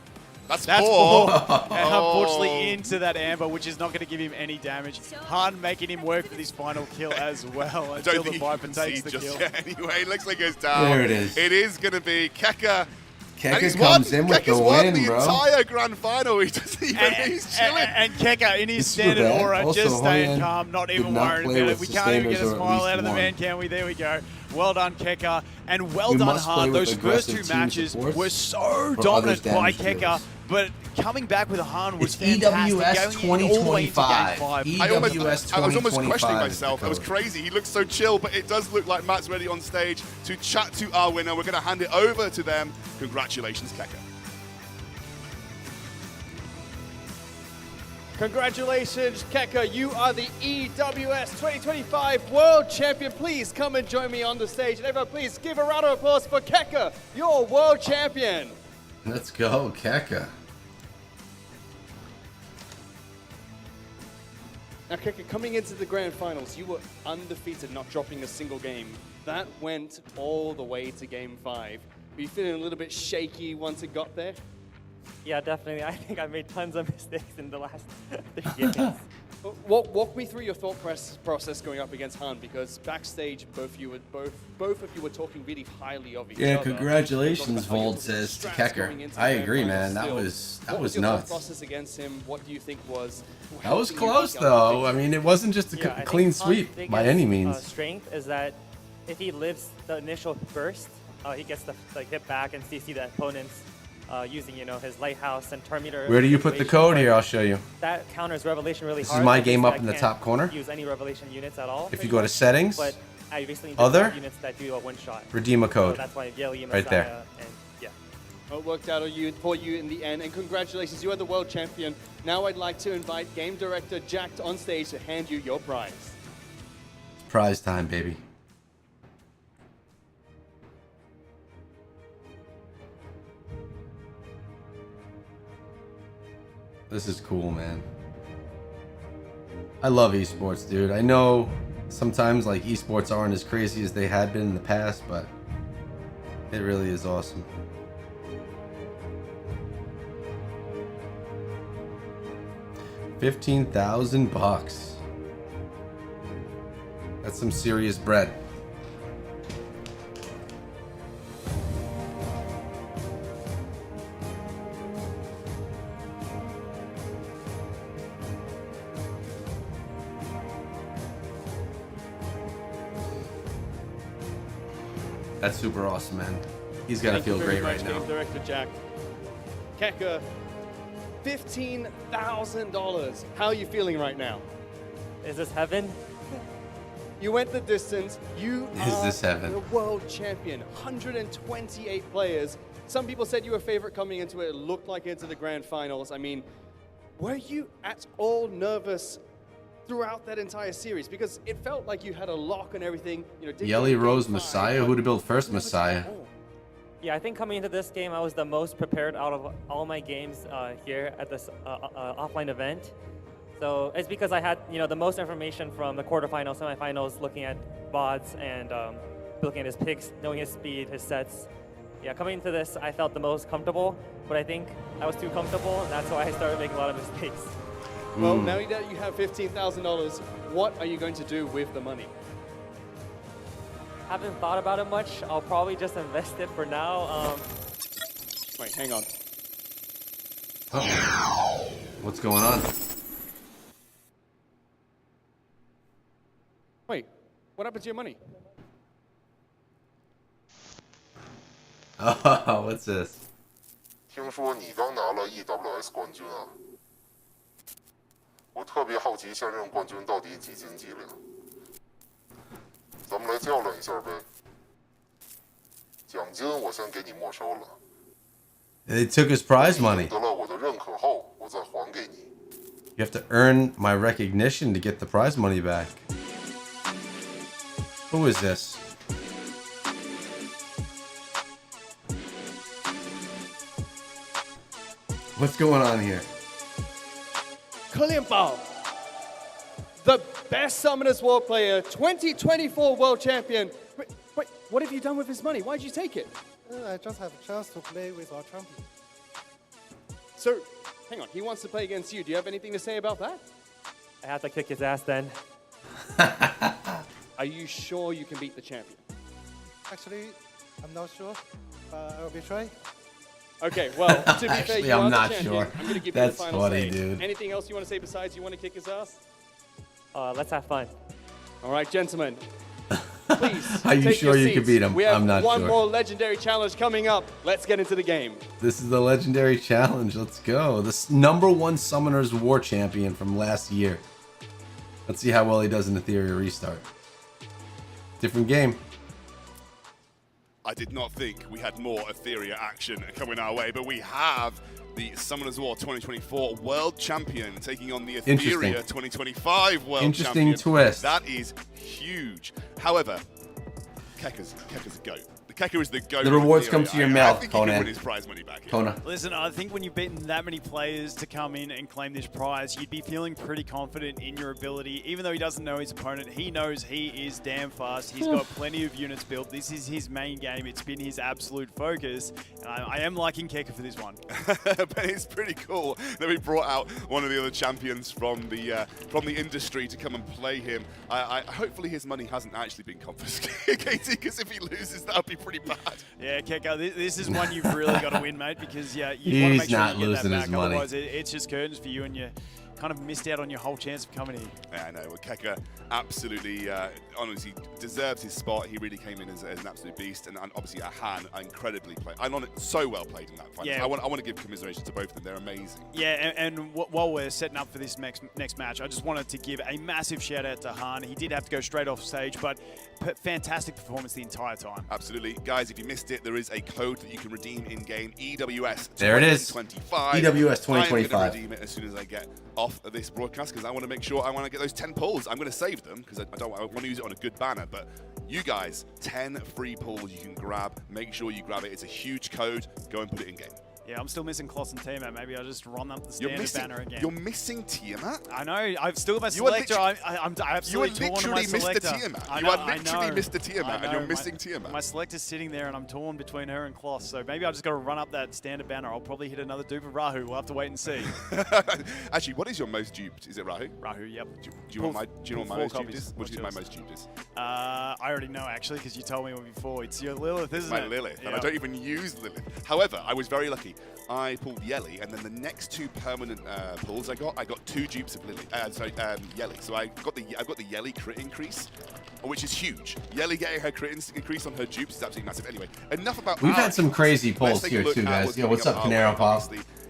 That's 4. four. And unfortunately into that Amber, which is not going to give him any damage. Han making him work for this final kill as well I until don't the think you Viper can takes see the just kill. yet. Anyway, it looks like it goes down. There it is. It is going to be Keka. Keka And he's comes won. in with Keka's the won win, the bro. entire grand final. He doesn't even. He's chilling. And Keka in his Super standard bad. aura, Also, just staying Hoyen calm, not did even not worried play about it. with We can't even get a sustainers or at smile least out of the one. man, can we? There we go. Well done, Keka. And well We done, must play Han. with Those first aggressive 2 team matches supports were so or dominant others by damage Keka. dealers. But coming back with a Han was It's fantastic. EWS Going in all the way into game 2025. 5. I was almost questioning 2025 myself. That was crazy. He looks so chill, but it does look like Matt's ready on stage to chat to our winner. We're going to hand it over to them. Congratulations, Keka. Congratulations, Keka. You are the EWS 2025 World Champion. Please come and join me on the stage. And everyone, please give a round of applause for Keka, your World Champion. Let's go, Keka. Now, Keka, coming into the grand finals, you were undefeated, not dropping a single game. That went all the way to game 5. Were you feeling a little bit shaky once it got there? Yeah, definitely. I think I made tons of mistakes in the last 3 games. Walk me through your thought process going up against Han, because backstage both of you were talking really highly of each other. Yeah, congratulations, Talking about how Vold you're says to strats going Kecker. into I the agree, grand man. finals That still. was What your thought nuts. process against him? What do you think was? That was helping you close, pick up the though. victory? I mean, it wasn't just a Yeah, I think clean Han's sweep biggest, by any means. Strength is that if he lives the initial burst, he gets to hit back and CC the opponents using his lighthouse and Terminator. Where do you put the situation. code here? I'll show you. That counters Revelation really This hard. is my I game think up I in the can't top corner. Use any Revelation units at all. If you go to settings, but I recently did other, have units that do a one shot. redeem a code. So that's why Yelly, Right there. Messiah, and yeah. It worked out for you in the end, and congratulations, you are the world champion. Now I'd like to invite Game Director Jack on stage to hand you your prize. Prize time, baby. This is cool, man. I love esports, dude. I know sometimes like esports aren't as crazy as they had been in the past, but it really is awesome. $15,000. That's some serious bread. That's super awesome, man. He's got to feel great right now. Game Director Jack. Keka, $15,000. How are you feeling right now? Is this heaven? You went the distance. You Is this heaven? the world champion. 128 players. Some people said you were favorite coming into it. It looked like into the grand finals. I mean, were you at all nervous throughout that entire series? Because it felt like you had a lock and everything. You know, Yelly Rose Messiah? Who'd have built first Messiah? Yeah, I think coming into this game, I was the most prepared out of all my games here at this offline event. So it's because I had, you know, the most information from the quarterfinals, semifinals, looking at VODs and looking at his picks, knowing his speed, his sets. Yeah, coming into this, I felt the most comfortable, but I think I was too comfortable, and that's why I started making a lot of mistakes. Well, now that you have $15,000, what are you going to do with the money? Haven't thought about it much. I'll probably just invest it for now. Wait, hang on. Oh. What's going on? Wait, what happened to your money? Oh, what's this? 听说你刚拿了 EWS 冠军啊！我特别好奇现任冠军到底几斤几两？咱们来较量一下呗。奖金我先给你没收了。 They took his prize money. 得了我的认可后，我再还给你。 You have to earn my recognition to get the prize money back. Who is this? What's going on here? Bao, the best Summoners World Player, 2024 World Champion. Wait, what have you done with his money? Why'd you take it? I just have a chance to play with our champion. So, hang on, he wants to play against you. Do you have anything to say about that? I have to kick his ass then. Are you sure you can beat the champion? Actually, I'm not sure, but I'll be trying. Okay, well, to be fair, Actually, you are I'm the not champion. sure. I'm going to give That's you the final funny, say. dude. Anything else you want to say besides you want to kick his ass? Let's have fun. All right, gentlemen. Please. Are you take sure your you can seats. beat him? We have I'm not one sure. more legendary challenge coming up. Let's get into the game. This is the legendary challenge. Let's go. This #1 Summoners War Champion from last year. Let's see how well he does in Etheria Restart. Different game. I did not think we had more Etheria action coming our way, but we have the Summoners War 2024 World Champion taking on the Interesting. Etheria 2025 World Interesting Champion. twist. That is huge. However, Keka's a goat. Keka is the GOAT. The rewards of come Etheria. to your I mouth, think he can Conan. win his prize money back here. Kona. Listen, I think when you've beaten that many players to come in and claim this prize, you'd be feeling pretty confident in your ability. Even though he doesn't know his opponent, he knows he is damn fast. He's got plenty of units built. This is his main game. It's been his absolute focus. And I am liking Keka for this one. But it's pretty cool that we brought out one of the other champions from the industry to come and play him. Hopefully his money hasn't actually been confiscated, because if he loses, that would be pretty bad. Yeah, Keka, this is one you've really got to win, mate, because you want to make sure not you get losing that his back. money. Otherwise, it's just curtains for you and kind of missed out on your whole chance of coming in. Yeah, I know. Well, Keka absolutely, honestly, deserves his spot. He really came in as an absolute beast. And obviously, Han, incredibly played. So well played in that fight. Yeah. I want to give commiseration to both of them. They're amazing. Yeah, and while we're setting up for this next match, I just wanted to give a massive shout out to Han. He did have to go straight off stage, but fantastic performance the entire time. Absolutely. Guys, if you missed it, there is a code that you can redeem in-game, EWS There it is. 2025. EWS 2025. I'm going to redeem it as soon as I get off of this broadcast because I want to make sure I want to get those 10 pulls. I'm going to save them because I want to use it on a good banner, but you guys, 10 free pulls you can grab. Make sure you grab it. It's a huge code. Go and put it in game. Yeah, I'm still missing Kloss and Tiamat. Maybe I'll just run up the standard banner again. You're missing Tiamat? I know. I've still got my selector. I'm absolutely torn on my selector. Tiamat. You are literally Mr. Tiamat, and you're missing Tiamat. My selector's sitting there, and I'm torn between her and Kloss. So maybe I just got to run up that standard banner. I'll probably hit another dupe of Rahu. We'll have to wait and see. Actually, what is your most duped? Is it Rahu? Rahu, yep. Do you know what my most duped is? What do you think my most duped is? I already know, actually, because you told me one before. It's your Lilith, isn't it? My Lilith, and I don't even use Lilith. However, I was very lucky. I pulled Yelly, and then the next two permanent pulls I got two dupes of Yelly. So I've got the Yelly crit increase, which is huge. Yelly getting her crit increase on her dupes is absolutely massive. Anyway, enough about. We've had some crazy pulls here too, guys. Yo, what's up, Canaro Pop?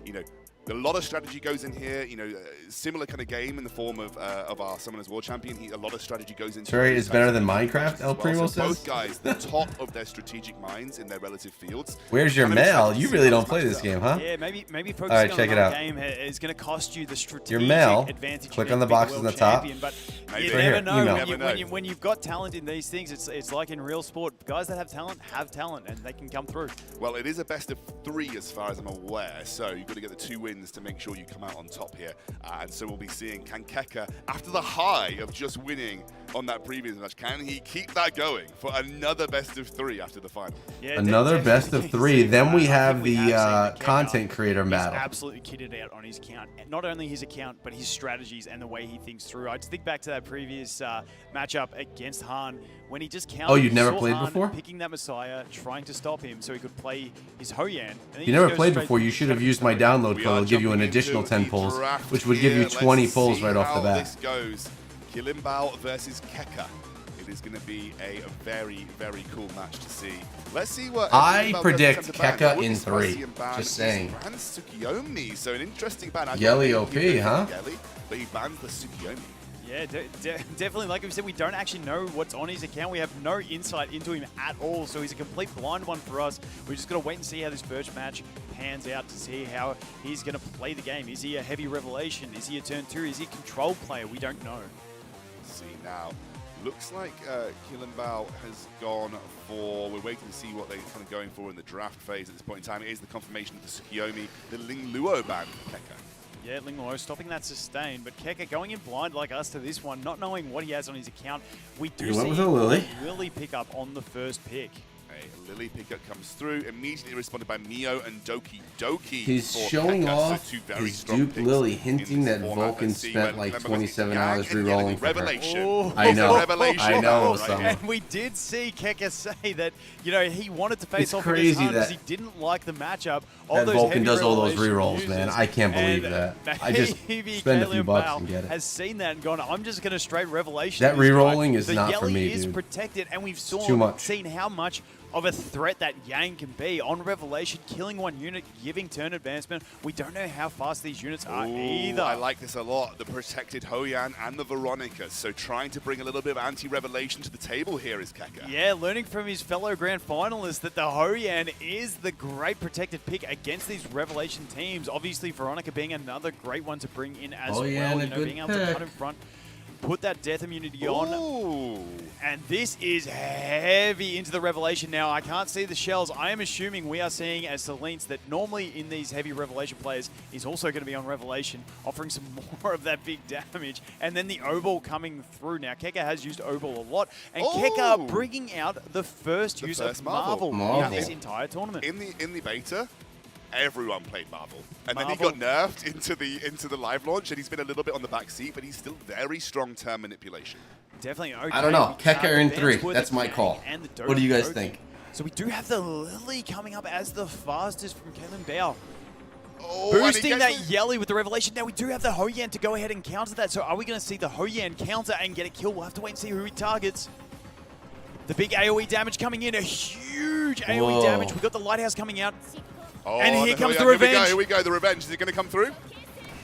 You know, a lot of strategy goes in here. You know, similar kind of game in the form of our Summoners World Champion. A lot of strategy goes into. Sorry, it's better than Minecraft. El Primo says. Both guys, the top of their strategic minds in their relative fields. Where's your mail? You really don't play this game, huh? Yeah, maybe focusing All right, check on it out. the game is going to cost you the strategic Your mail. advantage. Click on the boxes on the top. But Maybe. you Right never here, know. When you've got talent in these things, it's like in real sport. Guys that have talent, and they can come through. Well, it is a best of 3 as far as I'm aware, so you've got to get the 2 wins to make sure you come out on top here. And so we'll be seeing, can Keka, after the high of just winning on that previous match, can he keep that going for another best of 3 after the final? Yeah, Another best of 3. Then we have the content creator battle. He's absolutely kitted out on his account. Not only his account, but his strategies and the way he thinks through. I just think back to that previous matchup against Han when he just counted. Oh, you'd never played Han before? Picking that Messiah, trying to stop him so he could play his Hoyan. You never played before. You should have used my download code. It'll give you an additional 10 pulls, which would give you 20 pulls right off the bat. This goes. Kilimbao versus Keka. It is going to be a very, very cool match to see. Let's see what I Kilimbao predict does to ban. Keka Would be in spicy 3. and ban Just saying. He bans Tsukiyomi, so an interesting ban. Yelly OP, huh? Yelly, but he bans the Tsukiyomi. Yeah, definitely. Like we said, we don't actually know what's on his account. We have no insight into him at all, so he's a complete blind one for us. We just got to wait and see how this first match pans out to see how he's going to play the game. Is he a heavy revelation? Is he a turn 2? Is he a control player? We don't know. See now. Looks like Kilimbao has gone for, we're waiting to see what they're kind of going for in the draft phase at this point in time. It is the confirmation of the Tsukiyomi, the Ling Luo ban for Keka. Yeah, Ling Luo stopping that sustain, but Keka going in blind like us to this one, not knowing what he has on his account. We do see with a Lily. Lily pick up on the first pick. A Lily pickup comes through, immediately responded by Mio and Doki Doki. He's for showing Keka, off so 2 very his strong dupe picks Lily, in hinting this that format. Vulcan Let's see spent when- like remember, 27 Yang hours and Yelly, rerolling for her. Revelation. Oh. I know. Revelation. I know. Right. Some. And we did see Keka say that, you know, he wanted to face It's off crazy against Han because that- he didn't like the matchup of That those Vulcan heavy does all those revelation rerolls, man. users. I can't believe And that. I just maybe spend a few Kalian bucks Bao and get it. has seen that and gone, I'm just going to straight revelation. That this guy. rerolling is The not for Yelly me, is dude. protected, and we've too much. seen how much of a threat that Yang can be on revelation, killing one unit, giving turn advancement. We don't know how fast these units are either. I like this a lot. The protected Hoyan and the Veronica. So trying to bring a little bit of anti-revelation to the table here is Keka. Yeah, learning from his fellow grand finalists that the Hoyan is the great protected pick against these Revelation teams. Obviously, Veronica being another great one to bring in as well. a You know, good being able to pick. cut in front, put that death immunity on. Ooh. And this is heavy into the Revelation now. I can't see the shells. I am assuming we are seeing as Selene that normally in these heavy Revelation players is also going to be on Revelation, offering some more of that big damage. And then the Obol coming through. Now, Keka has used Obol a lot. And Keka bringing out the first use of Marvel in this entire tournament. In the beta, everyone played Marvel. And then he got nerfed into the live launch, and he's been a little bit on the back seat, but he's still very strong turn manipulation. Definitely okay. I don't know. Keka in The 3. Vans That's were my the call. and the What do you guys Doki. think? So we do have the Lily coming up as the fastest from Kalimbao. Boosting that Yelly with the Revelation. Now we do have the Hoyan to go ahead and counter that. So are we going to see the Hoyan counter and get a kill? We'll have to wait and see who he targets. The big AoE damage coming in. A huge AoE damage. We've got the Lighthouse coming out. And here comes the Revenge. Here we go. The Revenge. Is it going to come through?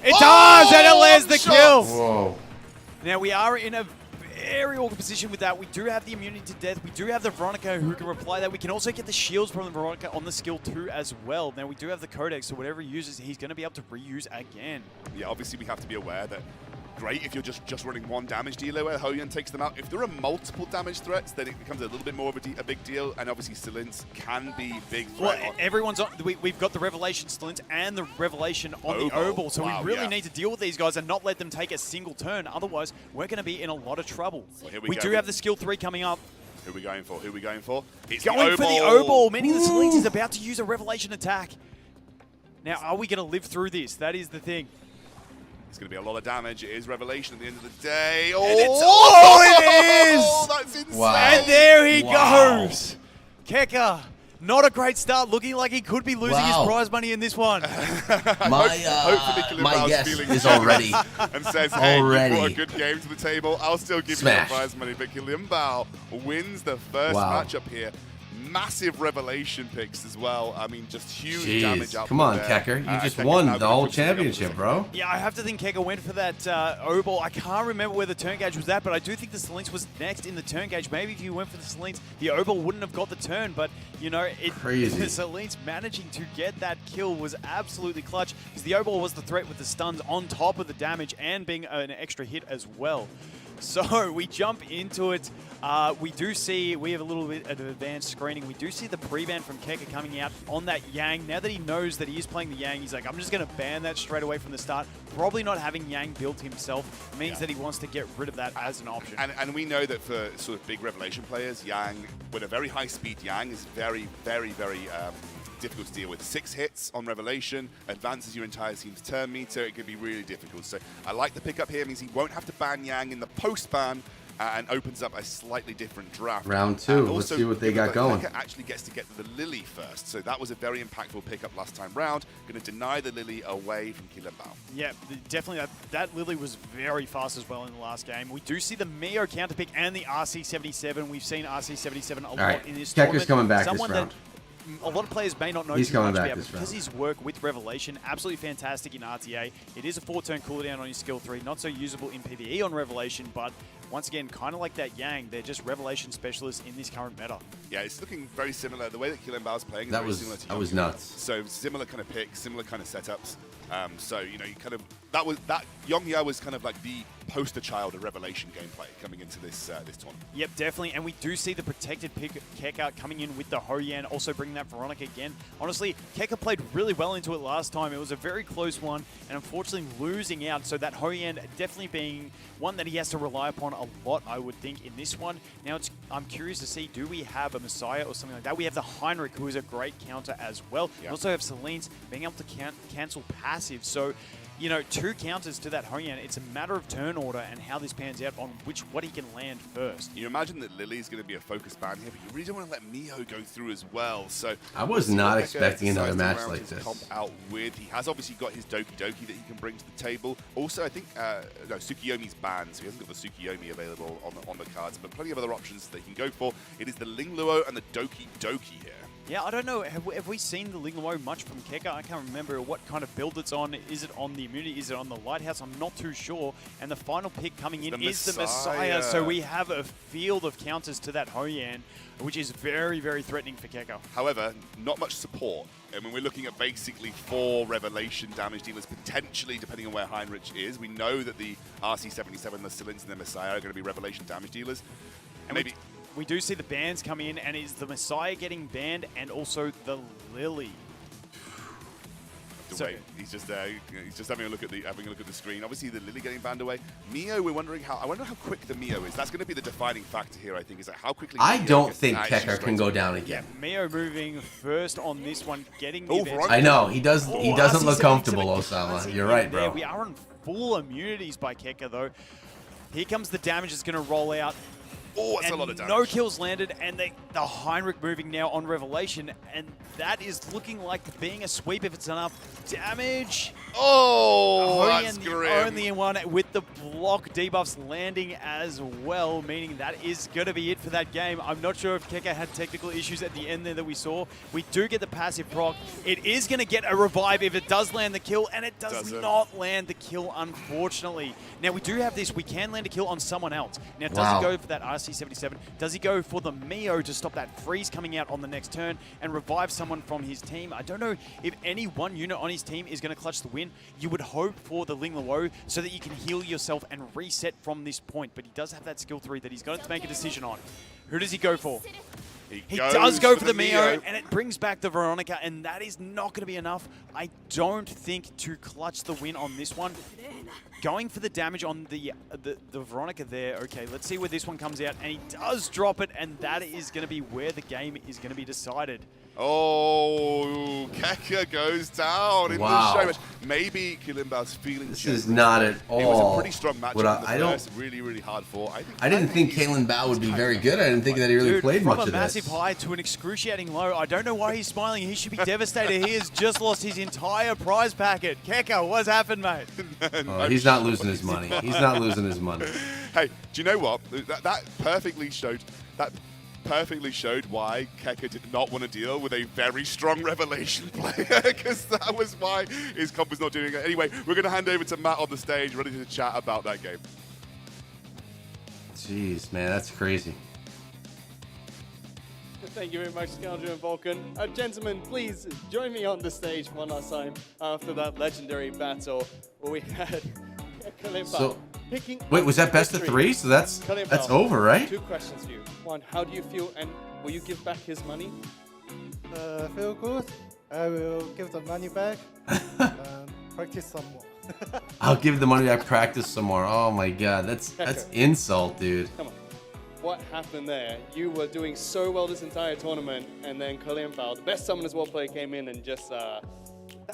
It does! And it lands the kill. Whoa. Now we are in a very awkward position with that. We do have the immunity to death. We do have the Veronica who can reply that. We can also get the shields from the Veronica on the skill 2 as well. Now we do have the Codex, so whatever he uses, he's going to be able to reuse again. Yeah, obviously we have to be aware that great if you're just running one damage dealer where Hoyan takes them out. If there are multiple damage threats, then it becomes a little bit more of a big deal. And obviously Stalins can be big threat. Well, everyone's on. We've got the Revelation Stalins and the Revelation on the Obol, so we really need to deal with these guys and not let them take a single turn. Otherwise, we're going to be in a lot of trouble. Well, we do have the skill 3 coming up. Who are we going for? Who are we going for? It's going for the Obol, meaning the Stalins is about to use a Revelation attack. Now, are we going to live through this? That is the thing. It's going to be a lot of damage. It is Revelation at the end of the day. Oh, and it is! Oh, that's insane. Wow. And there he goes. Keka, not a great start. Looking like he could be losing his prize money in this one. Hopefully my guess feeling is already and says, hey, you brought a good game to the table. I'll still give you the prize money. But Kylian Bao wins the first matchup here. Massive Revelation picks as well. I mean, just huge damage out. Come on, Kecker. You just won the whole championship, bro. Yeah, I have to think Keka went for that Obol. I can't remember where the turn gauge was at, but I do think the Stalins was next in the turn gauge. Maybe if you went for the Stalins, the Obol wouldn't have got the turn, but, you know, Crazy. The Stalins managing to get that kill was absolutely clutch, because the Obol was the threat with the stuns on top of the damage and being an extra hit as well. So we jump into it. We do see, we have a little bit of advanced screening. We do see the pre-ban from Keka coming out on that Yang. Now that he knows that he is playing the Yang, he's like, I'm just going to ban that straight away from the start. Probably not having Yang built himself means that he wants to get rid of that as an option. And we know that for sort of big Revelation players, Yang, with a very high speed Yang, is very, very, very difficult to deal with. 6 hits on Revelation, advances your entire team's turn meter. It could be really difficult. So I like the pickup here. It means he won't have to ban Yang in the post-ban and opens up a slightly different draft. Round 2. Let's see what they got going. Keka actually gets to get the Lily first. So that was a very impactful pickup last time round. Going to deny the Lily away from Kylian Bao. Yeah, definitely. That Lily was very fast as well in the last game. We do see the Mio counter pick and the RC77. We've seen RC77 a lot in this tournament. Kecker's coming back this round. A lot of players may not know He's too much coming back about, this because round. his work with Revelation, absolutely fantastic in RTA. It is a 4-turn cooldown on your skill 3, not so usable in PvE on Revelation, but once again, kind of like that Yang, they're just Revelation specialists in this current meta. Yeah, it's looking very similar. The way that Kylian Bao's playing is very similar to that was Young nuts. So similar kind of picks, similar kind of setups. So, you know, you kind of, that Yongya was kind of like the poster child of Revelation gameplay coming into this this tournament. Yep, definitely. And we do see the protected pick Keka coming in with the Hoyan, also bringing that Veronica again. Honestly, Keka played really well into it last time. It was a very close one, and unfortunately losing out. So that Hoyan definitely being one that he has to rely upon a lot, I would think, in this one. Now, I'm curious to see, do we have a Messiah or something like that? We have the Heinrich, who is a great counter as well. We also have Celine's being able to cancel passive. So, you know, 2 counters to that Hoyan. It's a matter of turn order and how this pans out on what he can land first. You imagine that Lily's going to be a focus ban here, but you really don't want to let Miho go through as well. So I was not expecting another match like this. Comp out with. He has obviously got his Doki Doki that he can bring to the table. Also, I think no, Tsukiyomi's banned, so he hasn't got the Tsukiyomi available on the cards, but plenty of other options that he can go for. It is the Ling Luo and the Doki Doki here. Yeah, I don't know. Have we seen the Ling Luo much from Keka? I can't remember what kind of build it's on. Is it on the immunity? Is it on the Lighthouse? I'm not too sure. And the final pick coming in is the Messiah. So we have a field of counters to that Hoyan, which is very, very threatening for Keka. However, not much support. I mean, we're looking at basically 4 Revelation damage dealers, potentially, depending on where Heinrich is. We know that the RC77, the Cylinders, and the Messiah are going to be Revelation damage dealers. And maybe... We do see the bans come in, and is the Messiah getting banned, and also the Lily. So he's just having a look at the screen. Obviously, the Lily getting banned away. Mio, we're wondering I wonder how quick the Mio is. That's going to be the defining factor here, I think, is that how quickly. I don't think Kecker can go down again. Yeah, Mio moving first on this one, getting the advantage. I know he does. He doesn't look comfortable, Osama. You're right, bro. We are on full immunities by Keka though. Here comes the damage that's going to roll out. Oh, that's a and lot of damage. no kills landed, and the Heinrich moving now on Revelation, and that is looking like being a sweep if it's enough damage. Oh, Ahoyan that's the grim. only one with the block debuffs landing as well, meaning that is going to be it for that game. I'm not sure if Keka had technical issues at the end there that we saw. We do get the passive proc. It is going to get a revive if it does land the kill, and it does not land the kill, unfortunately. Now, we do have this. We can land a kill on someone else. Now, does he go for that RC-77? Does he go for the Mio to stop that freeze coming out on the next turn and revive someone from his team? I don't know if any one unit on his team is going to clutch the win. You would hope for the Ling Luo so that you can heal yourself and reset from this point. But he does have that skill 3 that he's got to make a decision on. Who does he go for? He does go for the Mio, and it brings back the Veronica, and that is not going to be enough, I don't think, to clutch the win on this one. Going for the damage on the Veronica there. Okay, let's see where this one comes out, and he does drop it, and that is going to be where the game is going to be decided. Oh, Keka goes down in the show match. Maybe Kilimbao's feeling this is not at all. It was a pretty strong match. I don't really hard fought. I didn't think Kalen Bao would be very good. I didn't think that he really played much of this. From a massive high to an excruciating low. I don't know why he's smiling. He should be devastated. He has just lost his entire prize packet. Keka, what's happened, mate? Oh, he's not losing his money. He's not losing his money. Hey, do you know what? That perfectly showed why Keka did not want to deal with a very strong Revelation player, because that was why his comp was not doing it. Anyway, we're going to hand over to Matt on the stage, ready to chat about that game. Jeez, man, that's crazy. Thank you very much, Scoundrel and Vulcan. Gentlemen, please join me on the stage one last time after that legendary battle where we had Kalimba So, picking wait, was that best of 3? So that's over, right? 2 questions for you. One, how do you feel, and will you give back his money? Feel good. I will give the money back and practice some more. I'll give the money back, practice some more. Oh my god, that's insult, dude. Come on. What happened there? You were doing so well this entire tournament, and then Kalimba, the best Summoners World player, came in and just, that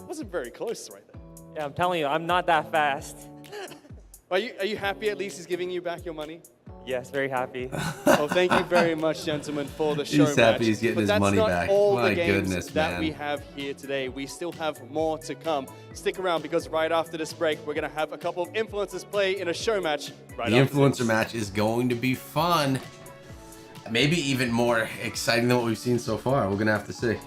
wasn't very close right there. Yeah, I'm telling you, I'm not that fast. Are you happy at least he's giving you back your money? Yes, very happy. Well, thank you very much, gentlemen, for the show He's happy he's getting his money back. My goodness, that man. we have here today. We still have more to come. Stick around, because right after this break, we're going to have a couple of influencers play in a show match. The influencer match is going to be fun. Maybe even more exciting than what we've seen so far. We're going to have to see.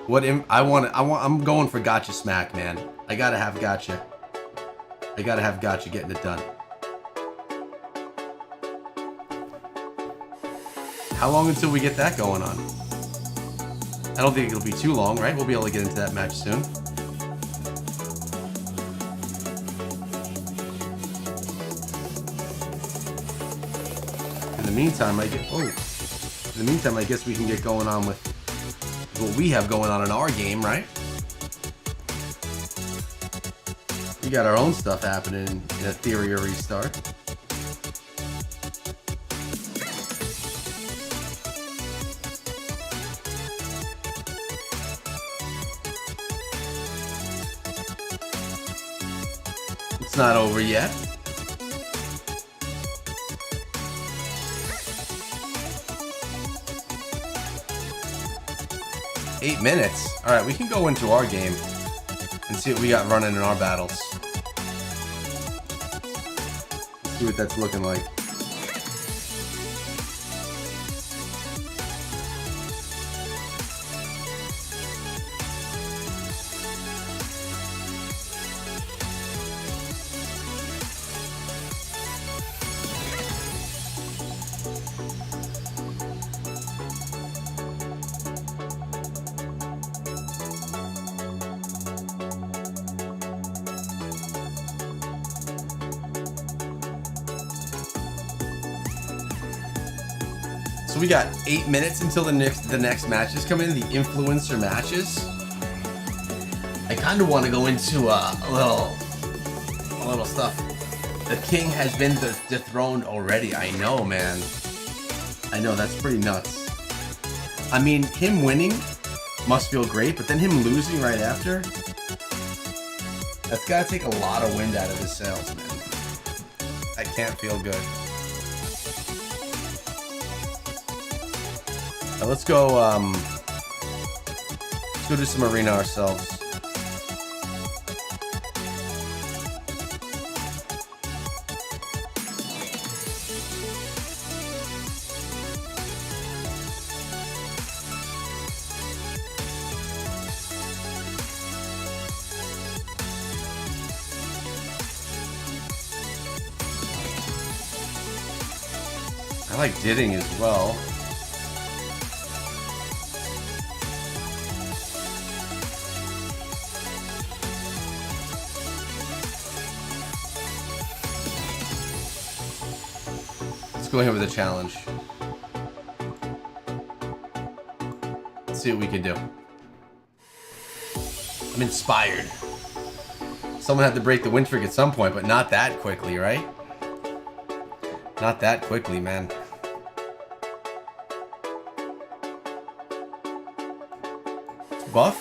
I'm going for Gotcha Smack, man. I gotta have Gotcha. I gotta have Gotcha getting it done. How long until we get that going on? I don't think it'll be too long, right? We'll be able to get into that match soon. In the meantime, I guess we can get going on with what we have going on in our game, right? We got our own stuff happening in Etheria Restart. It's not over yet. Eight minutes. All right, we can go into our game and see what we got running in our battles. See what that's looking like. So we got 8 minutes until the next matches come in, the influencer matches. I kind of want to go into a little stuff. The king has been dethroned already. I know, man. I know, that's pretty nuts. I mean, him winning must feel great, but then him losing right after, That's gotta take a lot of wind out of his sails, man. I can't feel good. Now let's go do some arena ourselves. I like didding as well. Let's go ahead with a challenge. Let's see what we can do. I'm inspired. Someone had to break the win streak at some point, but not that quickly, right? Not that quickly, man. Buff.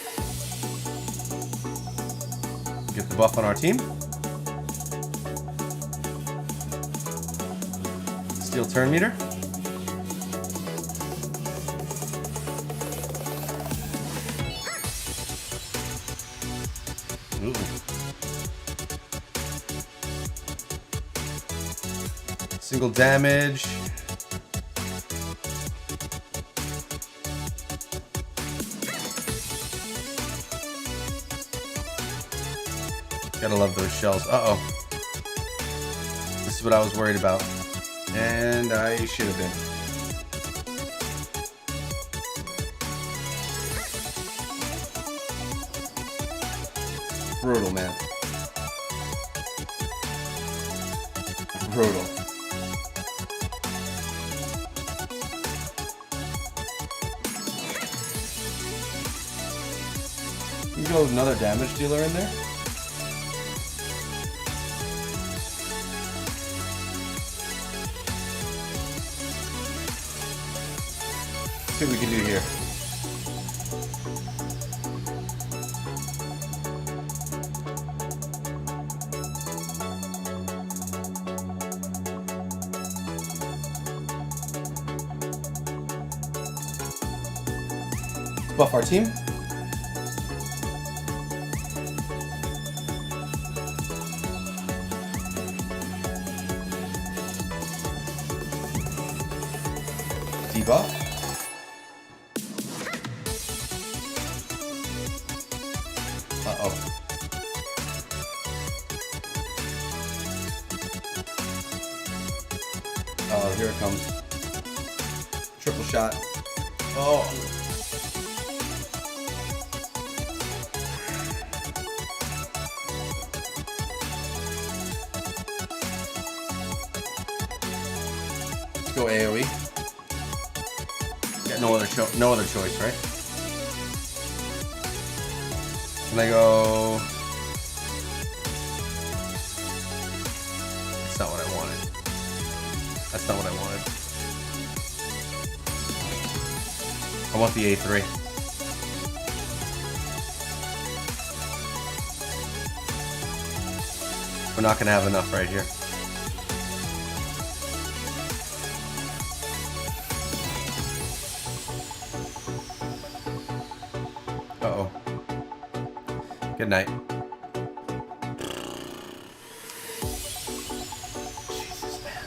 Get the buff on our team. Steel turn meter. Ooh. Single damage. Gotta love those shells. Uh-oh. This is what I was worried about. And I should have been. Brutal, man. Brutal. You go another damage dealer in there? Let's see what we can do here. Let's buff our team. Debuff. Uh-oh. Oh, here it comes. Triple shot. Oh. Let's go AoE. Got no other choice, right? Can I go? That's not what I wanted. That's not what I wanted. I want the A3. We're not gonna have enough right here. Uh-oh. Good night. Jesus, man.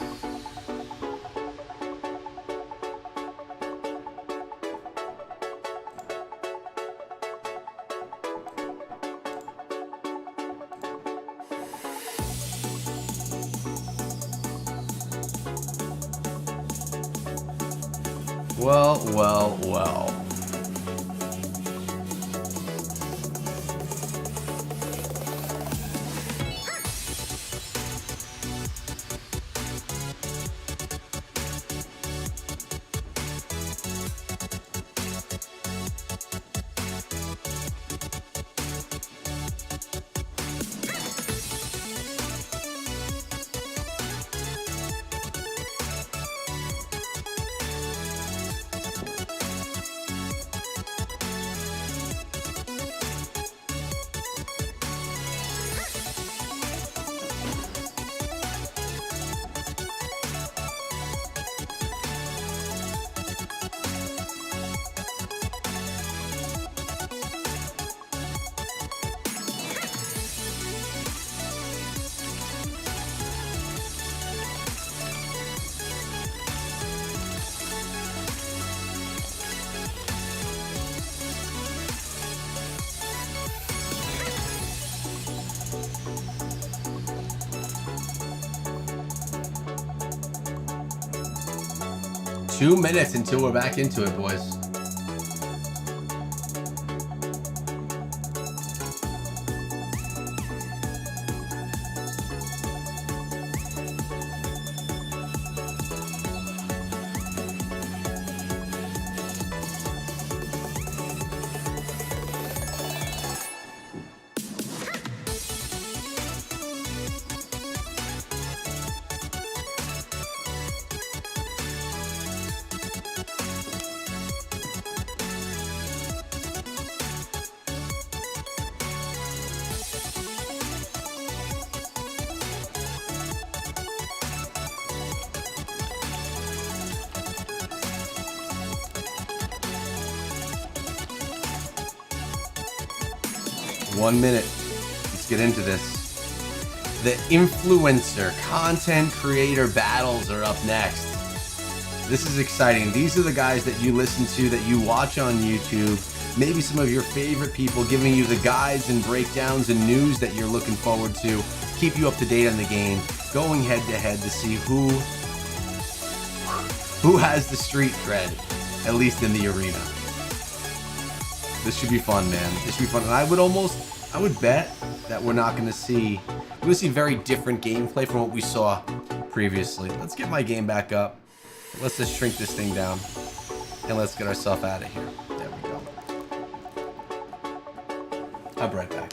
Well, well, well. 2 minutes until we're back into it, boys. One minute. Let's get into this. The influencer content creator battles are up next. This is exciting. These are the guys that you listen to, that you watch on YouTube. Maybe some of your favorite people giving you the guides and breakdowns and news that you're looking forward to. Keep you up to date on the game. Going head to head to see who has the street cred, at least in the arena. This should be fun, man. This should be fun. And I would bet that we're going to see very different gameplay from what we saw previously. Let's get my game back up. Let's just shrink this thing down. And let's get ourselves out of here. There we go. I'll be right back.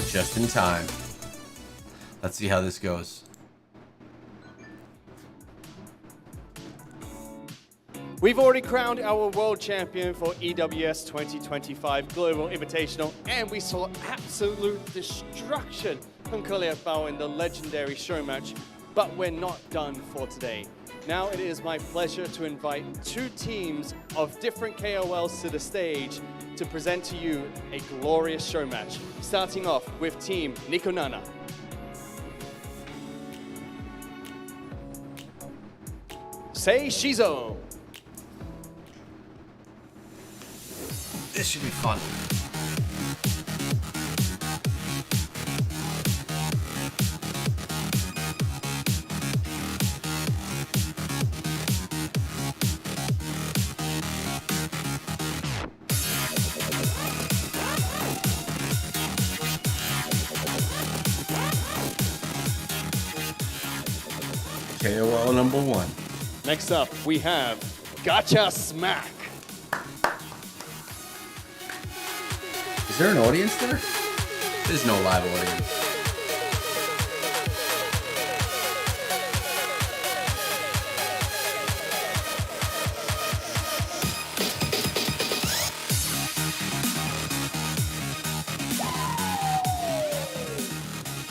Just in time. Let's see how this goes. We've already crowned our world champion for EWS 2025 Global Invitational, and we saw absolute destruction from Bao in the legendary show match, but we're not done for today. Now it is my pleasure to invite two teams of different KOLs to the stage to present to you a glorious show match. Starting off with Team Nikonana. Sei Shizo. This should be fun. KOL number one. Next up, we have Gotcha Smack. Is there an audience there? There's no live audience.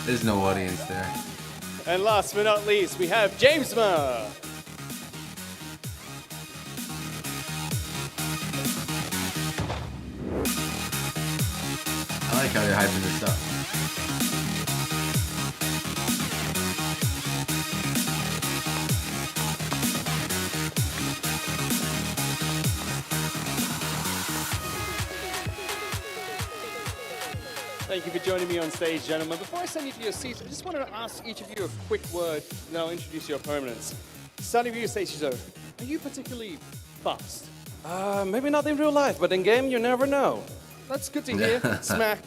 There's no audience there. And last but not least, we have Jamesma. I like how you're hyping this up. Thank you for joining me on stage, gentlemen. Before I send you to your seats, I just wanted to ask each of you a quick word, then I'll introduce your opponents. Starting with you, Seishizo, are you particularly fast? Maybe not in real life, but in game, you never know. That's good to hear. Smack.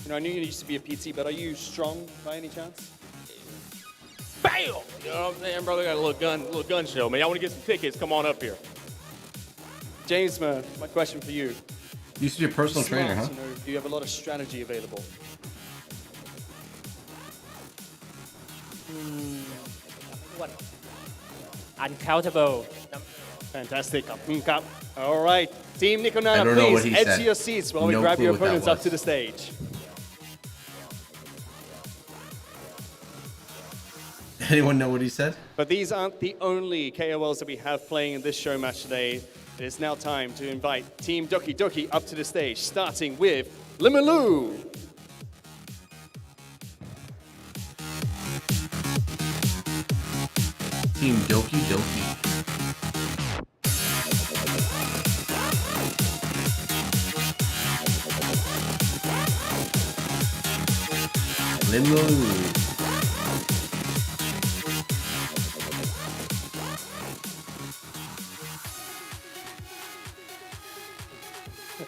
I knew you used to be a PT, but are you strong by any chance? Bam! You know what I'm saying, brother? Got a little gun show, man. Y'all want to get some tickets? Come on up here. Jamesma, my question for you. You used to be a personal trainer, huh? Do you have a lot of strategy available? Uncountable. Fantastic. All right. Team Nikonana, please head to your seats while we grab your opponents up to the stage. Anyone know what he said? But these aren't the only KOLs that we have playing in this show match today. It is now time to invite Team Doki Doki up to the stage, starting with Limelu. Team Doki Doki. Limelu.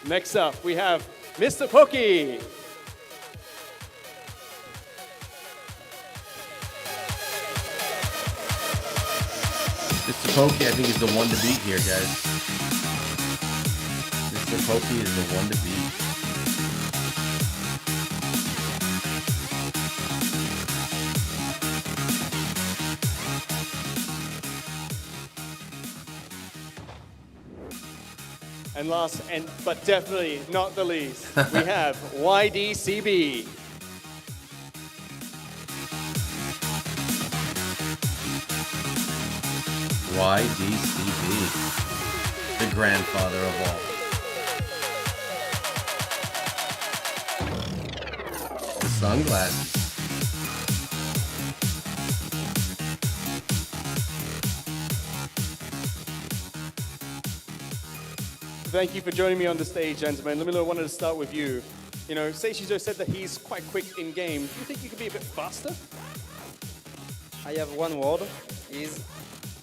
Next up, we have Mr. Fuqiu. Mr. Fuqiu, I think, is the one to beat here, guys. Mr. Fuqiu is the one to beat. And last, but definitely not the least, we have YDCB. YDCB, the grandfather of all. The sunglasses. Thank you for joining me on the stage, gentlemen. Limelu, I wanted to start with you. You know, Seishizo said that he's quite quick in game. Do you think you could be a bit faster? I have one word, is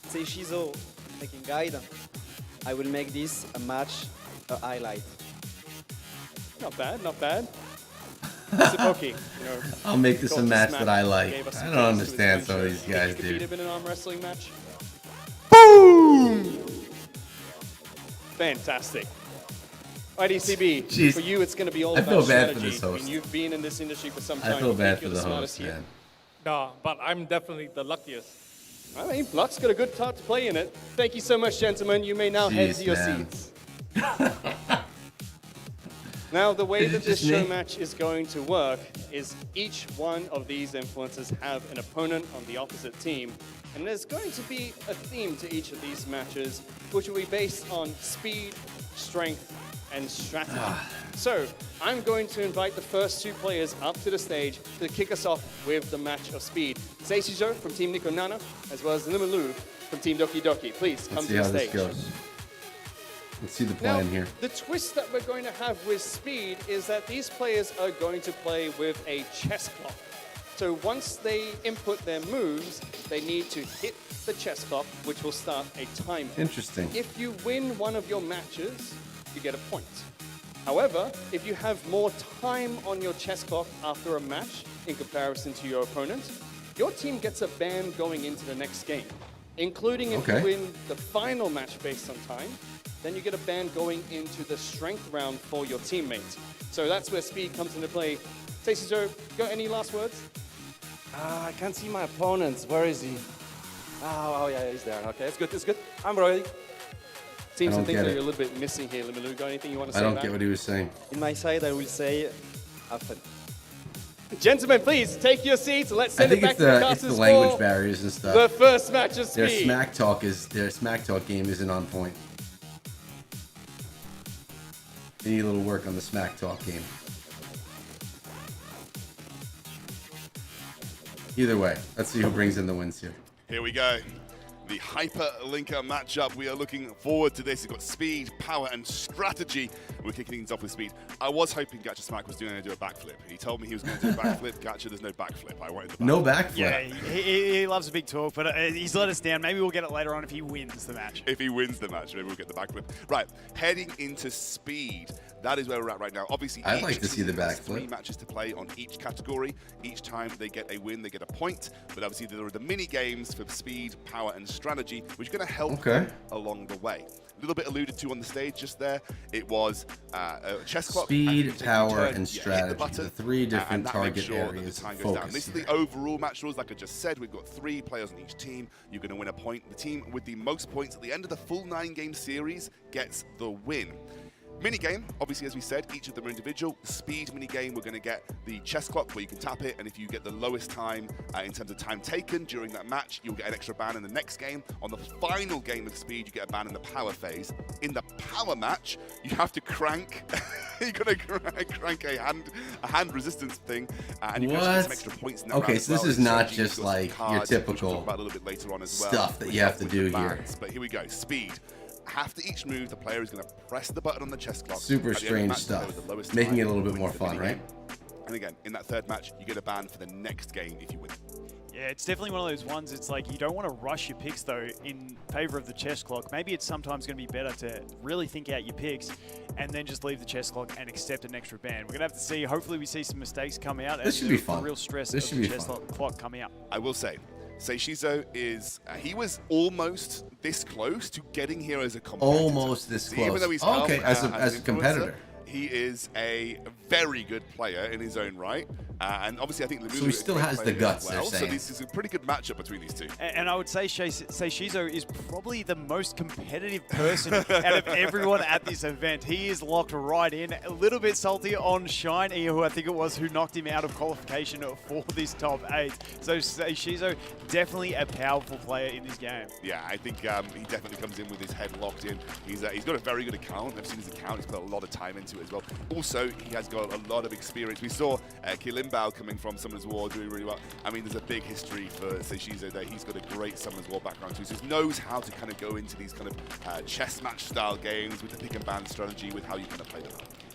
Seishizo making guide. I will make this a match, a highlight. Not bad, not bad. Mr. Fuqiu, you know, I'll make this a match that I like. gave us I some don't tips to his understand some of venture. these Do you guys, think you could beat dude. him in an arm wrestling match? Boom! Fantastic. IDCB, Jeez. for you, it's going to be all I about feel bad for strategy. this host. I mean, you've been in this industry for some time. I feel You bad think for you're the smartest host, here. man. No, but I'm definitely the luckiest. I mean, Luck's got a good part to play in it. Thank you so much, gentlemen. You may now head Jeez, to your man. seats. Now, the way Is it that this just show me? match is going to work is each one of these influencers have an opponent on the opposite team. And there's going to be a theme to each of these matches, which will be based on speed, strength, and strategy. So, I'm going to invite the first two players up to the stage to kick us off with the match of speed. Seishizo from Team Nico Nana, as well as Limelu from Team Doki Doki. Please come Let's see to the how this stage. goes. Let's see the Now, plan here. the twist that we're going to have with speed is that these players are going to play with a chess clock. So once they input their moves, they need to hit the chess clock, which will start a timer. Interesting. If you win one of your matches, you get a point. However, if you have more time on your chess clock after a match in comparison to your opponent, your team gets a ban going into the next game, including if you win the final match based on time, then you get a ban going into the strength round for your teammates. So that's where speed comes into play. Seishizo, got any last words? I can't see my opponents. Where is he? Oh, yeah, he's there. Okay, it's good, it's good. I'm ready. Seems to don't think get that it. you're a little bit missing here, Limelu. Got anything you want to I say don't about get it? what he was saying. In my side, I will say, have fun. Gentlemen, please take your seats. Let's I send it think back it's to the the casters language for barriers and stuff. the first match of Their speed. smack talk game isn't on point. They need a little work on the smack talk game. Either way, let's see who brings in the wins here. Here we go. The hyperlinker matchup. We are looking forward to this. We've got speed, power, and strategy. We're kicking things off with speed. I was hoping Gacha Smack was going to do a backflip. He told me he was going to do a backflip. Gacha, there's no backflip. I wanted the backflip. No backflip. Yeah, he loves a big talk, but he's let us down. Maybe we'll get it later on if he wins the match. If he wins the match, maybe we'll get the backflip. Right, heading into speed. That is where we're at right now. Obviously, I'd each like to see the team has backflip. 3 matches to play on each category. Each time they get a win, they get a point. But obviously, there are the mini games for speed, power, and strategy, which are going to help them along the way. A little bit alluded to on the stage just there. It was a chess clock. Speed, power, and hit the strategy. button, The 3 different and that target makes sure that areas the time of goes down. focus This is here. the overall match rules. Like I just said, we've got 3 players on each team. You're going to win a point. The team with the most points at the end of the full 9-game series gets the win. Minigame, obviously, as we said, each of them are individual. Speed minigame, we're going to get the chess clock where you can tap it, and if you get the lowest time in terms of time taken during that match, you'll get an extra ban in the next game. On the final game of speed, you get a ban in the power phase. In the power match, you have to crank. You're going to crank a hand resistance thing, and you can actually get some extra points in that round as so this well. is not just like your typical about a little bit later on as well, stuff that you have to do here. But here we go, speed. After each move, the player is going to press the button on the chess clock. Super strange stuff, making it a little bit more fun, right? And again, in that third match, you get a ban for the next game if you win. Yeah, it's definitely one of those ones. It's like you don't want to rush your picks, though, in favor of the chess clock. Maybe it's sometimes going to be better to really think out your picks and then just leave the chess clock and accept an extra ban. We're going to have to see. Hopefully, we see some mistakes come out. This should be fun. The real stress This of the chess clock coming up. I will say, Seishizo is, he was almost this close to getting here as a competitor. Almost this close. Even though he's as a competitor. He is a very good player in his own right. And obviously, I think Lemulu so he still has the guts, well, they're saying. So this is a pretty good matchup between these two. And I would say Seishizo is probably the most competitive person out of everyone at this event. He is locked right in. A little bit salty on Shine, who I think it was, who knocked him out of qualification for this top 8. So Seishizo, definitely a powerful player in this game. Yeah, I think he definitely comes in with his head locked in. He's got a very good account. I've seen his account. He's put a lot of time into it as well. Also, he has got a lot of experience. We saw Kilimbao coming from Summoners War doing really well. I mean, there's a big history for Seishizo there. He's got a great Summoners War background too, so he knows how to kind of go into these kind of chess match style games with the pick and ban strategy, with how you kind of play them.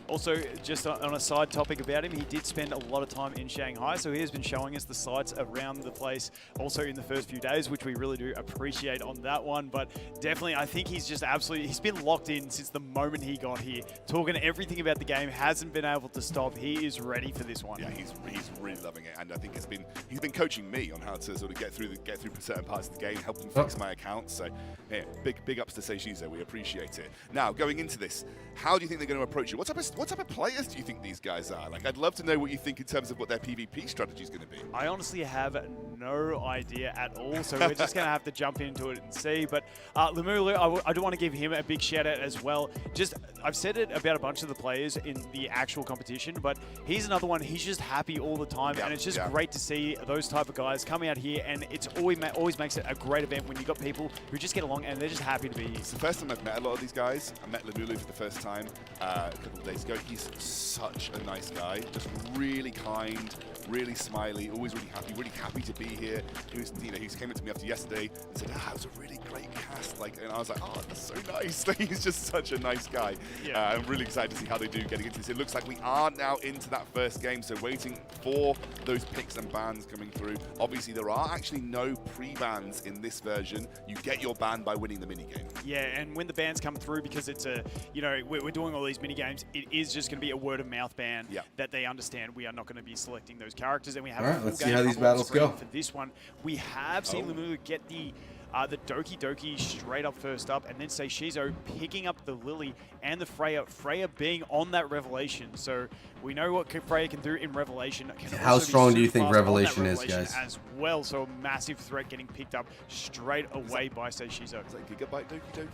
Also, just on a side topic about him, he did spend a lot of time in Shanghai, so he has been showing us the sights around the place also in the first few days, which we really do appreciate on that one. But definitely, I think he's just absolutely, he's been locked in since the moment he got here. Talking everything about the game, hasn't been able to stop. He is ready for this one. Yeah, he's really loving it, and I think he's been coaching me on how to sort of get through certain parts of the game, helping fix my accounts. So, yeah, big ups to Seishizo. We appreciate it. Now, going into this, how do you think they're going to approach it? What type of players do you think these guys are? Like, I'd love to know what you think in terms of what their PvP strategy is going to be. I honestly have no idea at all, so we're just going to have to jump into it and see. But Lemulu, I do want to give him a big shout out as well. Just, I've said it about a bunch of the players in the actual competition, but he's another one. He's just happy all the time, and it's just great to see those type of guys come out here, and it's always makes it a great event when you've got people who just get along and they're just happy to be here. It's the first time I've met a lot of these guys. I met Lemulu for the first time a couple of days ago. He's such a nice guy, just really kind, really smiley, always really happy to be here. He was, he came up to me after yesterday and said, it was a really great cast, and I was like, oh, that's so nice. He's just such a nice guy. Yeah. I'm really excited to see how they do getting into this. It looks like we are now into that first game, so waiting for those picks and bans coming through. Obviously, there are actually no pre-bans in this version. You get your ban by winning the minigame. Yeah, and when the bans come through, because it's we're doing all these minigames, it is just going to be a word of mouth ban that they understand. We are not going to be selecting those characters, and we have a full let's game see how these battles go. for this one. We have seen Lemulu get the Doki Doki straight up first up, and then Seishizo picking up the Lily and the Freya. Freya being on that Revelation, so we know what Freya can do in Revelation. How strong do you think Revelation is, guys? As well, so a massive threat getting picked up straight away by Seishizo. Is that Gigabyte Doki Doki?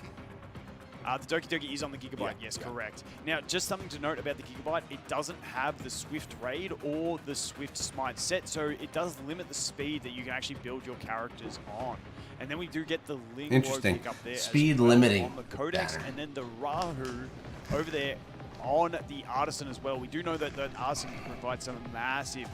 The Doki Doki is on the Gigabyte, yes, correct. Now, just something to note about the Gigabyte, it doesn't have the Swift Raid or the Swift Smite set, so it does limit the speed that you can actually build your characters on. And then we do get the Lingwo pick up there. Speed limiting. On the Codex, and then the Rahu over there on the Artisan as well. We do know that the Artisan provides some massive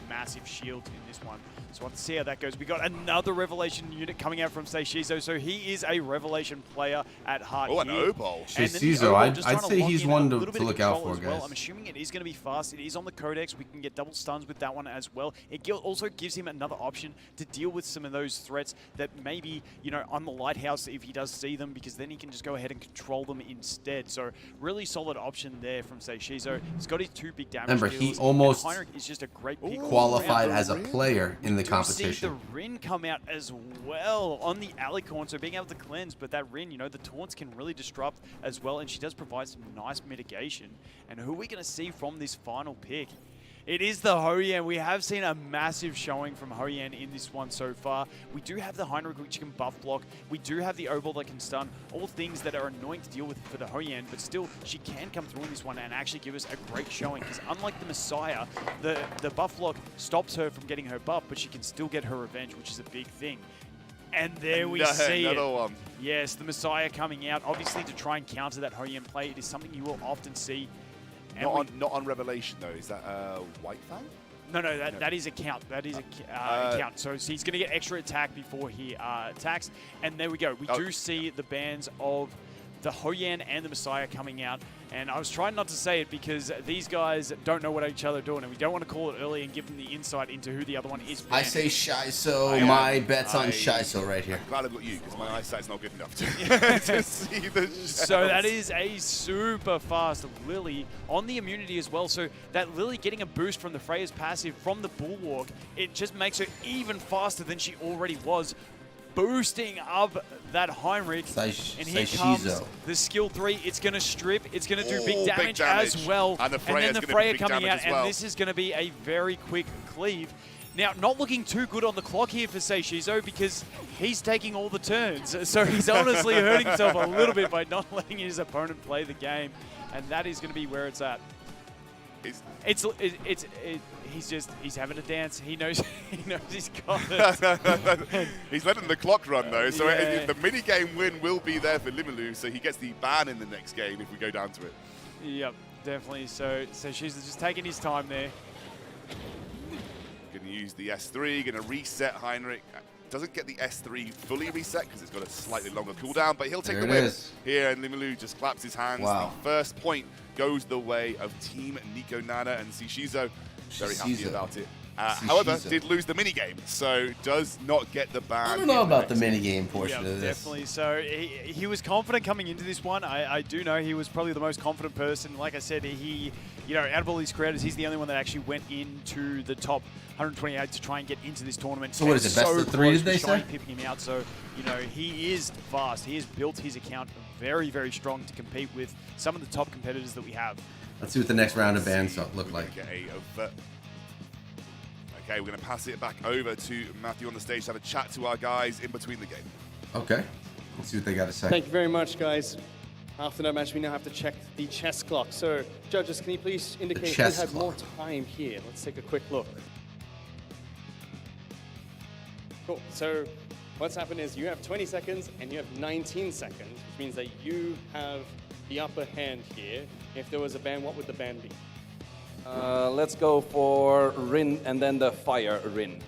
shields in this one. So we'll have to see how that goes. We got another Revelation unit coming out from Seishizo, so he is a Revelation player at heart. Oh, an Opal. Seishizo, I'd say he's one to look out for, guys. I'm assuming it is going to be fast. It is on the Codex. We can get double stuns with that one as well. It also gives him another option to deal with some of those threats that maybe, on the Lighthouse, if he does see them, because then he can just go ahead and control them instead. So really solid option there from Seishizo. He's got his 2 big damage Remember, deals, he almost is just a great pick qualified as a player in the competition. See the Rin come out as well on the Alicorn, so being able to cleanse, but that Rin, the taunts can really disrupt as well, and she does provide some nice mitigation. And who are we going to see from this final pick? It is the Hoyan. We have seen a massive showing from Hoyan in this one so far. We do have the Heinrich, which can buff block. We do have the Obol that can stun. All things that are annoying to deal with for the Hoyan, but still, she can come through in this one and actually give us a great showing. Because unlike the Messiah, the buff block stops her from getting her buff, but she can still get her revenge, which is a big thing. And there we see it. Another one. Yes, the Messiah coming out. Obviously, to try and counter that Hoyan play, it is something you will often see. Not on Revelation, though. Is that White Fang? No, that is a count. That is a count. So he's going to get extra attack before he attacks. And there we go. We do see the bands of the Hoyan and the Messiah coming out. And I was trying not to say it because these guys don't know what each other are doing, and we don't want to call it early and give them the insight into who the other one is. I say Shiso. My bet's on Shiso right here. I'm glad I've got you because my eyesight's not good enough to see the shells. So that is a super fast Lily on the immunity as well. So that Lily getting a boost from the Freya's passive from the Bulwark, it just makes her even faster than she already was. Boosting up that Heinrich, and here comes the skill 3. It's going to strip. It's going to do big damage as well. And then the Freya coming out, and this is going to be a very quick cleave. Now, not looking too good on the clock here for Seishizo because he's taking all the turns. So he's honestly hurting himself a little bit by not letting his opponent play the game, and that is going to be where it's at. He's having a dance. He knows he's got it. He's letting the clock run though, so the mini game win will be there for Limelu, so he gets the ban in the next game if we go down to it. Yep, definitely. So she's just taking his time there. Going to use the S3, going to reset Heinrich. Doesn't get the S3 fully reset because it's got a slightly longer cooldown, but he'll take the win here, and Limelu just claps his hands. Wow. The first point goes the way of Team Nico Nana, and Seishizo very happy about it. However, did lose the minigame, so does not get the ban. I don't know about the minigame portion of this. Definitely. So he was confident coming into this one. I do know he was probably the most confident person. Like I said, out of all these creators, he's the only one that actually went into the top 128 to try and get into this tournament. So what is it, best of 3, did they say? Pipping him out. So, he is fast. He has built his account very, very strong to compete with some of the top competitors that we have. Let's see what the next round of bans look like. Okay, we're going to pass it back over to Matthew on the stage to have a chat to our guys in between the game. Okay. Let's see what they got to say. Thank you very much, guys. After that match, we now have to check the chess clock. So, judges, can you please indicate who had more time here? Let's take a quick look. Cool. So, what's happened is you have 20 seconds and you have 19 seconds, which means that you have the upper hand here. If there was a ban, what would the ban be? Let's go for Rin and then the Fire Rin.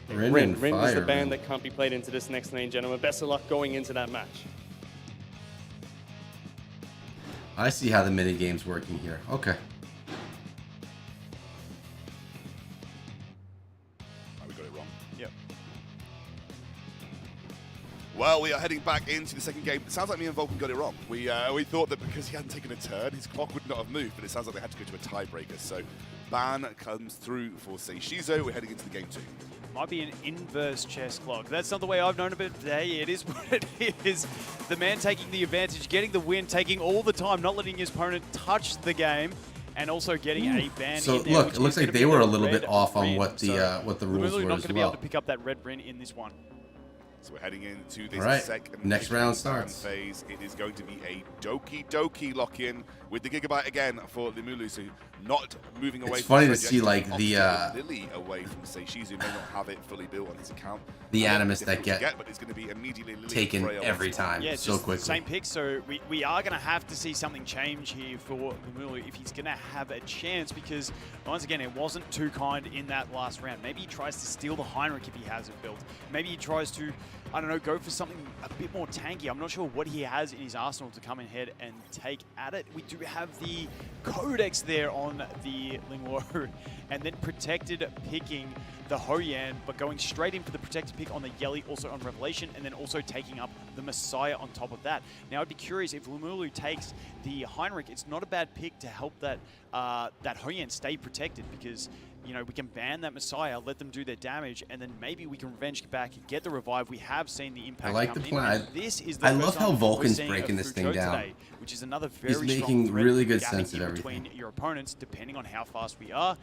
Rin is the ban that can't be played into this next lane, gentlemen. Best of luck going into that match. I see how the minigame's working here. Okay. We got it wrong. Yep. Well, we are heading back into the second game. It sounds like me and Vulcan got it wrong. We thought that because he hadn't taken a turn, his clock would not have moved, but it sounds like they had to go to a tiebreaker. So ban comes through for Seishizo. We're heading into the game 2. Might be an inverse chess clock. That's not the way I've known of it today. It is what it is. The man taking the advantage, getting the win, taking all the time, not letting his opponent touch the game, and also getting a ban. So in there, look, it looks like they were a little bit off on what the rules were not as going to be able well. to pick up that red Rin in this one. So we're heading into this All right, second next round starts. phase. It is going to be a doki lock-in with the Gigabyte again for Limulu, so not moving away. It's from funny the to see like the Lily away from Seishizu, may not have it fully built on his account. the animus that Difficult to get but it's going to be immediately Lily taken Freya every once. time Yeah, so just quickly. Same pick, so we are going to have to see something change here for Limulu if he's going to have a chance, because once again, it wasn't too kind in that last round. Maybe he tries to steal the Heinrich if he has it built. Maybe he tries to, I don't know, go for something a bit more tanky. I'm not sure what he has in his arsenal to come ahead and take at it. We do have the Codex there on the Lingwo, and then protected picking the Hoyan, but going straight in for the protected pick on the Yeli, also on Revelation, and then also taking up the Messiah on top of that. Now, I'd be curious if Limulu takes the Heinrich. It's not a bad pick to help that that Hoyan stay protected, because we can ban that Messiah, let them do their damage, and then maybe we can revenge back and get the revive. We have seen the impact. I like the come in, plan. and this is the I first love how time we're Vulcan's seeing breaking a this thing Fuqiu down. today, which is another He's very making strong threat really good gapping sense of in everything. between your opponents, depending on how fast we are.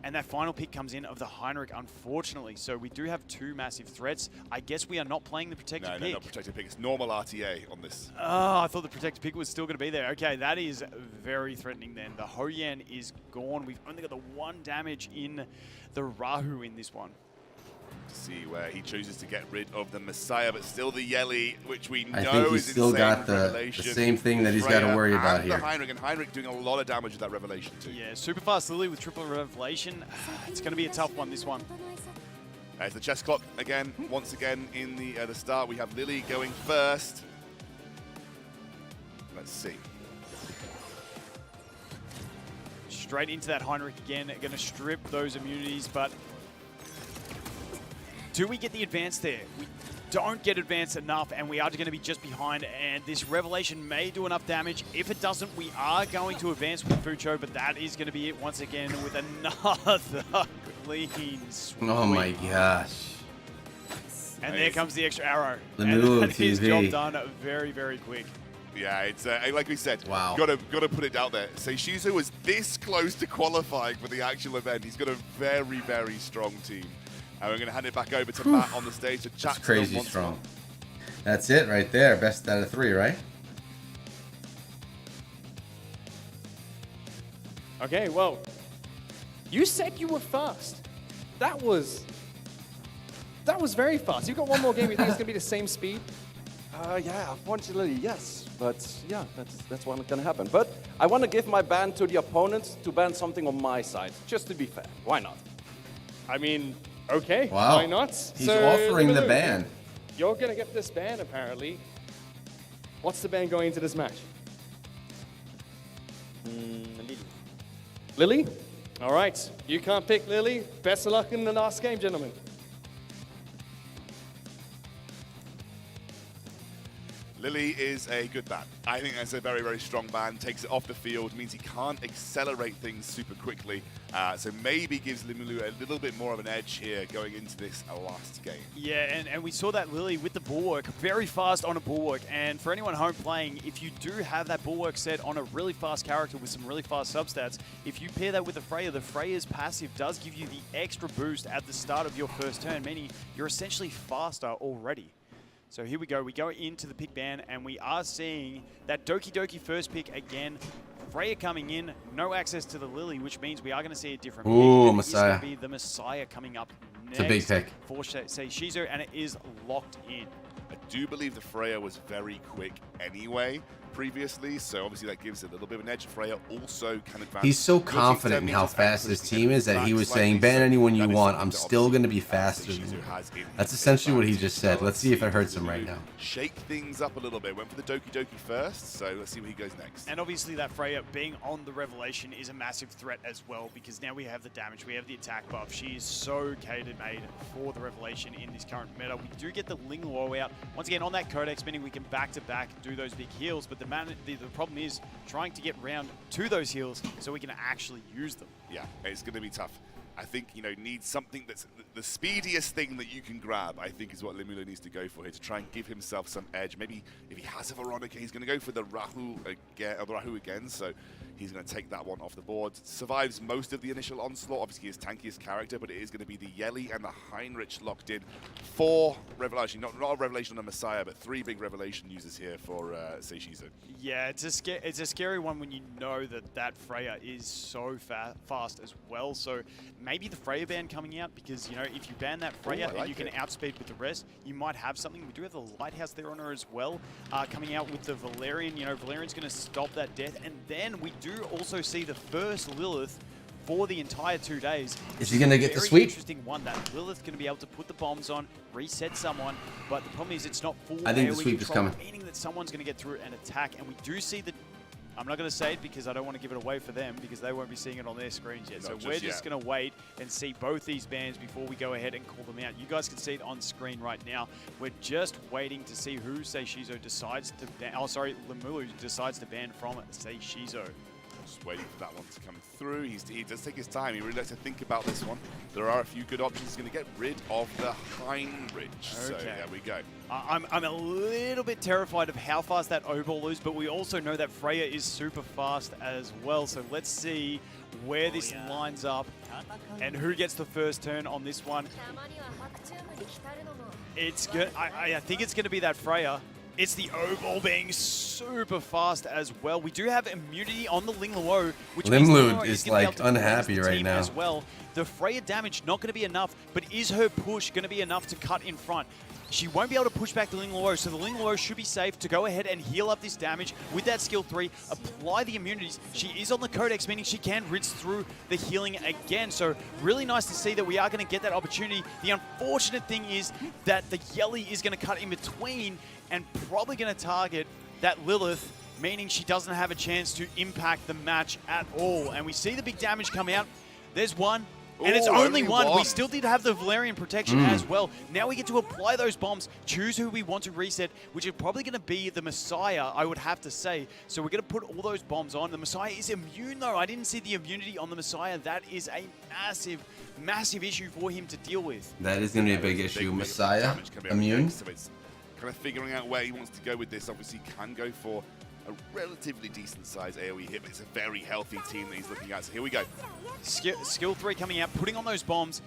And that final pick comes in of the Heinrich, unfortunately. So we do have two massive threats. I guess we are not playing the protected pick. No, not protected pick. It's normal RTA on this. Oh, I thought the protected pick was still going to be there. Okay, that is very threatening then. The Hoyan is gone. We've only got the 1 damage in the Rahu in this one. To see where he chooses to get rid of the Messiah, but still the Yeli, which we know I think he's is still insane got the Revelation. same thing that he's got to worry about and here. the Heinrich, and Heinrich doing a lot of damage with that Revelation too. Yeah, super fast Lily with triple Revelation. It's going to be a tough one, this one. There's the chess clock again. Once again in the start, we have Lily going first. Let's see. Straight into that Heinrich again. Going to strip those immunities, but do we get the advance there? We don't get advance enough, and we are going to be just behind, and this Revelation may do enough damage. If it doesn't, we are going to advance with Fuqiu, but that is going to be it once again with another clean sweep. Oh my gosh. And there comes the extra arrow. Lemuelu And that is TV. job done very, very quick. Yeah, it's like we said. Wow. Got to put it out there. Seishizo was this close to qualifying for the actual event. He's got a very, very strong team. And we're going to hand it back over to Matt on the stage to chat. That's crazy strong. That's it right there. Best out of 3, right? Okay, well, you said you were fast. That was very fast. You've got one more game. You think it's going to be the same speed? Yeah, unfortunately, yes. But yeah, that's what's going to happen. But I want to give my ban to the opponent to ban something on my side, just to be fair. Why not? I mean, okay, Wow. why not? He's offering the ban. You're going to get this ban, apparently. What's the ban going into this match? Lily. Lily? All right, you can't pick Lily. Best of luck in the last game, gentlemen. Lily is a good ban. I think that's a very, very strong ban. Takes it off the field, means he can't accelerate things super quickly. So maybe gives Lemuelu a little bit more of an edge here going into this last game. Yeah, and we saw that Lily with the bulwark, very fast on a bulwark. And for anyone home playing, if you do have that bulwark set on a really fast character with some really fast substats, if you pair that with the Freya's passive does give you the extra boost at the start of your first turn, meaning you're essentially faster already. So here we go into the pick ban, and we are seeing that Doki Doki first pick again. Freya coming in, no access to the Lily, which means we are going to see a different Ooh, pick. Messiah. It's going to be the Messiah coming up next. It's a big pick. For Seishizo, and it is locked in. I do believe the Freya was very quick anyway previously, so obviously that gives it a little bit of an edge. Freya also can advance. He's so confident in how fast his team is that he was saying, ban anyone you want, I'm still going to be faster than you. That's essentially what he just said. Let's see if it hurts him right now. Shake things up a little bit. Went for the Doki Doki first, so let's see where he goes next. And obviously that Freya being on the Revelation is a massive threat as well, because now we have the damage, we have the attack buff. She is so catered-made for the Revelation in this current meta. We do get the Ling Luo out. Once again, on that Codex, meaning we can back-to-back do those big heals, but the problem is trying to get round to those heals so we can actually use them. Yeah, it's going to be tough. I think, need something that's the speediest thing that you can grab, I think is what Lemuelu needs to go for here to try and give himself some edge. Maybe if he has a Veronica, he's going to go for the Rahu again, so he's going to take that one off the board. Survives most of the initial onslaught, obviously his tankiest character, but it is going to be the Yeli and the Heinrich locked in. 4 Revelation, not a Revelation on the Messiah, but 3 big Revelation users here for Seishizo. Yeah, it's a scary one when you know that Freya is so fast as well. So maybe the Freya ban coming out, because if you ban that Freya and you can outspeed with the rest, you might have something. We do have the Lighthouse there on her as well, coming out with the Valerian. Valerian's going to stop that death, and then we do also see the first Lilith for the entire 2 days. Is he going to get the Very sweep? interesting one. That Lilith going to be able to put the bombs on, reset someone, but the problem is it's not full I think the AoE sweep is control, coming. meaning that someone's going to get through and attack, and we do see the... I'm not going to say it because I don't want to give it away for them, because they won't be seeing it on their screens yet. So we're just going to wait and see both these bans before we go ahead and call them out. You guys can see it on screen right now. We're just waiting to see who Seishizo decides to ban. Oh, sorry, Lemuelu decides to ban from Seishizo. Just waiting for that one to come through. He does take his time. He really likes to think about this one. There are a few good options. He's going to get rid of the Heinrich. So there we go. I'm a little bit terrified of how fast that O-ball is, but we also know that Freya is super fast as well. So let's see where this lines up and who gets the first turn on this one. It's good. I think it's going to be that Freya. It's the O-ball being super fast as well. We do have immunity on the Ling Luo, which Limlud is like unhappy right now as well. The Freya damage not going to be enough, but is her push going to be enough to cut in front? She won't be able to push back the Ling Luo, so the Ling Luo should be safe to go ahead and heal up this damage with that skill 3, apply the immunities. She is on the Codex, meaning she can rinse through the healing again. So really nice to see that we are going to get that opportunity. The unfortunate thing is that the Yelly is going to cut in between and probably going to target that Lilith, meaning she doesn't have a chance to impact the match at all. And we see the big damage come out. There's one. And it's only one. We still did have the Valerian protection as well. Now we get to apply those bombs, choose who we want to reset, which is probably going to be the Messiah, I would have to say. So we're going to put all those bombs on. The Messiah is immune, though. I didn't see the immunity on the Messiah. That is a massive, massive issue for him to deal with. That is going to be a big issue. Messiah, immune. So it's kind of figuring out where he wants to go with this. Obviously, can go for a relatively decent size AoE hit, but it's a very healthy team that he's looking at. So here we go. Skill 3 coming out, putting on those bombs.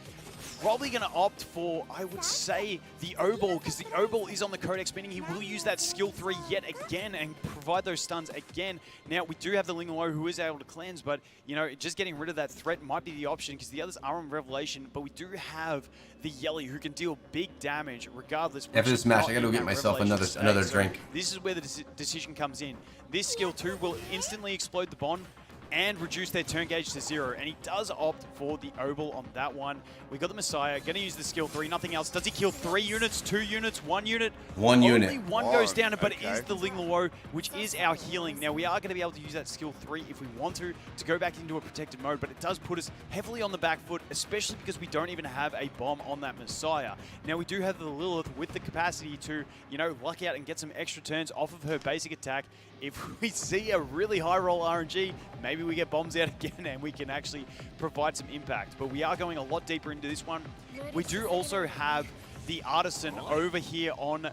Probably going to opt for, I would say, the O-ball, because the O-ball is on the Codex, meaning he will use that skill 3 yet again and provide those stuns again. Now, we do have the Ling Luo who is able to cleanse, but, you know, just getting rid of that threat might be the option, because the others are on Revelation, but we do have the Yelly who can deal big damage regardless. After this match, I got to go get myself another drink. This is where the decision comes in. This skill 2 will instantly explode the bond and reduce their turn gauge to 0. And he does opt for the O-ball on that one. We got the Messiah, going to use the skill 3, nothing else. Does he kill 3 units, 2 units, 1 unit? One unit. Only one goes down, but it is the Ling Luo, which is our healing. Now, we are going to be able to use that skill 3 if we want to go back into a protected mode, but it does put us heavily on the back foot, especially because we don't even have a bomb on that Messiah. Now, we do have the Lilith with the capacity to, you know, luck out and get some extra turns off of her basic attack. If we see a really high roll RNG, maybe we get bombs out again and we can actually provide some impact. But we are going a lot deeper into this one. We do also have the Artisan over here on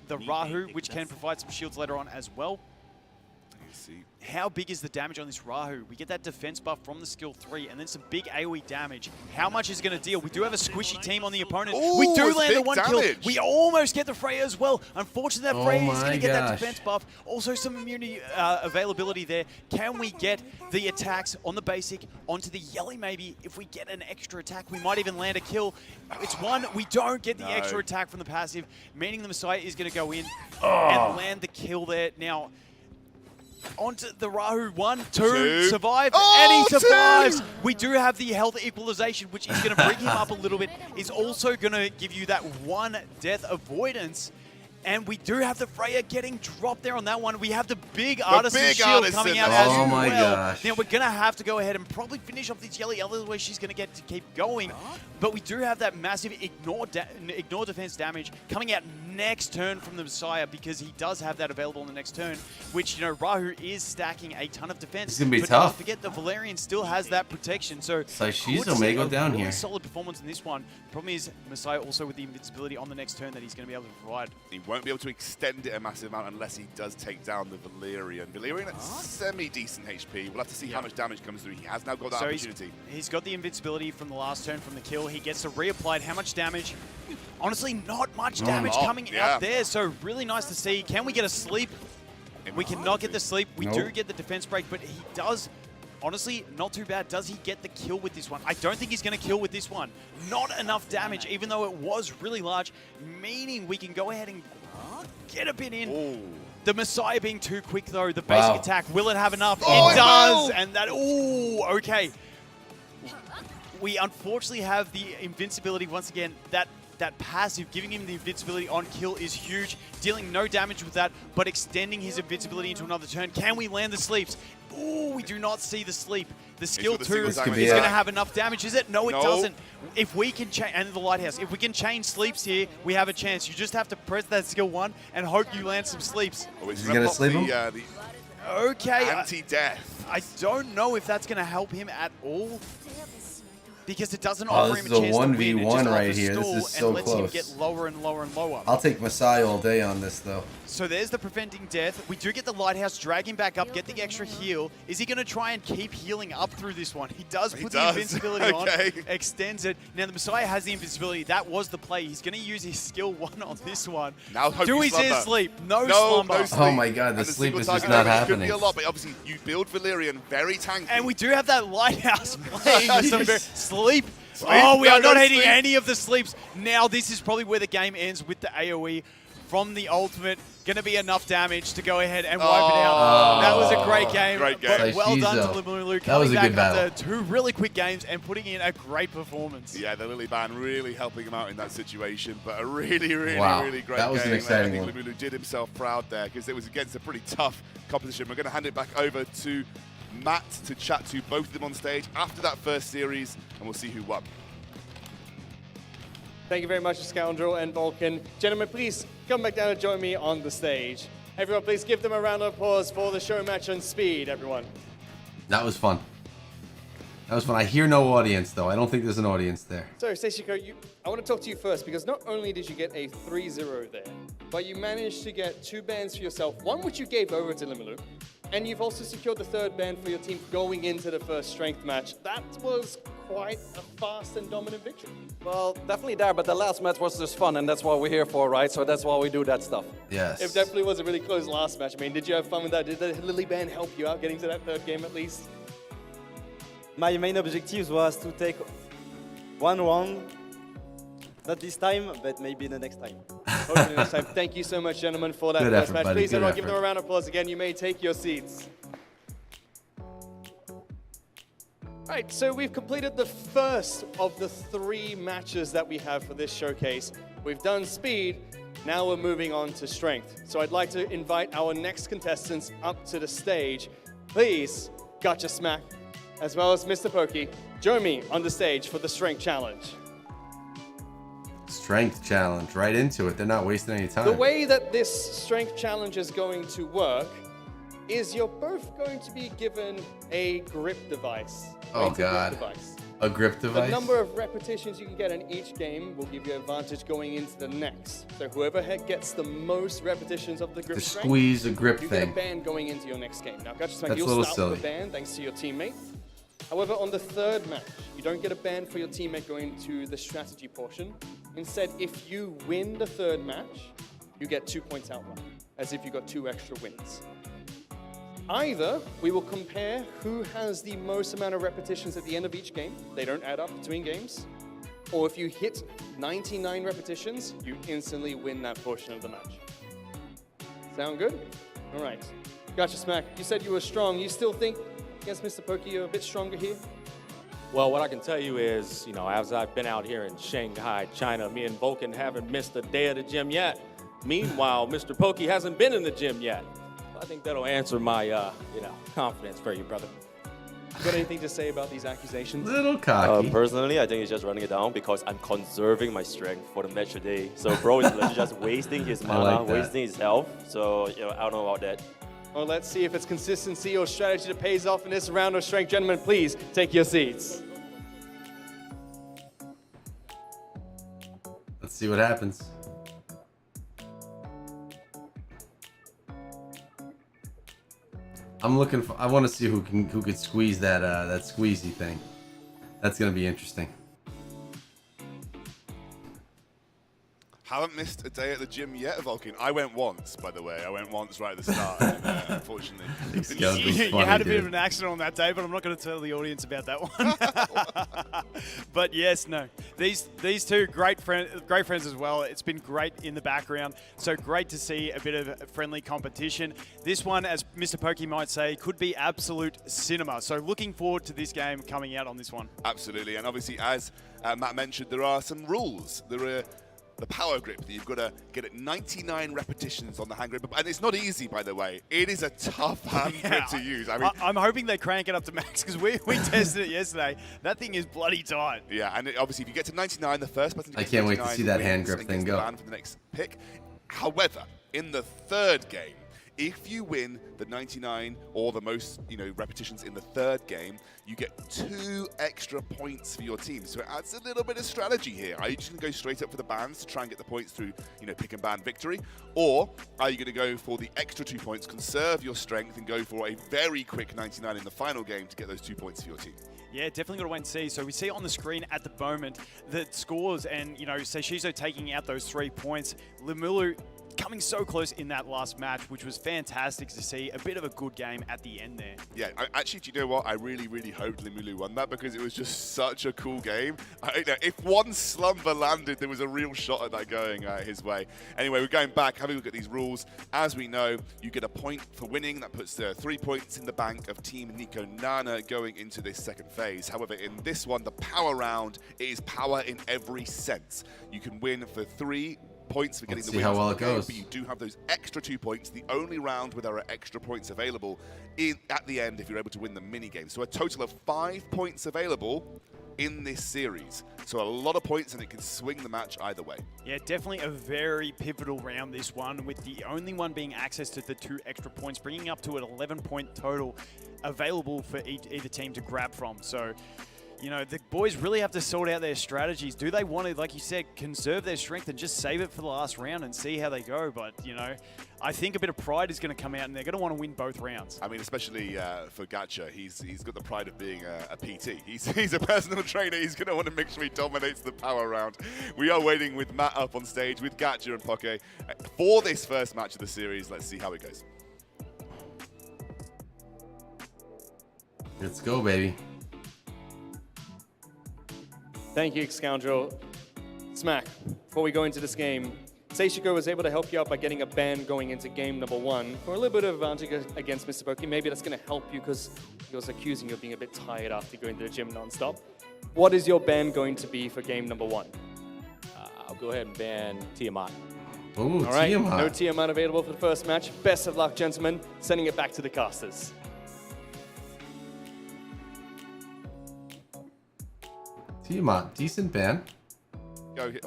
the Rahu, which can provide some shields later on as well. How big is the damage on this Rahu? We get that defense buff from the skill 3 and then some big AoE damage. How much is it going to deal? We do have a squishy team on the opponent. Ooh, we do land the 1 kill. damage. We almost get the Freya as well. Unfortunately, that Freya is going to get that gosh. defense buff. Also some immunity availability there. Can we get the attacks on the basic onto the Yelly maybe? If we get an extra attack, we might even land a kill. It's 1. We don't get the extra attack from the passive, meaning the Messiah is going to go in and land the kill there. Now, onto the Rahu, 1, 2, survive, and he survives. 2. We do have the health equalization, which is going to bring him up a little bit. Is also going to give you that 1 death avoidance. And we do have the Freya getting dropped there on that one. We have the big Artisan shield coming out as well. Oh my gosh. Now we're going to have to go ahead and probably finish off this Yelly, otherwise she's going to get to keep going. But we do have that massive ignore defense damage coming out next turn from the Messiah, because he does have that available on the next turn, which, you know, Rahu is stacking a ton of defense. It's going to be but tough. Don't forget the Valerian still has that protection. So Shizo may go down really here. Solid performance in this one. The problem is Messiah also with the invincibility on the next turn that he's going to be able to provide. He won't be able to extend it a massive amount unless he does take down the Valerian. Valerian at semi-decent HP. We'll have to see how much damage comes through. He has now got that opportunity. He's got the invincibility from the last turn from the kill. He gets to reapply. How much damage? Honestly, not much damage coming out there. So really nice to see. Can we get a sleep? We cannot get the sleep. We do get the defense break, but he does. Honestly, not too bad. Does he get the kill with this one? I don't think he's going to kill with this one. Not enough damage, even though it was really large, meaning we can go ahead and get a bit in. Ooh. The Messiah being too quick, though. The basic attack, will it have enough? It does! And that, okay. We unfortunately have the invincibility once again. That passive, giving him the invincibility on kill is huge. Dealing no damage with that, but extending his invincibility into another turn. Can we land the sleeps? Ooh, we do not see the sleep. The skill 2 is going to have enough damage, is it? No, it doesn't. If we can chain, and the lighthouse, if we can chain sleeps here, we have a chance. You just have to press that skill 1 and hope you land some sleeps. Is he going to sleep him? Okay. Anti-death. I don't know if that's going to help him at all. Because it doesn't Oh, offer this him is a a chance to win. 1v1 It just right offers here. This stall is so and lets him close. get lower and lower and lower. I'll take Masai all day on this, though. So there's the preventing death. We do get the Lighthouse, drag him back up, get the extra heal. Is he going to try and keep healing up through this one? He does put the invincibility on, extends it. Now the Messiah has the invincibility. That was the play. He's going to use his skill 1 on this one. Now hope do you we see slumber. sleep? No slumber. No sleep. Oh my god, the And sleep is single just target not damage could happening. be a lot, but obviously you build Valyrian very tanky. And we do have that Lighthouse playing with some very sleep. Sleep. Oh, we No, are not no hitting sleep. any of the sleeps. Now this is probably where the game ends with the AoE from the ultimate. Going to be enough damage to go ahead and wipe it out. That was a great game. Great game. But well done to Saishizo. Limulu That was coming a back good battle. after 2 really quick games and putting in a great performance. Yeah, the Lily Band really helping him out in that situation, but a really, really, Wow. really great That was an game. exciting I one. think Limulu did himself proud there because it was against a pretty tough competition. We're going to hand it back over to Matt to chat to both of them on stage after that first series, and we'll see who won. Thank you very much, Scoundrel and Vulcan. Gentlemen, please come back down and join me on the stage. Everyone, please give them a round of applause for the show match on speed, everyone. That was fun. That was fun. I hear no audience, though. I don't think there's an audience there. So, Seishiko, I want to talk to you first because not only did you get a 3-0 there, but you managed to get 2 bans for yourself, one which you gave over to Limulu, and you've also secured the 3rd ban for your team going into the first strength match. That was quite a fast and dominant victory. Well, definitely there, but the last match was just fun, and that's what we're here for, right? So that's why we do that stuff. Yes. It definitely was a really close last match. I mean, did you have fun with that? Did the Lily Band help you out getting to that 3rd game at least? My main objective was to take 1 round. Not this time, but maybe the next time. Hopefully next time. Thank you so much, gentlemen, for that Good first effort, match. buddy. Please, Good everyone, give effort. them a round of applause again. You may take your seats. Right, so we've completed the first of the 3 matches that we have for this showcase. We've done speed, now we're moving on to strength. So I'd like to invite our next contestants up to the stage. Please, Gotcha Smack, as well as Mr. Pokey, join me on the stage for the strength challenge. Strength challenge. Right into it. They're not wasting any time. The way that this strength challenge is going to work is you're both going to be given a grip device. Oh, Weighted grip God. device. A grip device? The number of repetitions you can get in each game will give you advantage going into the next. So whoever gets the most repetitions of the grip The strength, squeeze, the grip you thing. get a ban going into your next game. Now, Gotcha Smack, That's a you'll little start with a silly. ban thanks to your teammate. However, on the 3rd match, you don't get a ban for your teammate going to the strategy portion. Instead, if you win the 3rd match, you get 2 points outright, as if you got 2 extra wins. Either we will compare who has the most amount of repetitions at the end of each game. They don't add up between games. Or if you hit 99 repetitions, you instantly win that portion of the match. Sound good? All right. Gotcha, Smack. You said you were strong. You still think against Mr. Pokey you're a bit stronger here? Well, what I can tell you is, as I've been out here in Shanghai, China, me and Vulcan haven't missed a day at the gym yet. Meanwhile, Mr. Pokey hasn't been in the gym yet. I think that'll answer my, confidence for you, brother. Got anything to say about these accusations? Little cocky. Personally, I think he's just running it down because I'm conserving my strength for the match today. So bro is literally just wasting his mana, like that. wasting his health. So, I don't know about that. Well, let's see if it's consistency or strategy that pays off in this round of strength. Gentlemen, please take your seats. Let's see what happens. I'm looking for. I want to see who could squeeze that squeezy thing. That's gonna be interesting. Haven't missed a day at the gym yet, Vulcan. I went once, by the way. I went once right at the start, and, unfortunately. You had a bit of an accident on that day, but I'm not going to tell the audience about that one. But yes, no. These two great friends as well. It's been great in the background. So great to see a bit of friendly competition. This one, as Mr. Pokey might say, could be absolute cinema. So looking forward to this game coming out on this one. Absolutely, and obviously, as Matt mentioned, there are some rules. There are the power grip that you've got to get at 99 repetitions on the hand grip. And it's not easy, by the way. It is a tough hand grip to use. I mean, I'm hoping they crank it up to max because we tested it yesterday. That thing is bloody tight. Yeah, and obviously if you get to 99, the first person to I get can't to wait to 99 see that wins hand grip and thing gets the go. ban for the next pick. However, in the 3rd game, if you win the 99 or the most, repetitions in the third game, you get 2 extra points for your team. So it adds a little bit of strategy here. Are you just going to go straight up for the bans to try and get the points through, pick and ban victory? Or are you going to go for the extra 2 points, conserve your strength, and go for a very quick 99 in the final game to get those 2 points for your team? Yeah, definitely got to wait and see. So we see on the screen at the moment the scores and, Seishizo taking out those 3 points. Limulu coming so close in that last match, which was fantastic to see. A bit of a good game at the end there. Yeah, actually, do you know what? I really, really hoped Limulu won that because it was just such a cool game. If one slumber landed, there was a real shot at that going his way. Anyway, we're going back, having a look at these rules. As we know, you get a point for winning. That puts 3 points in the bank of Team Nico Nana going into this second phase. However, in this one, the power round is power in every sense. You can win for 3 points for getting the win. How well it goes. But you do have those extra 2 points, the only round where there are extra points available at the end if you're able to win the mini game. So a total of 5 points available in this series. So a lot of points, and it can swing the match either way. Yeah, definitely a very pivotal round, this one, with the only one being access to the 2 extra points, bringing up to an 11-point total available for either team to grab from. So, the boys really have to sort out their strategies. Do they want to, like you said, conserve their strength and just save it for the last round and see how they go? But, I think a bit of pride is going to come out, and they're going to want to win both rounds. I mean, especially for Gacha, he's got the pride of being a PT. He's a personal trainer. He's going to want to make sure he dominates the power round. We are waiting with Matt up on stage with Gacha and Poke for this first match of the series. Let's see how it goes. Let's go, baby. Thank you, Scoundrel. Smack, before we go into this game, Seishiko was able to help you out by getting a ban going into game number 1 for a little bit of advantage against Mr. Poki. Maybe that's going to help you because he was accusing you of being a bit tired after going to the gym non-stop. What is your ban going to be for game number 1? I'll go ahead and ban Tiamat. Ooh, all right, Tiamat. no Tiamat available for the first match. Best of luck, gentlemen. Sending it back to the casters. Tiamat, decent ban. Go here.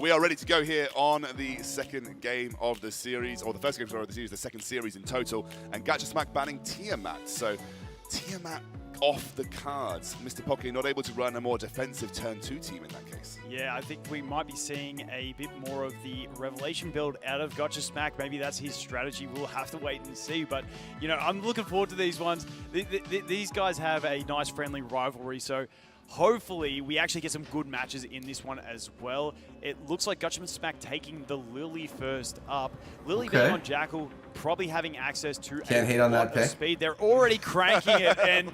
We are ready to go here on the second game of the series, or the first game of the series, the second series in total. And Gacha Smack banning Tiamat. So Tiamat off the cards. Mr. Pocky not able to run a more defensive turn 2 team in that case. Yeah, I think we might be seeing a bit more of the Revelation build out of Gacha Smack. Maybe that's his strategy. We'll have to wait and see. But, I'm looking forward to these ones. These guys have a nice friendly rivalry. So hopefully we actually get some good matches in this one as well. It looks like Gacha Smack taking the Lily first up. Lily being on Jackal, probably having access to Can't hate on that pick. Speed. They're already cranking it, and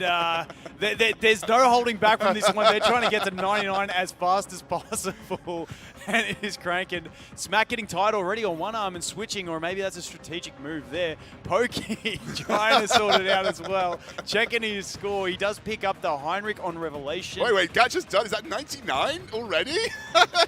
there's no holding back from this one. They're trying to get to 99 as fast as possible, and it is cranking. Smack getting tired already on one arm and switching, or maybe that's a strategic move there. Pokey trying to sort it out as well. Checking his score. He does pick up the Heinrich on Revelation. Wait, Gacha's done. Is that 99 already?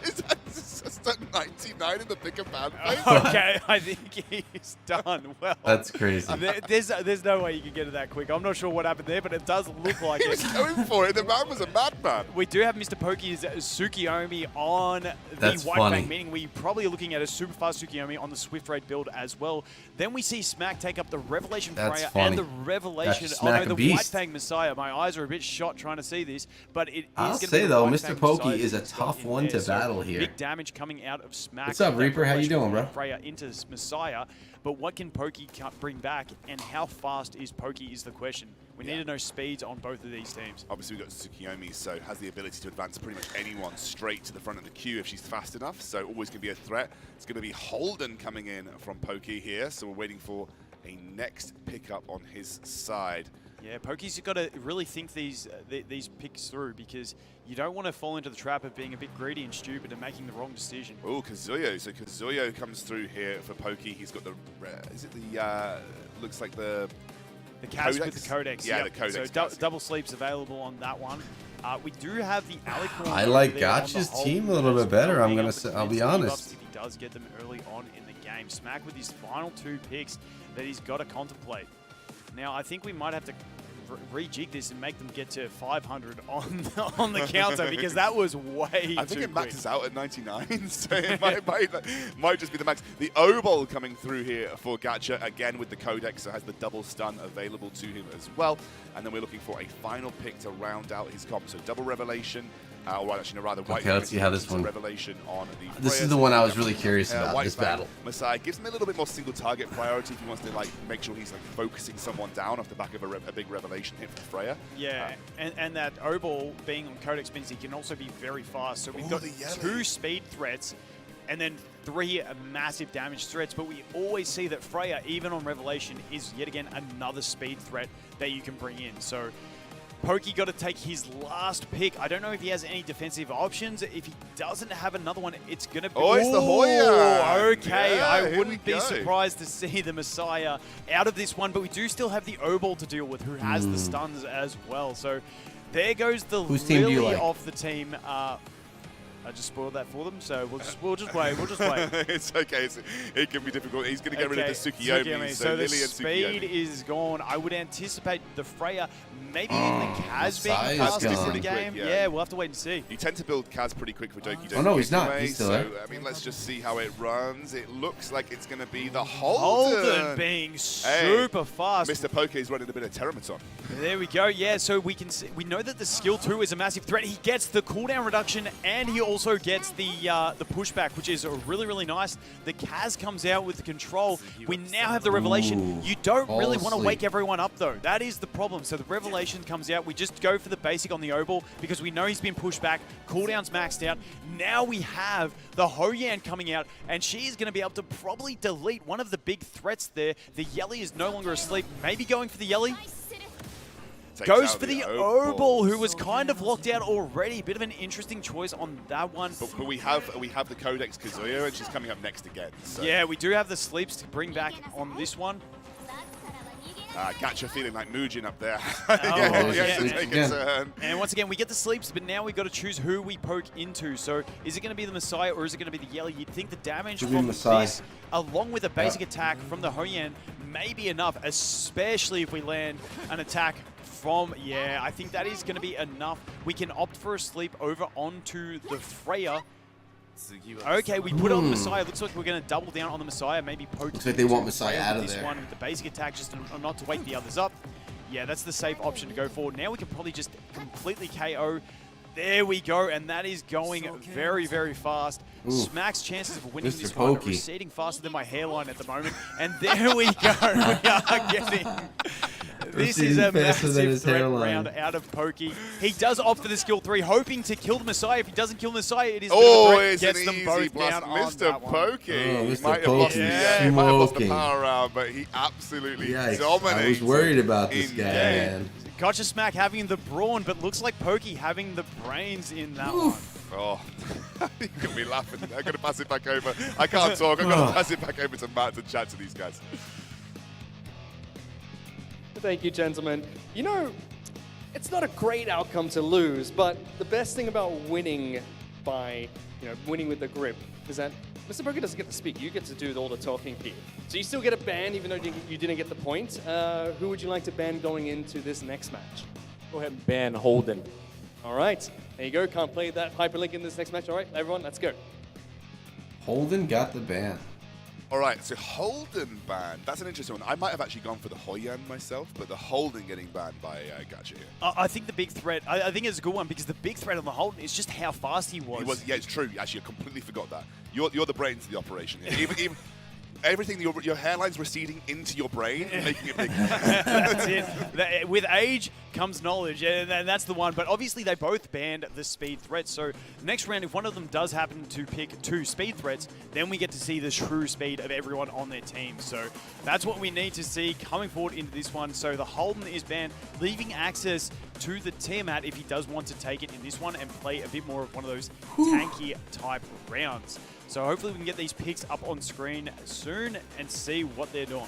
Is that 99 in the pick and ban phase? Okay, I think he's done well. That's crazy. There's no way you could get it that quick. I'm not sure what happened there, but it does look like he was going for it. The man was a madman. We do have Mr. Pokey's Tsukiyomi on the White Fang, meaning we probably are looking at a super fast Tsukiyomi on the Swift Raid build as well. Then we see Smack take up the Revelation Freya and the Revelation. Oh no, the White Fang Messiah. My eyes are a bit shot trying to see this, but it I'll is going say to be though, White Mr. Fang Pokey Messiah is a tough one to battle here. Big damage coming out of Smack. What's up, Reaper? How you doing, bro? Freya into Messiah, but what can Pokey bring back, and how fast is Pokey is the question. We need to know speeds on both of these teams. Obviously, we've got Tsukiyomi, so has the ability to advance pretty much anyone straight to the front of the queue if she's fast enough, so always going to be a threat. It's going to be Holden coming in from Pokey here, so we're waiting for a next pickup on his side. Yeah, Pokey's got to really think these picks through, because you don't want to fall into the trap of being a bit greedy and stupid and making the wrong decision. Oh, Kazuyo. So Kazuyo comes through here for Pokey. He's got the, is it the, looks like the Kaz with the Codex. Yeah, yep. the Codex. So double sleeps available on that one. We do have the Alicorn. I like Gacha's team a little bit better. I'll be honest. If he does get them early on in the game. Smack with his final 2 picks that he's got to contemplate. Now, I think we might have to rejig this and make them get to 500 on the counter because that was way I think too it maxes out at 99, so it might just be the max. The O-Ball coming through here for Gacha, again with the Codex, so has the double stun available to him as well. And then we're looking for a final pick to round out his comp. So double Revelation, or actually, no, rather, White Okay, let's see how this one. Revelation on the This Freya. is the one I was really curious about, White this Fang battle. Messiah gives him a little bit more single target priority if he wants to like make sure he's like focusing someone down off the back of a big Revelation hit from Freya. Yeah, and that O-Ball being on Codex means he can also be very fast. So we've got 2 speed threats and then 3 massive damage threats. But we always see that Freya, even on Revelation, is yet again another speed threat that you can bring in. So Pokey got to take his last pick. I don't know if he has any defensive options. If he doesn't have another one, it's going to be... Oh, it's the Hoya! Okay, Yeah, I here wouldn't we be go. surprised to see the Messiah out of this one, but we do still have the O-Ball to deal with, who has the stuns as well. So there goes the Whose team do you Lily like? off the team. I just spoiled that for them, so we'll just wait. We'll just wait. It's okay. It can be difficult. He's going to get rid of the Tsukiyomi. So the Lily and speed Tsukiyomi. is gone. I would anticipate the Freya, maybe even the Kaz being Messiah's fastest in gone. the game. Quick, yeah, we'll have to wait and see. You tend to build Kaz pretty quick for Doki Doki. Oh, no, he's not. anyway, He's still so, there. I mean, let's just see how it runs. It looks like it's going to be the Holden. Holden being super fast. Mr. Poke is running a bit of Terramaton. There we go. Yeah, so we can see, we know that the skill 2 is a massive threat. He gets the cooldown reduction and he also gets the pushback, which is really, really nice. The Kaz comes out with the control. We now have the Revelation. Ooh, You don't really fall want to asleep. wake everyone up, though. That is the problem. So the Revelation comes out. We just go for the basic on the O-Ball because we know he's been pushed back. Cooldown's maxed out. Now we have the Hoyan coming out, and she's going to be able to probably delete one of the big threats there. The Yelly is no longer asleep. Maybe going for the Yelly. Takes Goes out for the O-Ball. O-Ball, who was kind of locked out already. Bit of an interesting choice on that one. But we have the Codex Kazuya, and she's coming up next again. So. Yeah, we do have the sleeps to bring back on this one. Gacha feeling like Muujin up there. And once again, we get the sleeps, but now we've got to choose who we poke into. So is it going to be the Messiah or is it going to be the Yellow? You'd think the damage Should be from Messiah. this, along with a basic attack from the Hoyan, may be enough, especially if we land an attack from, yeah, I think that is going to be enough. We can opt for a sleep over onto the Freya. Okay, we put it on the Messiah. Looks like we're going to double down on the Messiah. Maybe poke. Looks like they want into Messiah Freya out with of this there. one with the basic attack, just not to wake the others up. Yeah, that's the safe option to go forward. Now we can probably just completely KO. There we go, and that is going very, very fast. Ooh. Smack's chances of winning Mr. this one are Pokey. receding faster than my hairline at the moment. And there we go. We are getting... This is a Receding faster than massive his threat hairline. round out of Pokey. He does opt for the skill 3, hoping to kill the Messiah. If he doesn't kill the Messiah, it is Oh, threat. it's Gets an them easy both blast. down on Mr. that one. Pokey. Oh, He Mr. might have lost, Pokey he might have lost the smoking. power round, but he absolutely Yikes. dominated. I was worried about this guy, Yeah. man. Gotcha Smack having the brawn, but looks like Pokey having the brains in that one. Oh, you got me laughing. I'm going to pass it back over. I can't talk. I'm going to pass it back over to Matt to chat to these guys. Thank you, gentlemen. You know, it's not a great outcome to lose, but the best thing about winning by, winning with the grip is that Mr. Burger doesn't get to speak. You get to do all the talking here. So you still get a ban even though you didn't get the point. Who would you like to ban going into this next match? Go ahead and ban Holden. All right. There you go. Can't play that hyperlink in this next match. All right, everyone, let's go. Holden got the ban. All right, so Holden banned. That's an interesting one. I might have actually gone for the Hoyan myself, but the Holden getting banned by Gacha here. I think the big threat, I think it's a good one because the big threat on the Holden is just how fast he was. Yeah, it's true. Actually, I completely forgot that. You're the brains of the operation here. Even everything, your hairline's receding into your brain and making it bigger. That's it. With age comes knowledge, and that's the one. But obviously, they both banned the speed threats. So next round, if one of them does happen to pick 2 speed threats, then we get to see the true speed of everyone on their team. So that's what we need to see coming forward into this one. So the Holden is banned, leaving access to the Tiamat if he does want to take it in this one and play a bit more of one of those tanky type rounds. So hopefully we can get these picks up on screen soon and see what they're doing.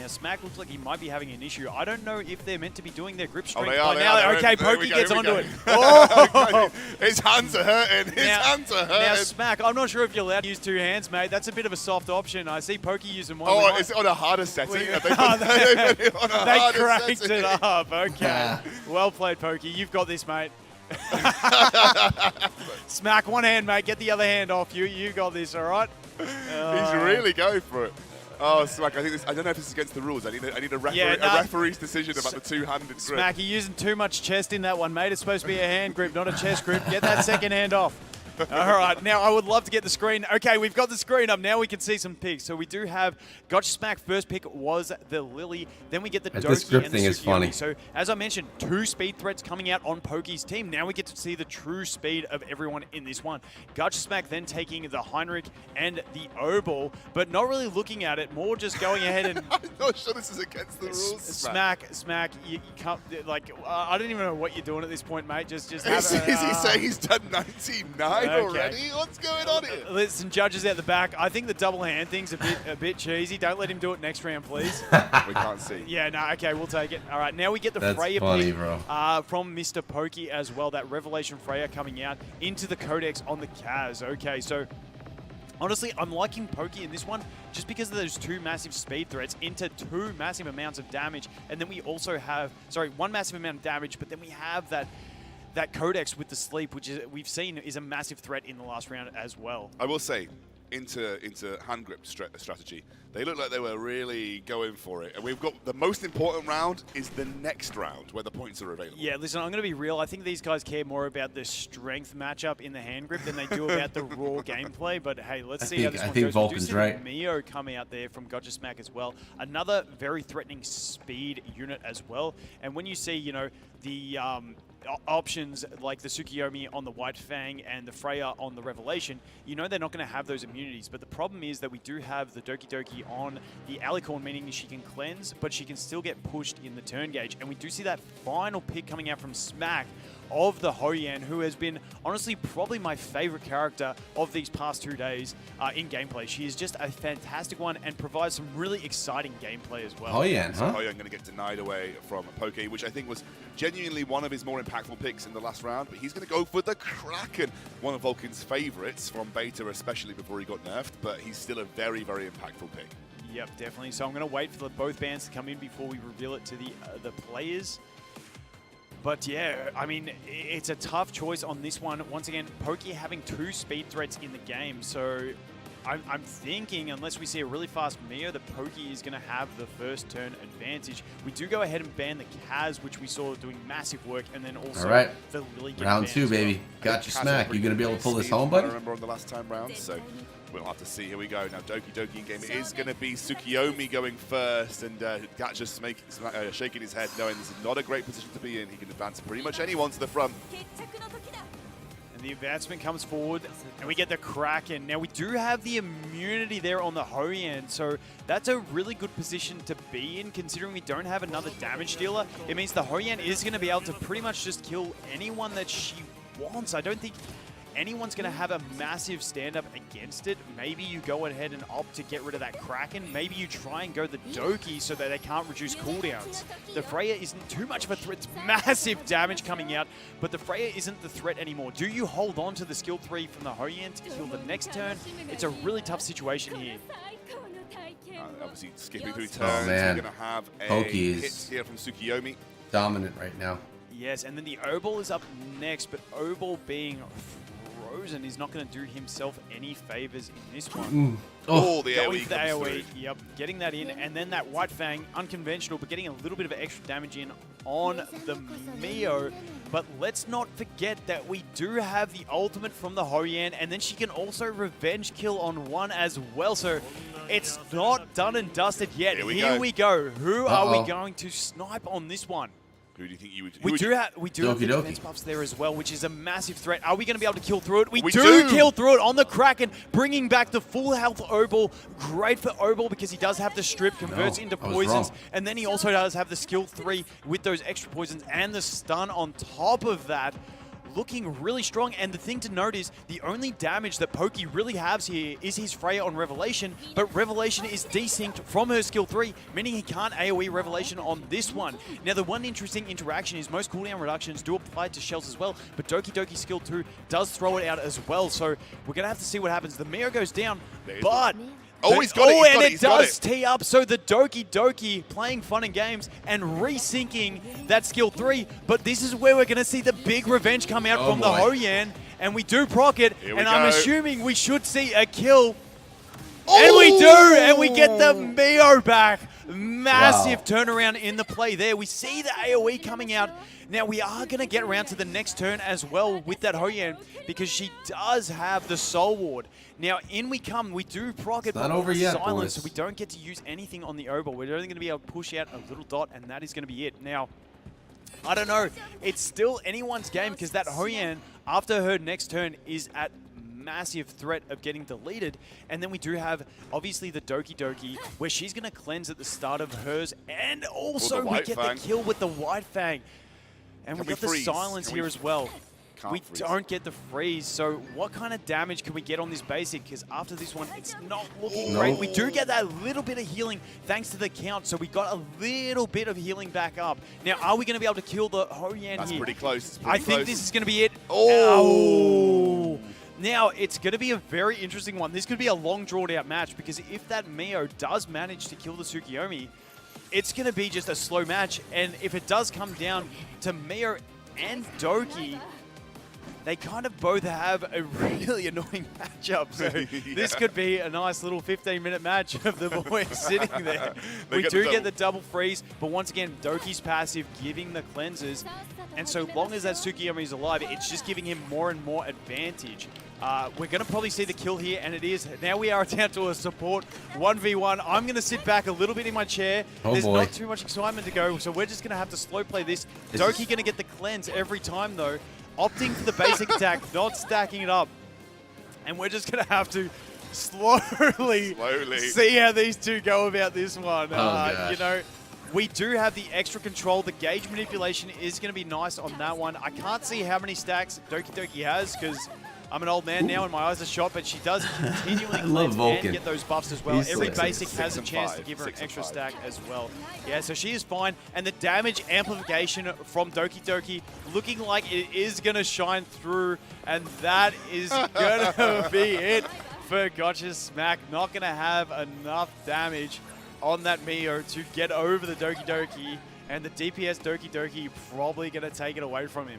Now, Smack looks like he might be having an issue. I don't know if they're meant to be doing their grip strength they are, by they now. are. Okay, There we Pokey go, gets here we onto go. it. Oh! His hands are hurting. His hands are hurting. Now, Smack, I'm not sure if you're allowed to use 2 hands, mate. That's a bit of a soft option. I see Pokey using one. Oh, is it on a harder setting? They Have they put it on a harder cranked setting? it up. Okay. Well played, Pokey. You've got this, mate. Smack, one hand, mate. Get the other hand off you. You got this, all right? He's really going for it. Oh, Smack, I don't know if this is against the rules. I need a referee's decision about the two-handed grip. Smack, you're using too much chest in that one, mate. It's supposed to be a hand grip, not a chest grip. Get that second hand off. All right, now I would love to get the screen. Okay, we've got the screen up. Now we can see some picks. So we do have Gotcha Smack. First pick was the Lily. Then we get the Doki This grip and the thing is Sukiyomi. funny. So as I mentioned, 2 speed threats coming out on Pokey's team. Now we get to see the true speed of everyone in this one. Gotcha Smack then taking the Heinrich and the O-Ball, but not really looking at it, more just going ahead and... I'm not sure this is against the rules. Smack, you can't, like, I don't even know what you're doing at this point, mate. Just have Is he saying he's done 99 already? What's going on here? Listen, judges out the back. I think the double hand thing's a bit cheesy. Don't let him do it next round, please. We can't see. Yeah, no, okay, we'll take it. All right, now we get the That's Freya funny, pick bro. from Mr. Pokey as well. That Revelation Freya coming out into the Codex on the Kaz. Okay, so honestly, I'm liking Pokey in this one just because of those 2 massive speed threats into 2 massive amounts of damage. And then we also have, 1 massive amount of damage, but then we have that Codex with the sleep, which is, we've seen is a massive threat in the last round as well. I will say, into hand grip strategy, they look like they were really going for it. And we've got the most important round is the next round where the points are available. Yeah, listen, I'm going to be real. I think these guys care more about the strength matchup in the hand grip than they do about the raw gameplay. But hey, let's see how this one goes. Vulcan's we do see right. Mio come out there from Gotcha Smack as well. Another very threatening speed unit as well. And when you see, you know, the options like the Sukiyomi on the White Fang and the Freya on the Revelation, you know they're not going to have those immunities. But the problem is that we do have the Doki Doki on the Alicorn, meaning she can cleanse, but she can still get pushed in the turn gauge. And we do see that final pick coming out from Smack of the Hoyan, who has been honestly probably my favorite character of these past 2 days in gameplay. She is just a fantastic one and provides some really exciting gameplay as well. Hoyan, huh? Hoyan going to get denied away from Poke, which I think was genuinely one of his more impactful picks in the last round, but he's going to go for the Kraken, one of Vulcan's favorites from beta, especially before he got nerfed, but he's still a very, very impactful pick. Yep, definitely. So I'm going to wait for both bands to come in before we reveal it to the players. But yeah, I mean, it's a tough choice on this one. Once again, Pokey having 2 speed threats in the game. So I'm thinking, unless we see a really fast Mio, that Pokey is going to have the first turn advantage. We do go ahead and ban the Kaz, which we saw doing massive work, and then also All right. the Lily get Round banned 2, as well. baby. Gotcha Smack. You going to be able to pull this home, buddy? I remember on the last time round, so we'll have to see. Here we go. Now, Doki Doki in game. It is going to be Sukiyomi going first, and Gotcha shaking his head, knowing this is not a great position to be in. He can advance pretty much anyone to the front. And the advancement comes forward, and we get the Kraken. Now, we do have the immunity there on the Hoyan, so that's a really good position to be in, considering we don't have another damage dealer. It means the Hoyan is going to be able to pretty much just kill anyone that she wants. I don't think anyone's going to have a massive stand-up against it. Maybe you go ahead and opt to get rid of that Kraken. Maybe you try and go the Doki so that they can't reduce cooldowns. The Freya isn't too much of a threat. It's massive damage coming out, but the Freya isn't the threat anymore. Do you hold on to the skill 3 from the Hoyan to kill the next turn? It's a really tough situation here. Obviously, skipping through turns. man. We're going to have a Pokey is hit here from Sukiyomi. dominant right now. Yes, and then the O-Ball is up next, but O-Ball being frozen is not going to do himself any favors in this one. Oh, the Going AoE for the comes AoE, through. yep, getting that in, and then that White Fang, unconventional, but getting a little bit of extra damage in on the Mio. But let's not forget that we do have the ultimate from the Hoyan, and then she can also revenge kill on one as well. So it's not done and dusted yet. Here we go. Who are we going to snipe on this one? Who do you think you would? We do have the Doki. defense buffs there as well, which is a massive threat. Are we going to be able to kill through it? We We do do. kill through it on the Kraken, bringing back the full health O-Ball. Great for O-Ball because he does have the strip, converts into I was poisons, wrong. and then he also does have the skill 3 with those extra poisons and the stun on top of that. looking really strong. And the thing to note is the only damage that Pokey really has here is his Freya on Revelation, but Revelation is desynced from her skill 3, meaning he can't AoE Revelation on this one. Now, the one interesting interaction is most cooldown reductions do apply to shells as well, but Doki Doki skill 2 does throw it out as well, so we're going to have to see what happens. The Mio goes down, but... Oh, he's got it, and he's it got does it. tee up, so the Doki Doki playing fun and games and resyncing that skill 3, but this is where we're going to see the big revenge come out from the Hoyan, and we do proc it, and I'm assuming we should see a kill. And we do, and we get the Mio back. Massive turnaround in the play there. We see the AoE coming out. Now, we are going to get around to the next turn as well with that Hoyan, because she does have the Soul Ward. Now, in we come. We do proc it, Not over yet, silence, boys. so we don't get to use anything on the Oba. We're only going to be able to push out a little dot, and that is going to be it. Now, I don't know. It's still anyone's game, because that Hoyan, after her next turn, is at massive threat of getting deleted. And then we do have, obviously, the Doki Doki, where she's going to cleanse at the start of hers. And also, we get the kill with the White Fang. And we got the silence here as well. We don't get the freeze. So what kind of damage can we get on this basic? Because after this one, it's not looking great. We do get that little bit of healing thanks to the count. So we got a little bit of healing back up. Now, are we going to be able to kill the Hoyan here? That's pretty close. I think this is going to be it. Oh! Now, it's going to be a very interesting one. This could be a long, drawn-out match, because if that Mio does manage to kill the Tsukiyomi, it's going to be just a slow match. And if it does come down to Mio and Doki, they kind of both have a really annoying matchup. So this could be a nice little 15-minute match of the boys sitting there. We do get the double freeze, but once again, Doki's passive giving the cleanses. And so long as that Tsukiyomi is alive, it's just giving him more and more advantage. We're going to probably see the kill here, and it is. Now we are down to a support 1v1. I'm going to sit back a little bit in my chair. There's not too much excitement to go, so we're just going to have to slow play this. Doki going to get the cleanse every time, though. Opting for the basic attack, not stacking it up. And we're just going to have to slowly see how these two go about this one. You know, we do have the extra control. The gauge manipulation is going to be nice on that one. I can't see how many stacks Doki Doki has, because I'm an old man now and my eyes are shot, but she does continually cleanse and get those buffs as well. Every basic has a chance to give her an extra stack as well. Yeah, so she is fine. And the damage amplification from Doki Doki looking like it is going to shine through. And that is going to be it for Gotcha Smack. Not going to have enough damage on that Mio to get over the Doki Doki. And the DPS Doki Doki probably going to take it away from him.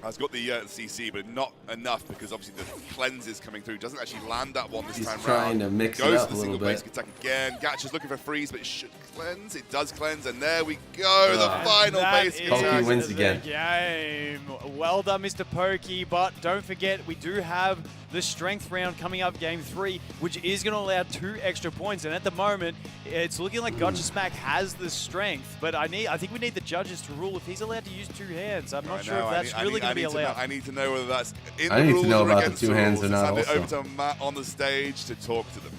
Has got the CC, but not enough, because obviously the cleanse is coming through. Doesn't actually land that one this time round. He's trying to mix it up a little bit. Goes to the single basic attack again. Gacha's looking for freeze, but it should cleanse. It does cleanse, and there we go. The final basic attack. Pokey wins again. Game. Well done, Mr. Pokey, but don't forget, we do have the strength round coming up, game 3, which is going to allow 2 extra points. And at the moment, it's looking like Gotcha Smack has the strength, but I think we need the judges to rule if he's allowed to use 2 hands. I'm not sure if that's really going to be allowed. I need to know whether that's in I the need rules to know or about the against 2 the hands rules. or not. Let's hand it Also, over to Matt on the stage to talk to them.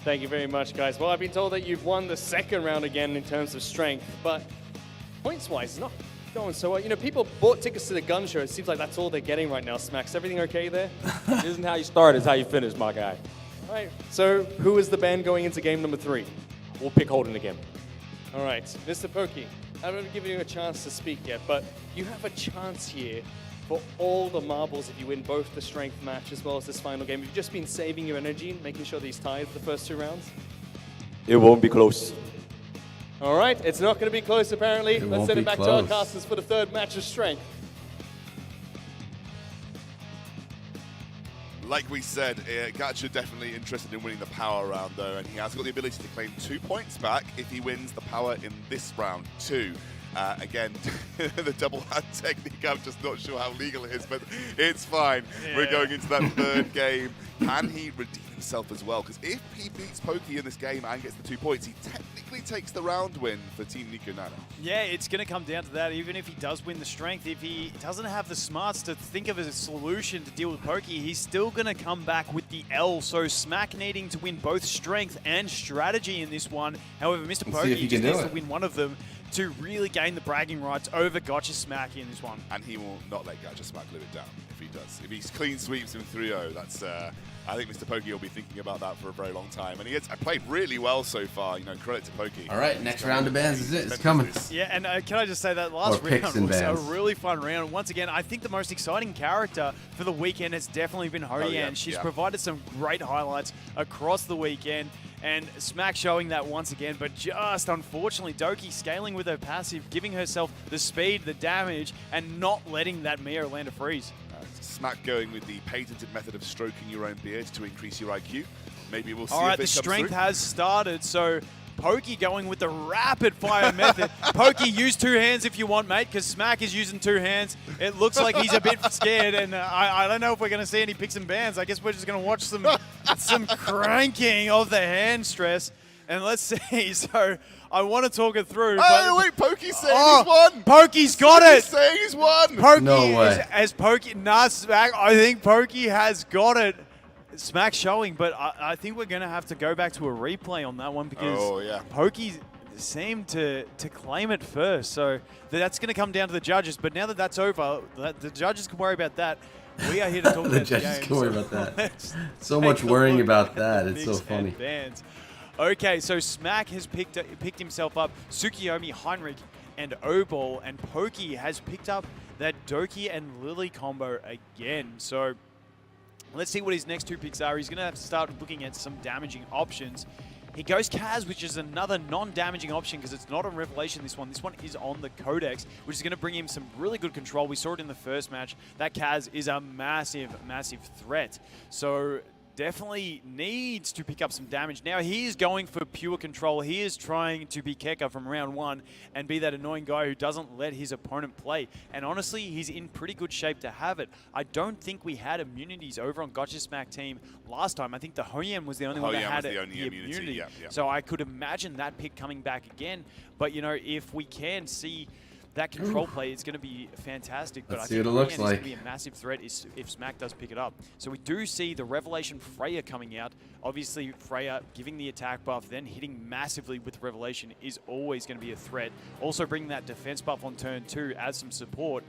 Thank you very much, guys. Well, I've been told that you've won the second round again in terms of strength, but points-wise, it's not going so well. You know, people bought tickets to the gun show. It seems like that's all they're getting right now. Smacks, everything okay there? It isn't how you start, it's how you finish, my guy. All right, so who is the band going into game number 3? We'll pick Holden again. All right, Mr. Pokey, I haven't given you a chance to speak yet, but you have a chance here for all the marbles if you win both the strength match as well as this final game. You've just been saving your energy, making sure these tied the first 2 rounds. It won't be close. All right, it's not going to be close apparently. Let's send it back to our close. casters for the 3rd match of strength. Like we said, Gacha definitely interested in winning the power round though, and he has got the ability to claim 2 points back if he wins the power in this round too. Again, the double hand technique, I'm just not sure how legal it is, but it's fine. Yeah. We're going into that 3rd game. Can he redeem himself as well? Because if he beats Pokey in this game and gets the 2 points, he technically takes the round win for Team Nico Nana. Yeah, it's going to come down to that. Even if he does win the strength, if he doesn't have the smarts to think of a solution to deal with Pokey, he's still going to come back with the L. So Smack needing to win both strength and strategy in this one. However, Mr. Pokey just needs to win one of them to really gain the bragging rights over Gotcha Smack in this one. And he will not let Gotcha Smack live it down if he does. If he clean sweeps him 3-0, that's I think Mr. Pokey will be thinking about that for a very long time. And he has played really well so far. You know, credit to Pokey. All right, next round of bans is it. It's coming. Yeah, and can I just say that last round was a really fun round. Once again, I think the most exciting character for the weekend has definitely been Ho Yan. She's provided some great highlights across the weekend. And Smack showing that once again, but just unfortunately, Doki scaling with her passive, giving herself the speed, the damage, and not letting that Mio land a freeze. Smack going with the patented method of stroking your own beard to increase your IQ. Maybe we'll see. All right, the strength has started, so Pokey going with the rapid fire method. Pokey, use 2 hands if you want, mate, because Smack is using 2 hands. It looks like he's a bit scared, and I don't know if we're going to see any picks and bans. I guess we're just going to watch some cranking of the hand stress. And let's see. So I want to talk it through. Oh, wait, Pokey's saying he's won. Pokey's got it. He's saying he's won. Pokey No way. as Pokey. Nah, Smack, I think Pokey has got it. Smack showing, but I think we're going to have to go back to a replay on that one because Pokey seemed to claim it first. So that's going to come down to the judges. But now that that's over, the judges can worry about that. We are here to talk about the game. The judges can worry about that. So much worrying about that. It's so funny. Bans. Okay, so Smack has picked himself up Tsukiyomi, Heinrich, and O-Ball, and Pokey has picked up that Doki and Lily combo again. So let's see what his next 2 picks are. He's going to have to start looking at some damaging options. He goes Kaz, which is another non-damaging option because it's not on Revelation, this one. This one is on the Codex, which is going to bring him some really good control. We saw it in the first match. That Kaz is a massive, massive threat. So definitely needs to pick up some damage. Now he is going for pure control. He is trying to be Keka from round 1 and be that annoying guy who doesn't let his opponent play. And honestly, he's in pretty good shape to have it. I don't think we had immunities over on Gotcha Smack team last time. I think the Ho Yan was the only one that had the immunity. Yeah. So I could imagine that pick coming back again. But you know, if we can see that control play, is going to be fantastic. But I think it's going to be a massive threat if Smack does pick it up. So we do see the Revelation Freya coming out. Obviously, Freya giving the attack buff, then hitting massively with Revelation is always going to be a threat. Also bringing that defense buff on turn 2 as some support.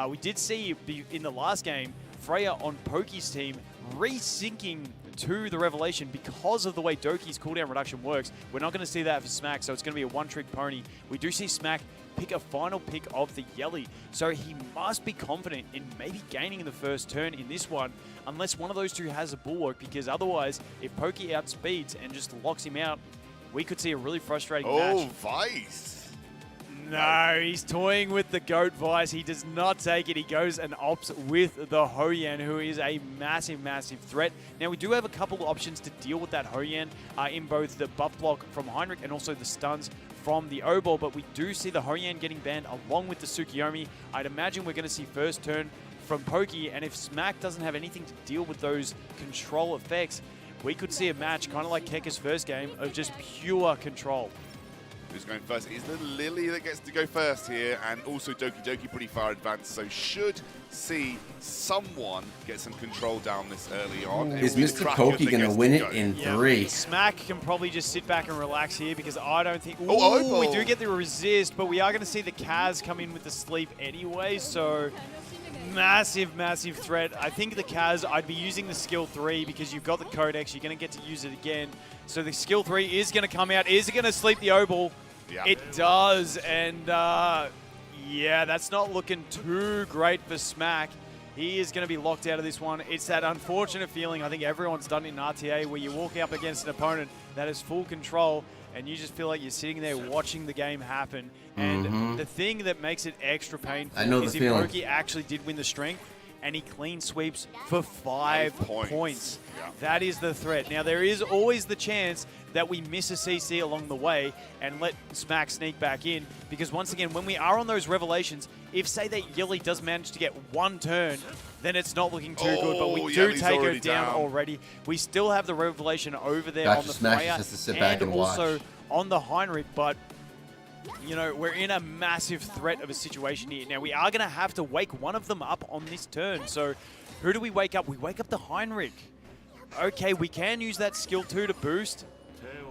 We did see in the last game, Freya on Pokey's team resyncing to the Revelation because of the way Doki's cooldown reduction works. We're not going to see that for Smack, so it's going to be a one-trick pony. We do see Smack pick a final pick of the Yelly, so he must be confident in maybe gaining in the first turn in this one, unless one of those 2 has a bulwark, because otherwise, if Pokey outspeeds and just locks him out, we could see a really frustrating match. Oh, Vice! No, he's toying with the Goat Vice. He does not take it. He goes and opts with the Ho Yan, who is a massive, massive threat. Now, we do have a couple options to deal with that Ho Yan in both the buff block from Heinrich and also the stuns from the O-Ball, but we do see the Ho Yan getting banned along with the Tsukiyomi. I'd imagine we're going to see first turn from Pokey, and if Smack doesn't have anything to deal with those control effects, we could see a match kind of like Keka's first game of just pure control. Who's going first? Is the Lily that gets to go first here, and also Doki pretty far advanced, so should see someone get some control down this early on. Is Mr. Pokey going to win it in 3? Smack can probably just sit back and relax here because I don't think... Oh, we do get the resist, but we are going to see the Kaz come in with the sleep anyway, so... Massive, massive threat. I think the Kaz, I'd be using the skill 3 because you've got the Codex. You're going to get to use it again. So the skill 3 is going to come out. Is it going to sleep the O-Ball? Yeah. It does. And yeah, that's not looking too great for Smack. He is going to be locked out of this one. It's that unfortunate feeling I think everyone's done in RTA where you walk up against an opponent that has full control and you just feel like you're sitting there watching the game happen. And the thing that makes it extra painful is if Pokey actually did win the strength and he clean sweeps for 5 points. Yeah. That is the threat. Now, there is always the chance that we miss a CC along the way and let Smack sneak back in, because once again, when we are on those Revelations, if, say, that Yilly does manage to get 1 turn, then it's not looking too good, but we do take her down already. We still have the Revelation over there on the Freya and also on the Heinrich, but you know, we're in a massive threat of a situation here. Now, we are going to have to wake one of them up on this turn. So, who do we wake up? We wake up the Heinrich. Okay, we can use that skill 2 to boost.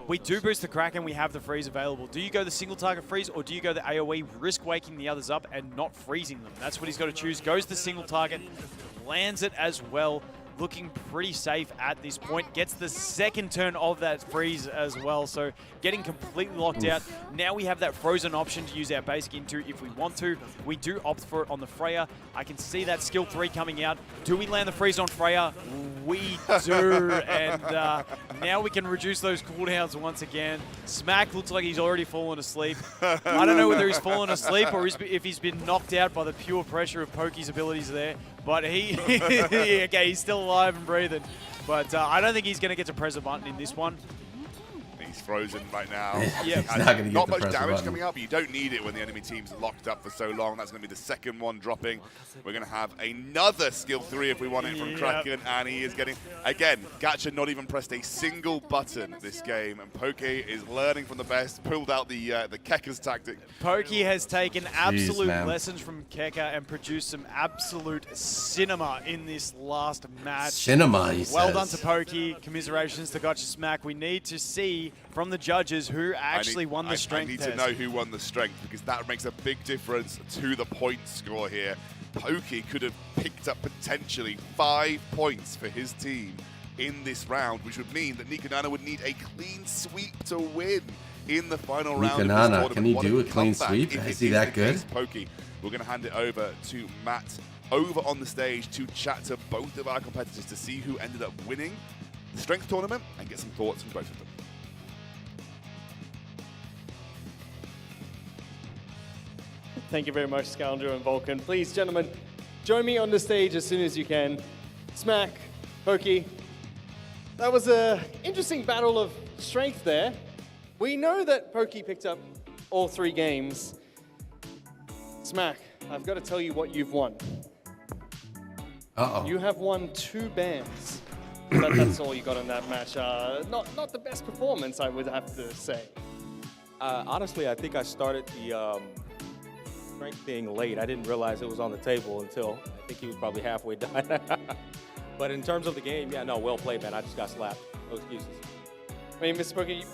We do boost the Kraken, we have the freeze available. Do you go the single target freeze or do you go the AoE, risk waking the others up and not freezing them? That's what he's got to choose. Goes the single target, lands it as well. Looking pretty safe at this point. Gets the second turn of that freeze as well. So getting completely locked out. Now we have that frozen option to use our basic into if we want to. We do opt for it on the Freya. I can see that skill 3 coming out. Do we land the freeze on Freya? We do. And now we can reduce those cooldowns once again. Smack looks like he's already fallen asleep. I don't know whether he's fallen asleep or if he's been knocked out by the pure pressure of Pokey's abilities there. But okay, he's still alive and breathing. But I don't think he's going to get to press a button in this one. He's frozen right now. Yeah, he's not going to get Not the much press damage button. coming up, but you don't need it when the enemy team's locked up for so long. That's going to be the second one dropping. We're going to have another skill 3 if we want it from Kraken, and he is getting, again, Gacha not even pressed a single button this game, and Poke is learning from the best, pulled out the Keka's tactic. Pokey has taken absolute man. lessons from Keka and produced some absolute cinema in this last match. Cinema, he Well says. done to Pokey. Commiserations to Gotcha Smack. We need to see from the judges who actually won the strength I need test. to know who won the strength, because that makes a big difference to the point score here. Pokey could have picked up potentially 5 points for his team in this round, which would mean that Nikonana would need a clean sweep to win in the final round of this Nikonana, tournament. can he What do a clean comeback sweep? if Is it he that the good? case, Pokey. We're going to hand it over to Matt over on the stage to chat to both of our competitors to see who ended up winning the strength tournament and get some thoughts from both of them. Thank you very much, Scoundrel and Vulcan. Please, gentlemen, join me on the stage as soon as you can. Smack, Pokey. That was an interesting battle of strength there. We know that Pokey picked up all 3 games. Smack, I've got to tell you what you've won. Uh-oh. You have won 2 bans. That's all you got in that match. Not the best performance, I would have to say. Honestly, I think I started the strength thing late. I didn't realize it was on the table until I think he was probably halfway done. But in terms of the game, yeah, no, well played, man. I just got slapped. No excuses. I mean, Mr. Pokey,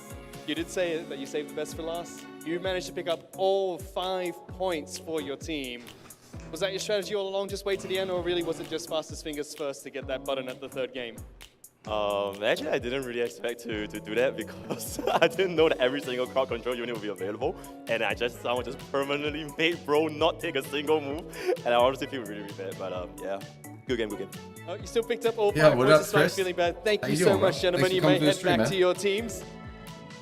you did say that you saved the best for last. You managed to pick up all 5 points for your team. Was that your strategy all along, just wait to the end, or really was it just fastest fingers first to get that button at the 3rd game? Actually, I didn't really expect to do that because I didn't know that every single crowd control unit would be available, and someone just permanently made bro not take a single move, and I honestly feel really, really bad. But yeah, good game, good game. You still picked up all 5 Yeah, what points up, despite Chris? feeling bad. Thank How you you so doing, bro? much, gentlemen. Thanks You for may coming to the head stream, back man. to your teams.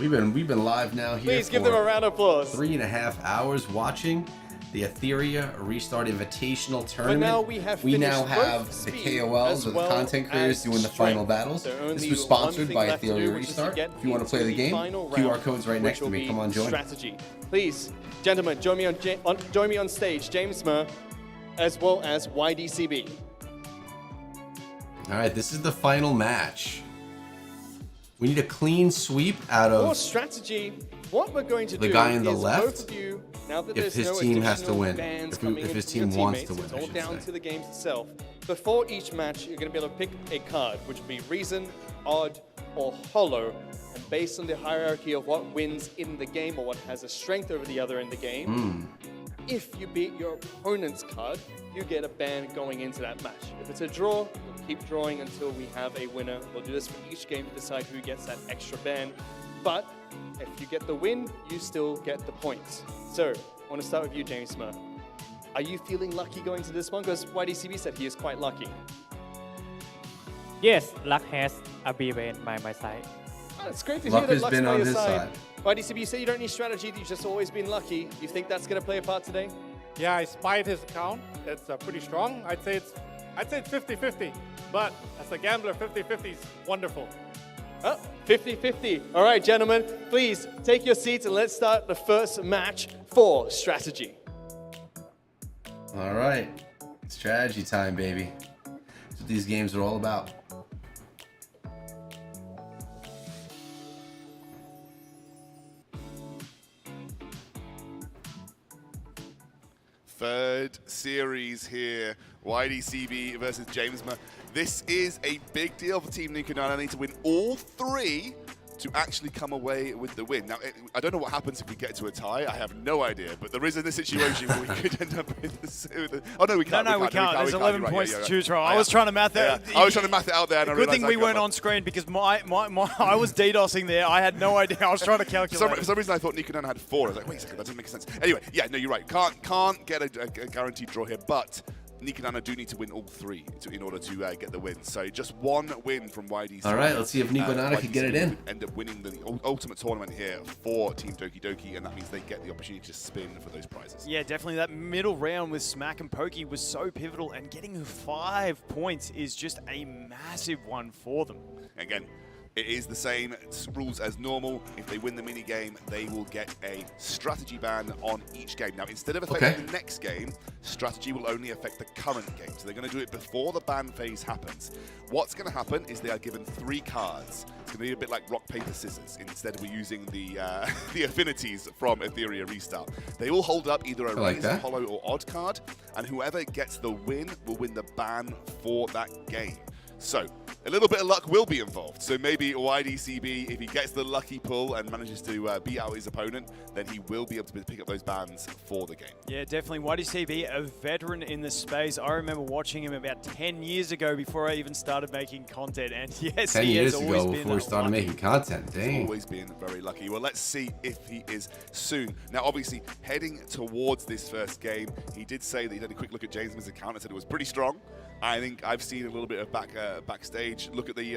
We've been live now here. Please give them a round of applause. 3.5 hours watching the Etheria Restart Invitational Tournament. now we have now finished have both the speed KOLs as or the well content creators as doing the final strength. battles. So only This was one sponsored thing by left to Etheria do, which is to Restart. get If you want to play into the game, final QR round, code's right which next to will me. be Come on, join. Strategy. Please, gentlemen, join me on stage, James Murr, as well as YDCB. All right, this is the final match. We need a clean sweep out For of strategy, what we're going to the do guy in the is left. both of you, now that If there's his no team has to additional win. bans If coming his in from team your wants to teammates, win, I it's all should down say. to the games itself. Before each match, you're going to be able to pick a card, which will be Reason, Odd, or Hollow. And based on the hierarchy of what wins in the game or what has a strength over the other in the game, if you beat your opponent's card, you get a ban going into that match. If it's a draw, we'll keep drawing until we have a winner. We'll do this for each game to decide who gets that extra ban. But if you get the win, you still get the points. So, I want to start with you, James Murr. Are you feeling lucky going to this one? Because YDCB said he is quite lucky. Yes, luck has been by my side. Oh, it's great to Luck hear that has luck's been by on your his side. side. YDCB, you say you don't need strategy, you've just always been lucky. You think that's going to play a part today? Yeah, I spied his account. It's pretty strong. I'd say it's 50-50. But as a gambler, 50-50 is wonderful. Oh, 50-50. All right, gentlemen, please take your seats and let's start the first match for strategy. All right, strategy time, baby. That's what these games are all about. Third series here, YDCB versus James Murr. This is a big deal for Team Nikonana. They need to win all 3 to actually come away with the win. Now, I don't know what happens if we get to a tie. I have no idea. But there is a situation where we could end up with the... Oh, no, we can't. No, we can't. There's 11 points to choose from. I was trying to math that. I was trying to math it out there. And Good thing we weren't on screen because I was DDoSing there. I had no idea. I was trying to calculate. For some reason, I thought Nikonana had 4. I was like, wait a second, that doesn't make sense. Anyway, yeah, no, you're right. Can't get a guaranteed draw here, but Nikonana do need to win all 3 in order to get the win. So just 1 win from YDC. All right, let's see if Nikonana can get it in. End up winning the ultimate tournament here for Team Doki Doki, and that means they get the opportunity to spin for those prizes. Yeah, definitely. That middle round with Smack and Pokey was so pivotal, and getting 5 points is just a massive one for them. Again, it is the same rules as normal. If they win the mini game, they will get a strategy ban on each game. Now, instead of affecting the next game, strategy will only affect the current game. So they're going to do it before the ban phase happens. What's going to happen is they are given 3 cards. It's going to be a bit like rock, paper, scissors. Instead, we're using the the affinities from Etheria Restart. They will hold up either a Razor, Hollow, or Odd card, and whoever gets the win will win the ban for that game. So, a little bit of luck will be involved. So maybe YDCB, if he gets the lucky pull and manages to beat out his opponent, then he will be able to pick up those bans for the game. Yeah, definitely. YDCB, a veteran in the space. I remember watching him about 10 years ago before I even started making content. And yes, 10 he years has always ago been before we started making content. Dang. He's always been very lucky. Well, let's see if he is soon. Now, obviously, heading towards this first game, he did say that he had a quick look at James's account and said it was pretty strong. I think I've seen a little bit of backstage. Look at the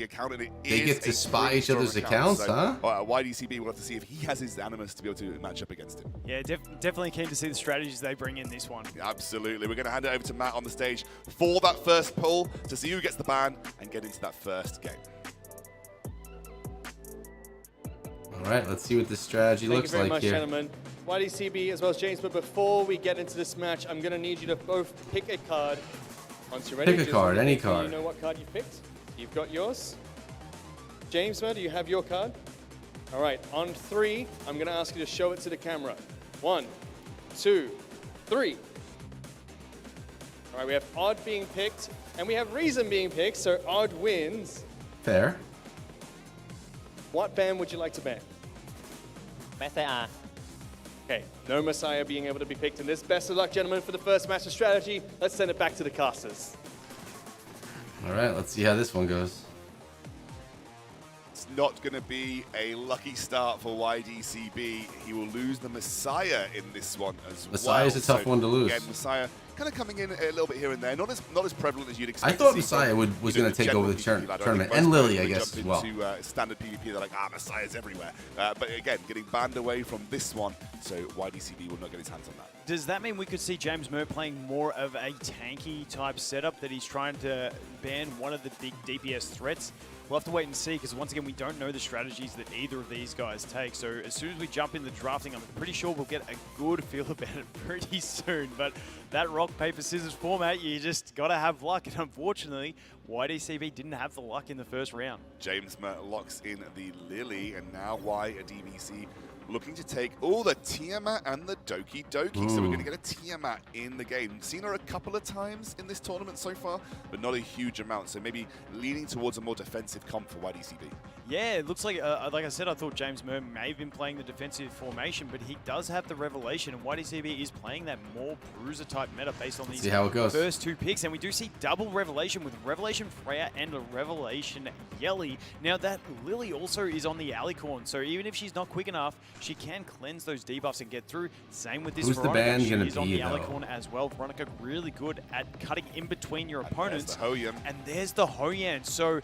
account, and they get to spy each other's accounts, so, huh? YDCB will have to see if he has his animus to be able to match up against him. Yeah, definitely keen to see the strategies they bring in this one. Absolutely. We're going to hand it over to Matt on the stage for that first pull to see who gets the ban and get into that first game. All right, let's see what this strategy looks like Thank you very much, here. gentlemen. YDCB as well as James, but before we get into this match, I'm going to need you to both pick a card. Once you're ready, Pick a card, any card. You know what card you picked? You've got yours. James, do you have your card? All right, on 3, I'm going to ask you to show it to the camera. 1, 2, 3. All right, we have Odd being picked, and we have Reason being picked, so Odd wins. Fair. What ban would you like to ban? Messiah. Okay, no Messiah being able to be picked in this. Best of luck, gentlemen, for the first match of strategy. Let's send it back to the casters. All right, let's see how this one goes. It's not going to be a lucky start for YDCB. He will lose the Messiah in this one as well. Messiah's a tough one to lose. Again, Messiah kind of coming in a little bit here and there. Not as prevalent as you'd expect. I thought Messiah was going to take over the tournament, and Lily, I guess, as well. Into standard PvP, they're like, Messiah's everywhere. But again, getting banned away from this one, so YDCB will not get his hands on that. Does that mean we could see James Murr playing more of a tanky type setup, that he's trying to ban one of the big DPS threats? We'll have to wait and see, because once again, we don't know the strategies that either of these guys take. So as soon as we jump in the drafting, I'm pretty sure we'll get a good feel about it pretty soon. But that rock, paper, scissors format, you just got to have luck. And unfortunately, YDCB didn't have the luck in the first round. James Murr locks in the Lily, and now YDBC looking to take all the Tiamat and the Doki Doki. So we're going to get a Tiamat in the game. Seen her a couple of times in this tournament so far, but not a huge amount. So maybe leaning towards a more defensive comp for YDCB. Yeah, it looks like I said, I thought James Murr may have been playing the defensive formation, but he does have the Revelation, and YDCB is playing that more Bruiser type meta based on these first 2 picks. And we do see double Revelation with Revelation Freya and a Revelation Yelly. Now that Lily also is on the Alicorn, so even if she's not quick enough, she can cleanse those debuffs and get through. Same with this Who's Veronica. the ban She gonna is on be, the though? Alicorn as well. Veronica really good at cutting in between your opponents. There's the Hoyan. And there's the Hoyan. So,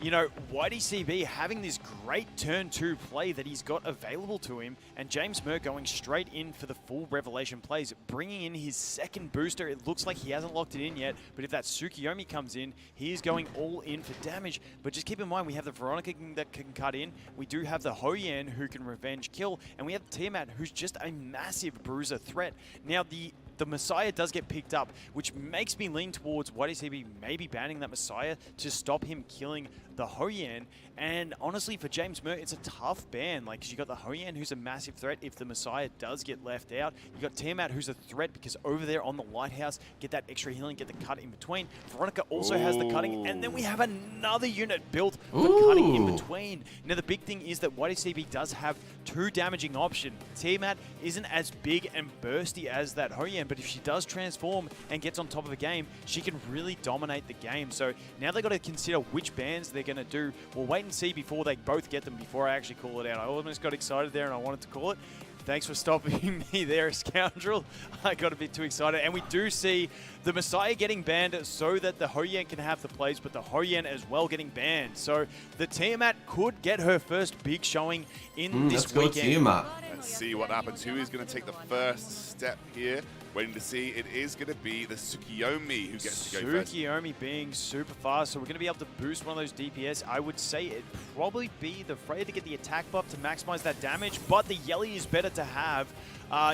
you know, YDCB having this great turn 2 play that he's got available to him, and James Murr going straight in for the full Revelation plays, bringing in his second booster. It looks like he hasn't locked it in yet, but if that Tsukiyomi comes in, he is going all in for damage. But just keep in mind, we have the Veronica that can cut in, we do have the Hoyan who can revenge kill, and we have Tiamat who's just a massive bruiser threat. Now, the the Messiah does get picked up, which makes me lean towards YDCB maybe banning that Messiah to stop him killing the Hoyan. And honestly, for James Murr, it's a tough ban. Like, 'cause you got the Hoyan, who's a massive threat if the Messiah does get left out. You got Tiamat, who's a threat because over there on the Lighthouse, get that extra healing, get the cut in between. Veronica also has the cutting, and then we have another unit built for cutting in between. Now, the big thing is that YDCB does have 2 damaging options. Tiamat isn't as big and bursty as that Hoyan, but if she does transform and gets on top of a game, she can really dominate the game. So now they've got to consider which bans they're going to do. We'll wait and see before they both get them, before I actually call it out. I almost got excited there and I wanted to call it. Thanks for stopping me there, Scoundrel. I got a bit too excited. And we do see the Messiah getting banned so that the Hoyan can have the plays, but the Hoyan as well getting banned. So the Tiamat could get her first big showing in this weekend. Let's see what happens. Who is going to take the first step here? Waiting to see. It is going to be the Tsukiyomi who gets to go first. Tsukiyomi being super fast, so we're going to be able to boost one of those DPS. I would say it'd probably be the Freya to get the attack buff to maximize that damage, but the Yelly is better to have,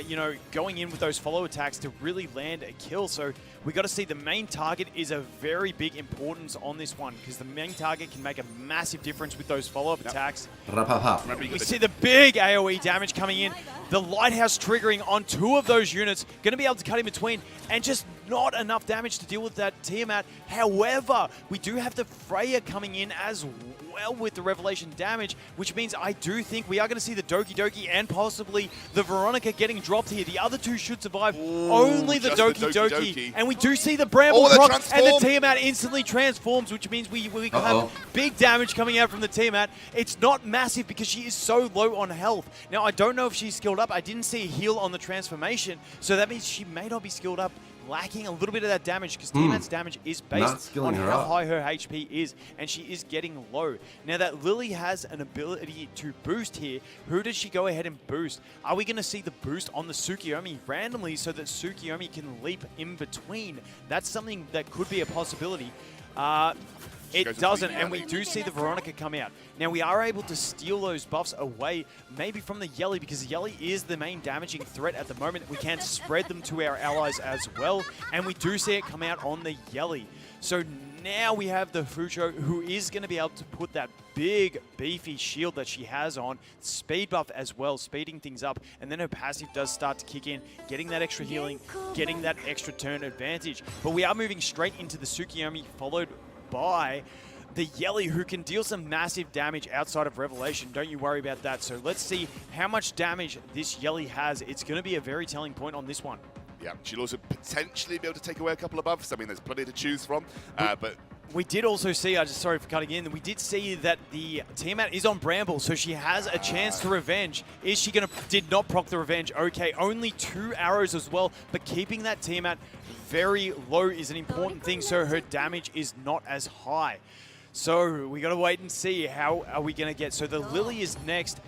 you know, going in with those follow attacks to really land a kill. So we got to see the main target is a very big importance on this one, because the main target can make a massive difference with those follow-up attacks. We see the big AoE damage coming in. The Lighthouse triggering on 2 of those units, going to be able to cut in between, and just not enough damage to deal with that Tiamat. However, we do have the Freya coming in as well with the Revelation damage, which means I do think we are going to see the Doki Doki and possibly the Veronica getting dropped here. The other 2 should survive. Only the Doki Doki. And we do see the Bramble proc, and the Tiamat instantly transforms, which means we have big damage coming out from the Tiamat. It's not massive because she is so low on health. Now, I don't know if she's skilled up. I didn't see a heal on the transformation, so that means she may not be skilled up, lacking a little bit of that damage, because Tiamat's damage is based on how high her HP is, and she is getting low. Now that Lily has an ability to boost here, who does she go ahead and boost? Are we going to see the boost on the Tsukiyomi randomly so that Tsukiyomi can leap in between? That's something that could be a possibility. It doesn't, and we do see the Veronica come out. Now, we are able to steal those buffs away, maybe from the Yelly, because the Yelly is the main damaging threat at the moment. We can spread them to our allies as well, and we do see it come out on the Yelly. So now we have the Fuqiu, who is going to be able to put that big, beefy shield that she has on, speed buff as well, speeding things up, and then her passive does start to kick in, getting that extra healing, getting that extra turn advantage. But we are moving straight into the Tsukiyomi, followed by the Yelly, who can deal some massive damage outside of Revelation. Don't you worry about that. So let's see how much damage this Yelly has. It's going to be a very telling point on this one. Yeah, she'll also potentially be able to take away a couple of buffs. I mean, there's plenty to choose from, but... We did also see, sorry for cutting in, we did see that the Tiamat is on Bramble, so she has a chance to revenge. Is she going to, did not proc the revenge, okay, only 2 arrows as well, but keeping that Tiamat very low is an important thing, so her damage is not as high. So we got to wait and see how are we going to get. So the Lily is next,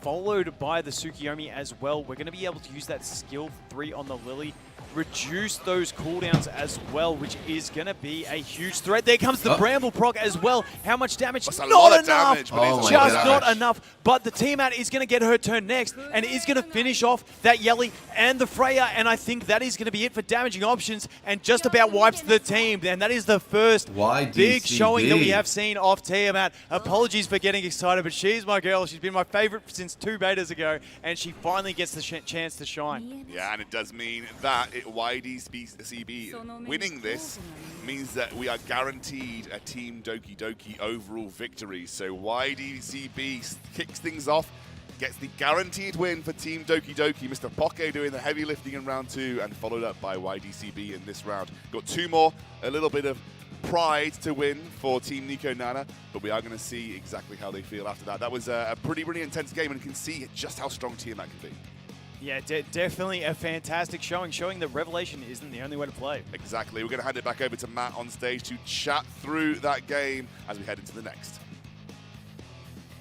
followed by the Tsukiyomi as well. We're going to be able to use that skill 3 on the Lily, reduce those cooldowns as well, which is going to be a huge threat. There comes the Bramble proc as well. How much damage? Not enough. Just not enough. But the Tiamat is going to get her turn next and is going to finish off that Yelly and the Freya. And I think that is going to be it for damaging options and just about wipes the team. And that is the first big showing that we have seen off Tiamat. Apologies for getting excited, but she's my girl. She's been my favorite since 2 betas ago, and she finally gets the chance to shine. Yeah, and it does mean that YDCB winning this means that we are guaranteed a Team Doki Doki overall victory. So YDCB kicks things off, gets the guaranteed win for Team Doki Doki. Mr. Poke doing the heavy lifting in round 2 and followed up by YDCB in this round. Got 2 more, a little bit of pride to win for Team Nico Nana, but we are going to see exactly how they feel after that. That was a pretty intense game, and you can see just how strong Tiamat can be. Yeah, definitely a fantastic showing that Revelation isn't the only way to play. Exactly. We're going to hand it back over to Matt on stage to chat through that game as we head into the next.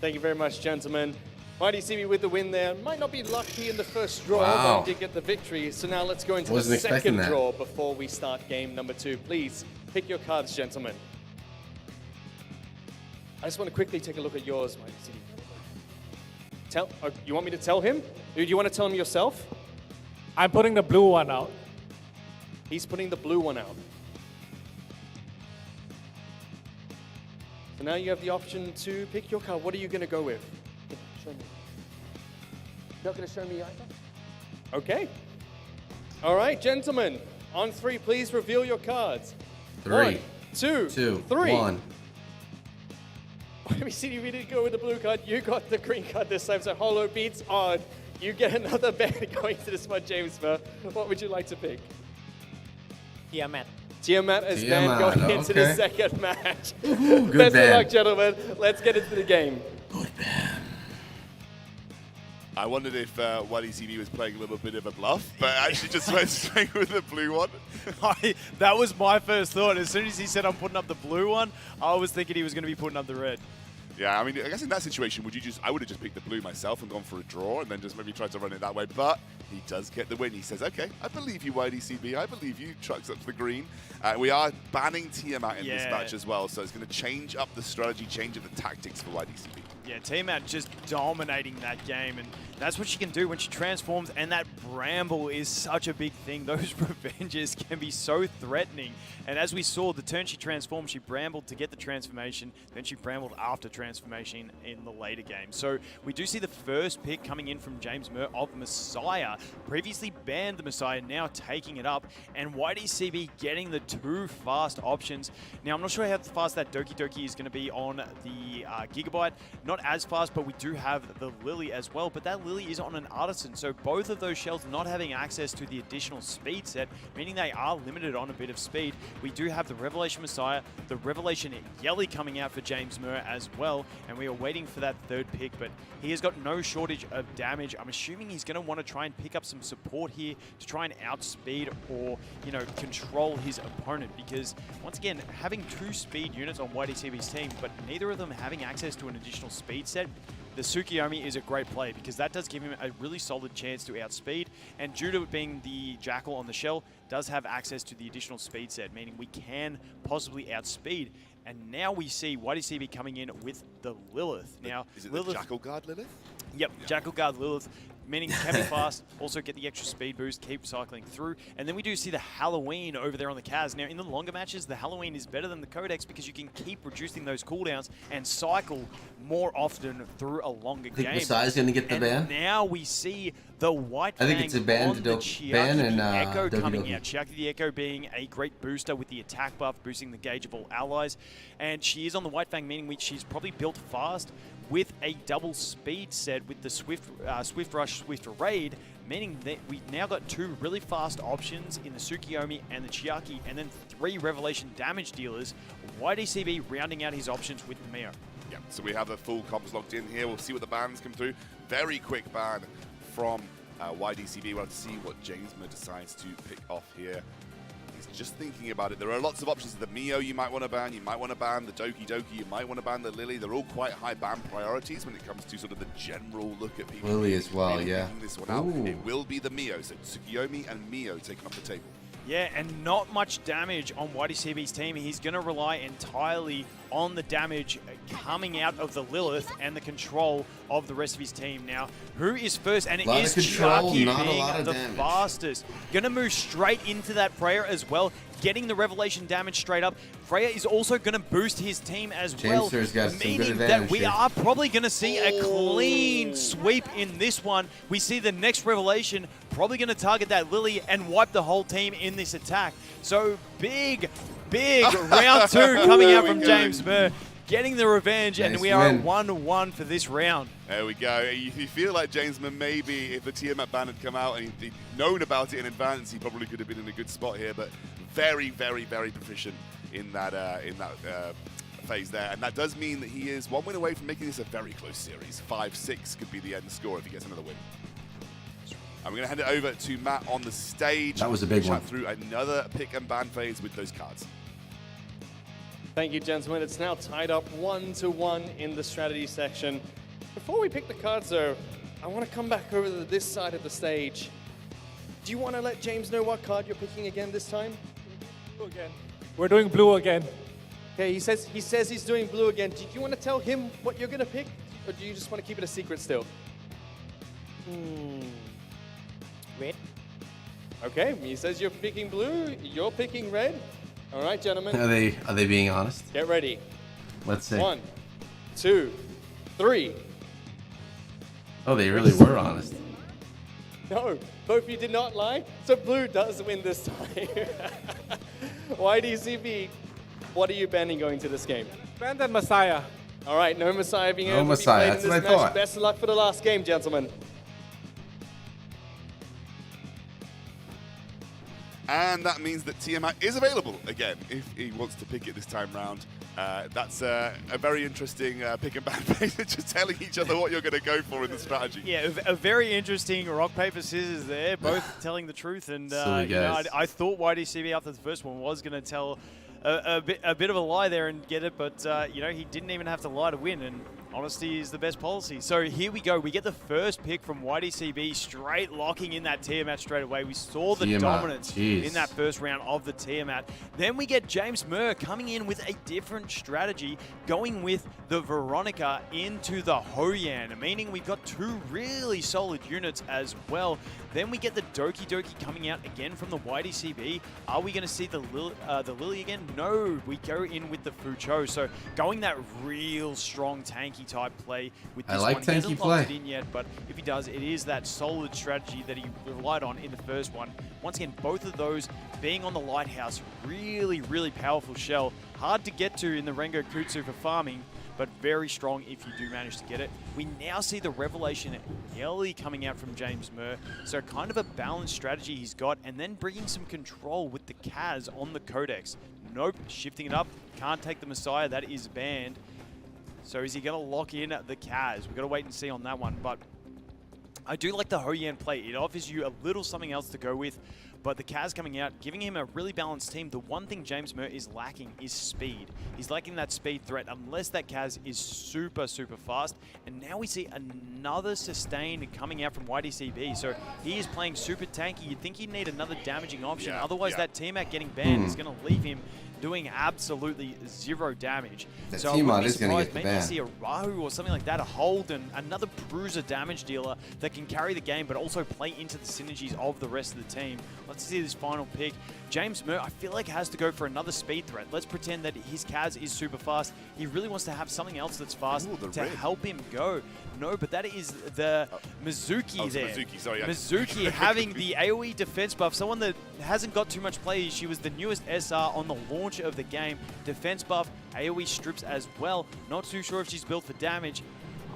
Thank you very much, gentlemen. YDCB with the win there. Might not be lucky in the first draw, but did get the victory. So now let's go into the second draw before we start game number 2. Please pick your cards, gentlemen. I just want to quickly take a look at yours, YDCB. You want me to tell him? Do you want to tell him yourself? I'm putting the blue one out. He's putting the blue one out. So now you have the option to pick your card. What are you going to go with? Show me. Not going to show me either? Okay. All right, gentlemen. On 3, please reveal your cards. 3, 1, 2, 3. 1. Let me see, you didn't go with the blue card. You got the green card this time, so Holo beats odd. You get another ban going to this one, James Burr. What would you like to pick? Tiamat. Tiamat as ban going into the second match. Good Best ban. of luck, gentlemen. Let's get into the game. I wondered if YDCB was playing a little bit of a bluff, but actually just went straight with the blue one. That was my first thought. As soon as he said I'm putting up the blue one, I was thinking he was going to be putting up the red. Yeah, I mean, I guess in that situation, I would have just picked the blue myself and gone for a draw and then just maybe tried to run it that way. But he does get the win. He says, okay, I believe you, YDCB. I believe you. Trucks up to the green. We are banning Tiamat in this match as well, so it's going to change up the strategy, change up the tactics for YDCB. Yeah, Tiamat just dominating that game, and that's what she can do when she transforms, and that Bramble is such a big thing. Those revenges can be so threatening, and as we saw, the turn she transformed, she Brambled to get the transformation, then she Brambled after transformation in the later game. So we do see the first pick coming in from James Murr of Messiah. Previously banned the Messiah, now taking it up, and YDCB getting the 2 fast options. Now, I'm not sure how fast that Doki Doki is going to be on the Gigabyte. Not as fast, but we do have the Lily as well, but that Lily is on an Artisan, so both of those shells not having access to the additional speed set, meaning they are limited on a bit of speed. We do have the Revelation Messiah, the Revelation Yelly coming out for James Murr as well, and we are waiting for that third pick, but he has got no shortage of damage. I'm assuming he's going to want to try and pick up some support here to try and outspeed or, you know, control his opponent, because once again, having 2 speed units on YDCB's team, but neither of them having access to an additional speed set, the Tsukiyomi is a great play because that does give him a really solid chance to outspeed, and due to it being the Jackal on the shell, does have access to the additional speed set, meaning we can possibly outspeed. And now we see YDCB coming in with the Lilith. Now, Is it Lilith, the Jackal Guard Lilith? Yep, Jackal Guard Lilith, meaning can be fast, also get the extra speed boost, keep cycling through. And then we do see the Halloween over there on the Kaz. Now, in the longer matches, the Halloween is better than the Codex because you can keep reducing those cooldowns and cycle more often through a longer game. I think Messiah's going to get the ban. Now we see the White I think it's a ban on to the ban and Echo Doki coming Doki. out. Chiaki the Echo being a great booster with the attack buff, boosting the gauge of all allies. And she is on the White Fang, meaning she's probably built fast with a double speed set with the Swift Rush, Swift Raid, meaning that we now got 2 really fast options in the Tsukiyomi and the Chiaki, and then 3 Revelation damage dealers. YDCB rounding out his options with Mio. Yeah, so we have the full comps locked in here. We'll see what the bans come through. Very quick ban from YDCB. We'll have to see what James Murr decides to pick off here. He's just thinking about it. There are lots of options. The Mio you might want to ban. You might want to ban the Doki Doki. You might want to ban the Lily. They're all quite high ban priorities when it comes to sort of the general look at people. Lily as well, really yeah. picking This one out. Ooh. It will be the Mio. So Tsukiyomi and Mio taken off the table. Yeah, and not much damage on YDCB's team. He's going to rely entirely on the damage coming out of the Lilith and the control of the rest of his team. Now, who is first? And it Lot is of control, Chiaki not a being lot of the damage. fastest. Going to move straight into that Freya as well, getting the Revelation damage straight up. Freya is also going to boost his team as well, Jamester's got some good meaning advantage that we here. are probably going to see a clean sweep in this one. We see the next Revelation probably going to target that Lily and wipe the whole team in this attack. So big round 2 coming out from James Murr, getting the revenge, and Nice we are win. at 1-1 for this round. There we go. You feel like James Murr, maybe if the Tiamat ban had come out and he'd known about it in advance, he probably could have been in a good spot here, but very, very, very proficient in that phase there. And that does mean that he is 1 win away from making this a very close series. 5-6 could be the end score if he gets another win. And we're going to hand it over to Matt on the stage. That was a big Chat one. through another pick and ban phase with those cards. Thank you, gentlemen. It's now tied up 1-1 in the strategy section. Before we pick the cards, though, I want to come back over to this side of the stage. Do you want to let James know what card you're picking again this time? Blue again. We're doing blue again. Okay, he says he's doing blue again. Do you want to tell him what you're going to pick? Or do you just want to keep it a secret still? Red. Okay, me says you're picking blue, you're picking red. All right, gentlemen. Are they being honest? Get ready. Let's see. 1, 2, 3. Oh, they really were honest. No, both of you did not lie. So blue does win this time. YDCB, what are you banning going to this game? Ban that Messiah. All right, no Messiah being No able Messiah, to be played in that's this what I match. thought. Best of luck for the last game, gentlemen. And that means that Tiamat is available again if he wants to pick it this time round. That's a very interesting pick and ban phase, just telling each other what you're going to go for in the strategy. Yeah, a very interesting rock, paper, scissors there, both telling the truth. And Silly you know, guys. I thought YDCB after the first one was going to tell a bit of a lie there and get it, but you know, he didn't even have to lie to win, and honesty is the best policy. So here we go. We get the first pick from YDCB, straight locking in that Tiamat straight away. We saw the Tiamat, dominance jeez. in that first round of the Tiamat. Then we get James Murr coming in with a different strategy, going with the Veronica into the Hoyan, meaning we've got two really solid units as well. Then we get the Doki Doki coming out again from the YDCB. Are we going to see the Lily again? No, we go in with the Fuqiu. So going that real strong tanky type play with this I like one. He hasn't tanky locked play. it in yet, but if he does, it is that solid strategy that he relied on in the first one. Once again, both of those being on the Lighthouse, really, really powerful shell. Hard to get to in the Rengo Kutsu for farming, but very strong if you do manage to get it. We now see the Revelation Yelly coming out from James Murr, so kind of a balanced strategy he's got, and then bringing some control with the Kaz on the Codex. Nope, shifting it up, can't take the Messiah, that is banned. So is he going to lock in the Kaz? We've got to wait and see on that one, but I do like the Hoyan play. It offers you a little something else to go with. But the Kaz coming out, giving him a really balanced team. The one thing James Murr is lacking is speed. He's lacking that speed threat unless that Kaz is super, super fast. And now we see another sustain coming out from YDCB. So he is playing super tanky. You'd think he'd need another damaging option. Otherwise, that Tiamat getting banned is going to leave him doing absolutely zero damage. The so I wouldn't Tiamat be is gonna surprised. get the Maybe you ban. see a Rahu or something like that, a Holden, another bruiser damage dealer that can carry the game but also play into the synergies of the rest of the team. Let's see this final pick. James Murr, I feel like has to go for another speed threat. Let's pretend that his Kaz is super fast. He really wants to have something else that's fast to help him go. No, but that is the Mizuki there. Mizuki, sorry, yeah. Mizuki having the AoE defense buff, someone that hasn't got too much play. She was the newest SR on the launch of the game. Defense buff, AoE strips as well. Not too sure if she's built for damage.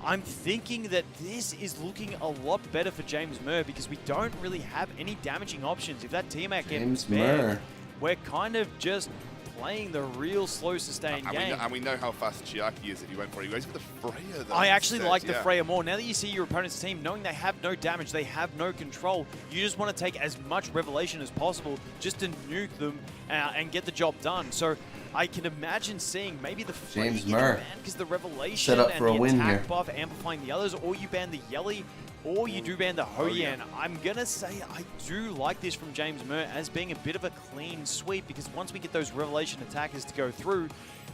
I'm thinking that this is looking a lot better for James Murr because we don't really have any damaging options. If that Tiamat gets banned, we're kind of just playing the real slow sustain game. And we know how fast Chiaki is if you went for it. He goes for the Freya, though. I actually instead, like the yeah. Freya more. Now that you see your opponent's team, knowing they have no damage, they have no control, you just want to take as much Revelation as possible just to nuke them and get the job done. So I can imagine seeing maybe the Freya James getting Murr banned because the Revelation set up and for a the win attack here. buff amplifying the others, or you ban the Yelly, or you do ban the Hoyan. I'm going to say I do like this from James Murr as being a bit of a clean sweep because once we get those Revelation attackers to go through,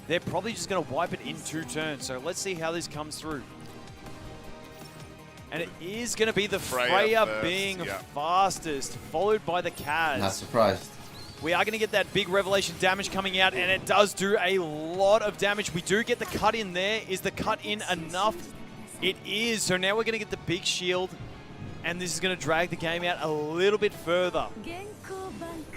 they're probably just going to wipe it in 2 turns. So let's see how this comes through. And it is going to be the Freya first, being yeah. fastest, followed by the Kaz. Not surprised. We are going to get that big Revelation damage coming out, and it does do a lot of damage. We do get the cut in there. Is the cut in enough? It is. So now we're going to get the big shield, and this is going to drag the game out a little bit further.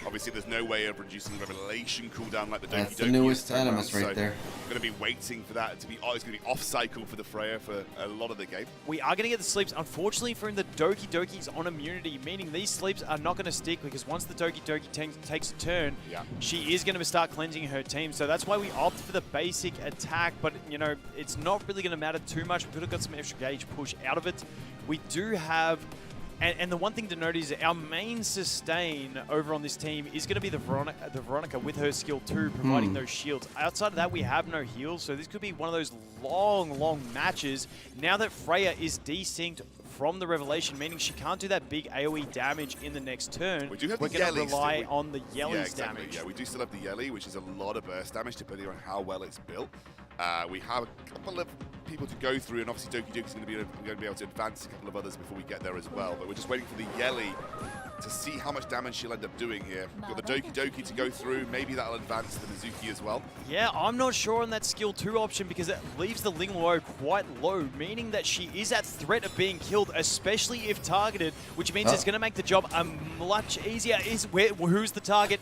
Obviously, there's no way of reducing Revelation cooldown like the Doki That's the Doki newest is around, animus right so there. We're going to be waiting for that to be. Oh, it's going to be off cycle for the Freya for a lot of the game. We are going to get the sleeps. Unfortunately for him, the Doki Doki's on immunity, meaning these sleeps are not going to stick because once the Doki Doki takes a turn, she is going to start cleansing her team. So that's why we opt for the basic attack, but you know, it's not really going to matter too much. We could have got some extra gauge push out of it. We do have... And the one thing to note is our main sustain over on this team is going to be the Veronica with her skill 2, providing those shields. Outside of that, we have no heals, so this could be one of those long, long matches. Now that Freya is desynced from the Revelation, meaning she can't do that big AoE damage in the next turn, We do have we're the going to Yelly rely still. on the Yelly's Yeah, exactly. damage. Yeah, we do still have the Yelly, which is a lot of burst damage depending on how well it's built. We have a couple of people to go through, and obviously Doki Doki's going to be able to advance a couple of others before we get there as well. But we're just waiting for the Yeli to see how much damage she'll end up doing here. Got the Doki Doki to go through. Maybe that'll advance the Mizuki as well. Yeah, I'm not sure on that skill 2 option because it leaves the Ling Luo quite low, meaning that she is at threat of being killed, especially if targeted, which means it's going to make the job much easier. Who's the target?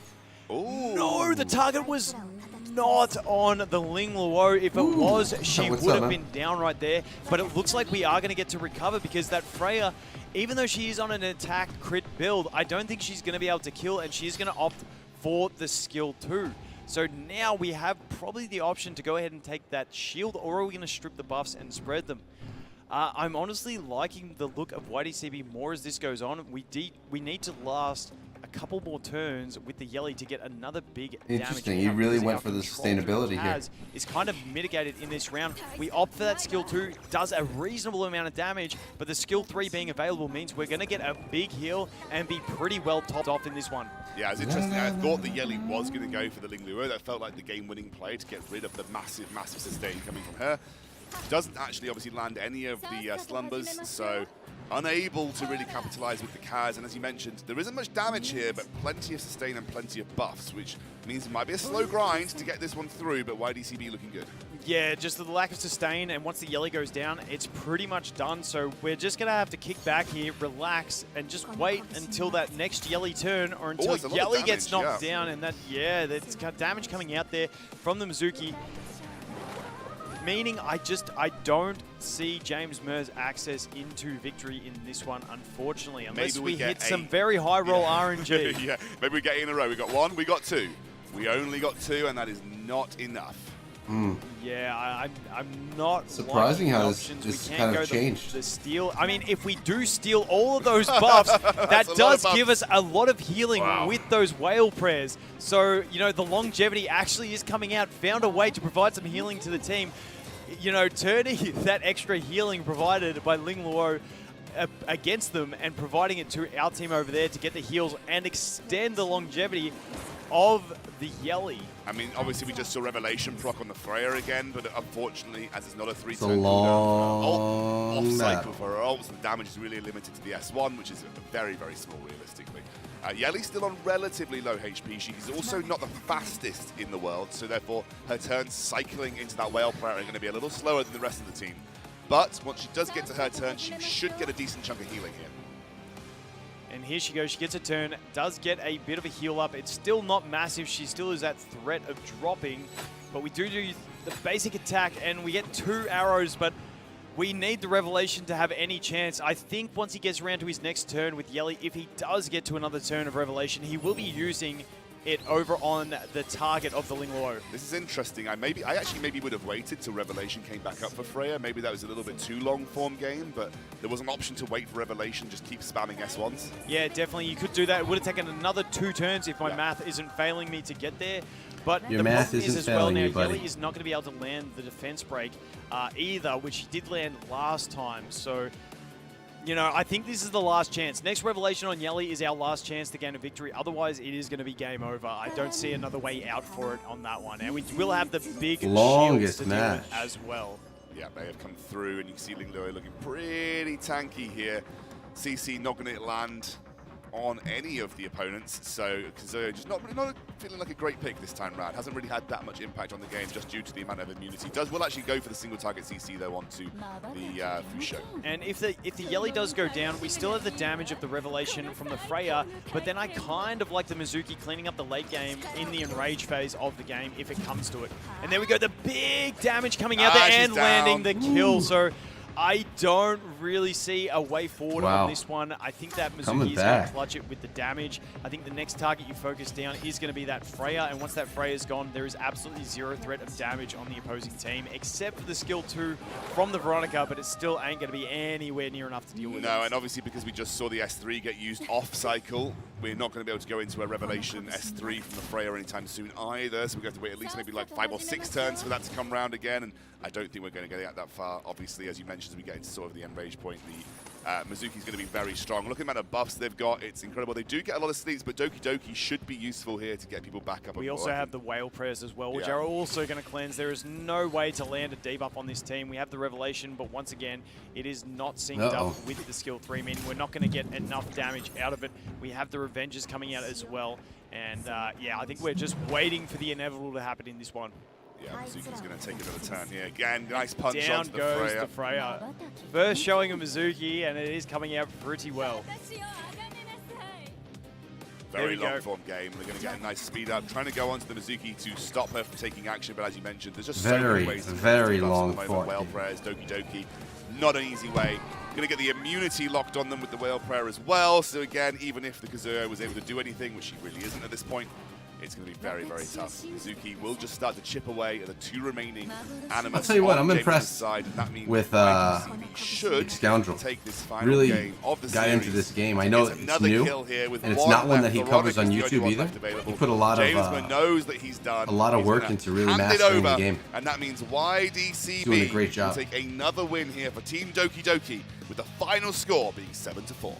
Ooh. No, the target was not on the Ling Luo. If it was, she would have been down right there. But it looks like we are going to get to recover because that Freya, even though she is on an attack crit build, I don't think she's going to be able to kill, and she's going to opt for the skill 2. So now we have probably the option to go ahead and take that shield, or are we going to strip the buffs and spread them? I'm honestly liking the look of YDCB more as this goes on. We need to last a couple more turns with the Yeli to get another big damage. Interesting. He really went for the sustainability here. Is kind of mitigated in this round. We opt for that skill 2, does a reasonable amount of damage, but the skill 3 being available means we're going to get a big heal and be pretty well topped off in this one. Yeah, it's interesting. I thought the Yeli was going to go for the Ling Luo. That felt like the game-winning play to get rid of the massive, massive sustain coming from her. Doesn't actually obviously land any of the slumbers, so unable to really capitalize with the Kaz. And as you mentioned, there isn't much damage here, but plenty of sustain and plenty of buffs, which means it might be a slow grind to get this one through, but YDCB looking good. Yeah, just the lack of sustain, and once the Yeli goes down, it's pretty much done. So we're just going to have to kick back here, relax, and just wait until that next Yeli turn, or until Yeli gets knocked down. And that's got damage coming out there from the Mizuki. Meaning I don't see James Murr's access into victory in this one, unfortunately, unless we hit some very high roll RNG. Yeah, maybe we get 8 in a row. We got 1, we got 2. We only got 2, and that is not enough. Yeah, I'm not surprising how this kind of changed. The steal. I mean, if we do steal all of those buffs, that does give us a lot of healing with those whale prayers. So, you know, the longevity actually is coming out, found a way to provide some healing to the team. You know, turning that extra healing provided by Ling Luo against them and providing it to our team over there to get the heals and extend the longevity of the Yeli. I mean, obviously we just saw Revelation proc on the Freya again, but unfortunately, as it's not a 3-turn cooldown, off cycle for her ults, the damage is really limited to the S1, which is very, very small realistically. Yeli's still on relatively low HP. She's also not the fastest in the world, so therefore her turns cycling into that whale prayer are going to be a little slower than the rest of the team. But once she does get to her turn, she should get a decent chunk of healing here. And here she goes, she gets a turn, does get a bit of a heal up. It's still not massive, she still is at threat of dropping, but we do the basic attack and we get 2 arrows, but we need the Revelation to have any chance. I think once he gets around to his next turn with Yeli, if he does get to another turn of Revelation, he will be using it over on the target of the Ling Luo. This is interesting. I actually maybe would have waited till Revelation came back up for Freya. Maybe that was a little bit too long form game, but there was an option to wait for Revelation, just keep spamming S1s. Yeah, definitely. You could do that. It would have taken another 2 turns if my math isn't failing me to get there. But your the math problem isn't is as well failing now, you, buddy. Yeli is not going to be able to land the defense break either, which he did land last time. So, you know, I think this is the last chance. Next Revelation on Yeli is our last chance to gain a victory. Otherwise, it is going to be game over. I don't see another way out for it on that one. And we will have the big longest shields to match deal with as well. Yeah, they have come through, and you can see Ling Luo looking pretty tanky here. CC not going to land on any of the opponents, so Kazuya just not feeling like a great pick this time round. Hasn't really had that much impact on the game just due to the amount of immunity. Will actually go for the single target CC though onto the Fuqiu. And if the Yeli does go down, we still have the damage of the Revelation from the Freya, but then I kind of like the Mizuki cleaning up the late game in the Enrage phase of the game if it comes to it. And there we go, the big damage coming out there and landing the kill. So I don't really see a way forward on this one. I think that Mizuki is going to clutch it with the damage. I think the next target you focus down is going to be that Freya, and once that Freya is gone, there is absolutely 0 threat of damage on the opposing team, except for the skill 2 from the Veronica, but it still ain't going to be anywhere near enough to deal with. No, and obviously because we just saw the S3 get used off cycle, we're not going to be able to go into a Revelation S3 from the Freya anytime soon either, so we're going to have to wait at least maybe like 5 or 6 turns for that to come round again, and I don't think we're going to get that far. Obviously, as you mentioned, as we get into sort of the Enrage point, Mizuki's going to be very strong. Look at the amount of buffs they've got. It's incredible. They do get a lot of sleeps, but Doki Doki should be useful here to get people back up. We also have the whale prayers as well, which Yeah. are also going to cleanse. There is no way to land a debuff on this team. We have the Revelation, but once again, it is not synced up with the skill 3. I mean, we're not going to get enough damage out of it. We have the Revengers coming out as well. And yeah, I think we're just waiting for the inevitable to happen in this one. Yeah, Mizuki's going to take another turn here. Again, nice punch Down onto the goes Freya. the Freya. First showing of Mizuki, and it is coming out pretty well. Very long form game. They're going to get a nice speed up, trying to go onto the Mizuki to stop her from taking action. But as you mentioned, there's just so many ways to very pass long them over. form. Whale prayers, Doki Doki, not an easy way. Going to get the immunity locked on them with the whale prayer as well. So again, even if the Kazuya was able to do anything, which she really isn't at this point, it's going to be very, very tough. Mizuki will just start to chip away at the 2 remaining animals. I'll tell you what, I'm James' impressed side, and that means with should Scoundrel. take this final Really game of the got into series. this game. I know Gets it's another new, kill here with and it's one not one that left. he covers on Veronica's the YouTube only one either. left available. He put a lot Jamesman knows that he's done. a lot of He's work gonna into really hand it mastering the over, game. and that means YDCB Doing a great job. will take another win here for Team Doki Doki, with the final score being 7-4.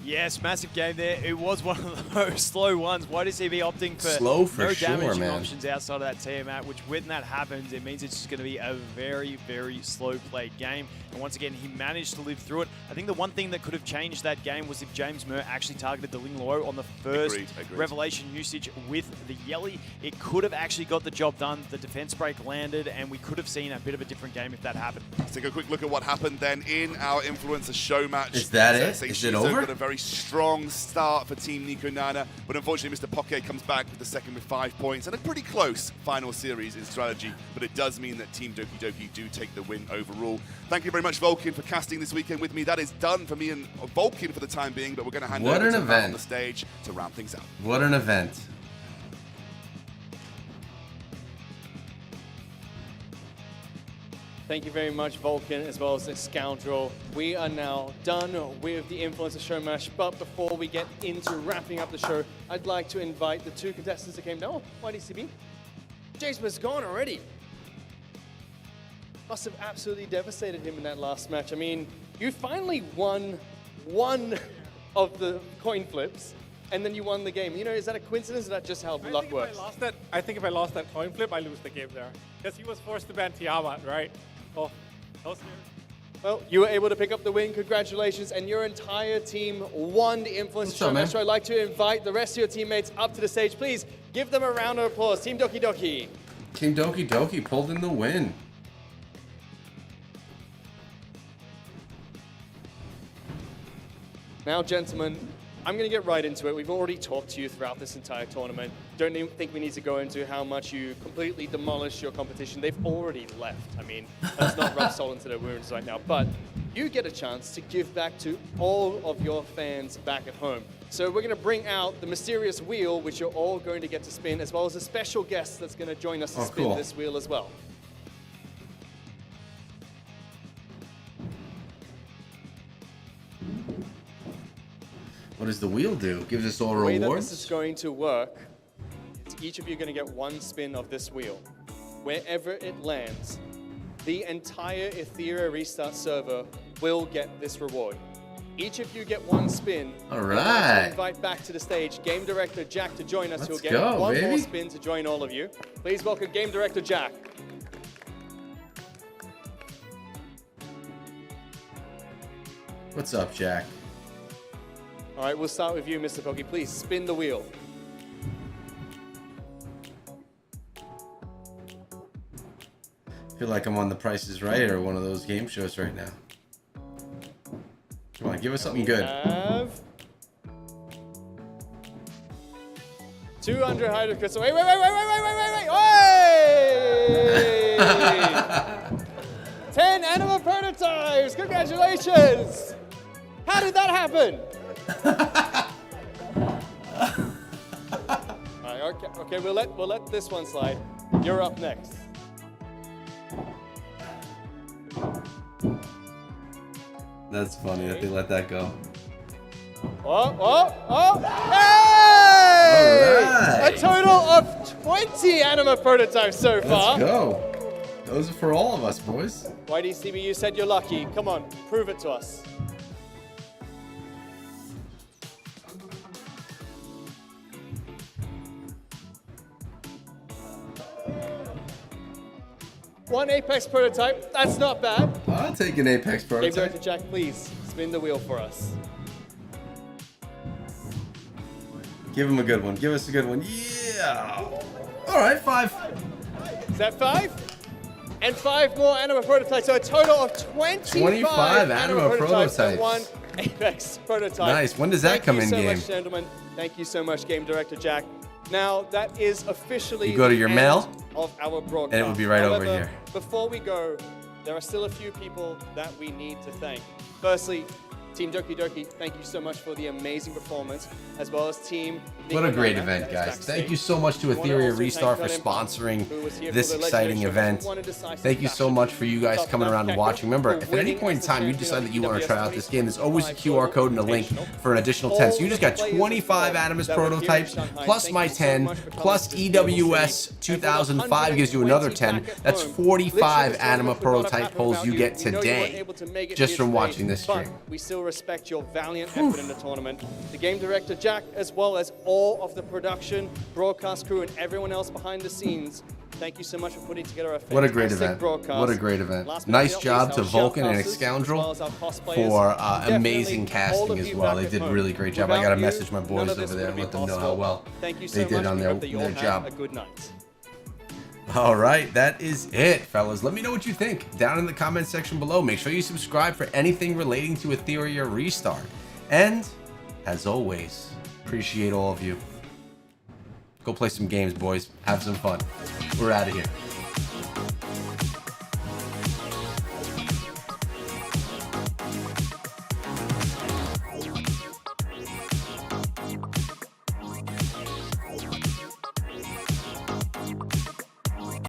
Yes, massive game there. It was one of those slow ones. YDCB opting for Slow for no sure, damaging man. options outside of that Tiamat, which when that happens, it means it's just going to be a very, very slow played game. And once again, he managed to live through it. I think the one thing that could have changed that game was if James Murr actually targeted the Ling Luo on the first Agreed. Revelation usage with the Yelly. It could have actually got the job done. The defense break landed, and we could have seen a bit of a different game if that happened. Let's take a quick look at what happened then in our Influencer show match. Is that it? Say Is it Shizo over? got a very strong start for Team Nico Nana, but unfortunately Mr. Poke comes back with the second with 5 points and a pretty close final series in strategy, but it does mean that Team Doki Doki do take the win overall. Thank you very much, Vulcan, for casting this weekend with me. That is done for me and Vulcan for the time being, but we're going to hand What over an to Matt event. on the stage to round things out. What an event. Thank you very much, Vulcan, as well as the Scoundrel. We are now done with the Influencer Show match, but before we get into wrapping up the show, I'd like to invite the 2 contestants that came down. Oh, YDCB. Jason was gone already. Must have absolutely devastated him in that last match. I mean, you finally won one of the coin flips, and then you won the game. You know, is that a coincidence, or is that just how luck works? I think if I lost that coin flip, I lose the game there. Because he was forced to ban Tiamat, right? Oh, that was scary. Well, you were able to pick up the win. Congratulations. And your entire team won the Influencer Show match. So I'd like to invite the rest of your teammates up to the stage. Please give them a round of applause. Team Doki Doki. Team Doki Doki pulled in the win. Now, gentlemen, I'm going to get right into it. We've already talked to you throughout this entire tournament. Don't even think we need to go into how much you completely demolished your competition. They've already left. I mean, let's not rub salt into their wounds right now. But you get a chance to give back to all of your fans back at home. So we're going to bring out the mysterious wheel, which you're all going to get to spin, as well as a special guest that's going to join us to spin this wheel as well. What does the wheel do? Gives us all The way that rewards? this is going to work is each of you are going to get one spin of this wheel. Wherever it lands, the entire Etheria restart server will get this reward. Each of you get one spin. All I'd like to right. invite back to the stage Game Director Jack to join us. Let's Who'll get go, one more baby. spin to join all of you. Please welcome Game Director Jack. What's up, Jack? All right, we'll start with you, Mr. Pokey. Please spin the wheel. I feel like I'm on The Price is Right or one of those game shows right now. Come on, give us something good. Have 200 hydro crystal. Wait! 10 animal prototypes. Congratulations. How did that happen? All right, okay, we'll let this one slide. You're up next. That's funny that they let that go. Hey! All right. A total of 20 anima prototypes so far. Let's go. Those are for all of us, boys. YDCB, you said you're lucky. Come on, prove it to us. One Apex prototype. That's not bad. I'll take an Apex Game prototype. Director Jack, please spin the wheel for us. Give him a good one. Give us a good one. Yeah. All right, 5. Is that 5? And 5 more Anima prototypes. So a total of 25 Anima prototypes. and 1 Apex prototype. Nice. When does that come in game? game? Thank you so much, gentlemen. Thank you so much, Game Director Jack. Now, that is officially You go to your the mail, end of our broadcast. and it would be right over However, here. Before we go, there are still a few people that we need to thank. Firstly, Team Doki Doki, thank you so much for the amazing performance, as well as Team What a great Nico event, Nana, guys. backstage. Thank you so much to We wanna Etheria also Restart for thank sponsoring who was here this for the exciting legendary show. event. Won in decisive Thank you so fashion. much for you guys Top coming enough around and Keke watching. Remember, for if at any winning point in as the time you champion decide of that you want to try out this game, there's always a EWS QR code and a link for an additional 10. So you just got 25 Animus prototypes, plus my 10, plus EWS 2005 gives you another 10. That's 45 Anima prototype pulls you get today just from watching this stream. We still respect your valiant effort in the tournament. The game director Jack, as well as all of the production, broadcast crew, and everyone else behind the scenes, thank you so much for putting together a What a great fantastic event. broadcast. What a great event. Last but Nice not job least, to our Vulcan and shoutcasters, Excoundrel as well as our cosplayers. for Definitely amazing all casting of as you well. back They at did a home. really great job. I Without got to you, message my none boys of this over there would and have let them been know how possible. well Thank you so they much. did on We their hope that you all have job. a good night. All right, that is it, fellas. Let me know what you think down in the comment section below. Make sure you subscribe for anything relating to Etheria Restart. And, as always, appreciate all of you. Go play some games, boys. Have some fun. We're out of here.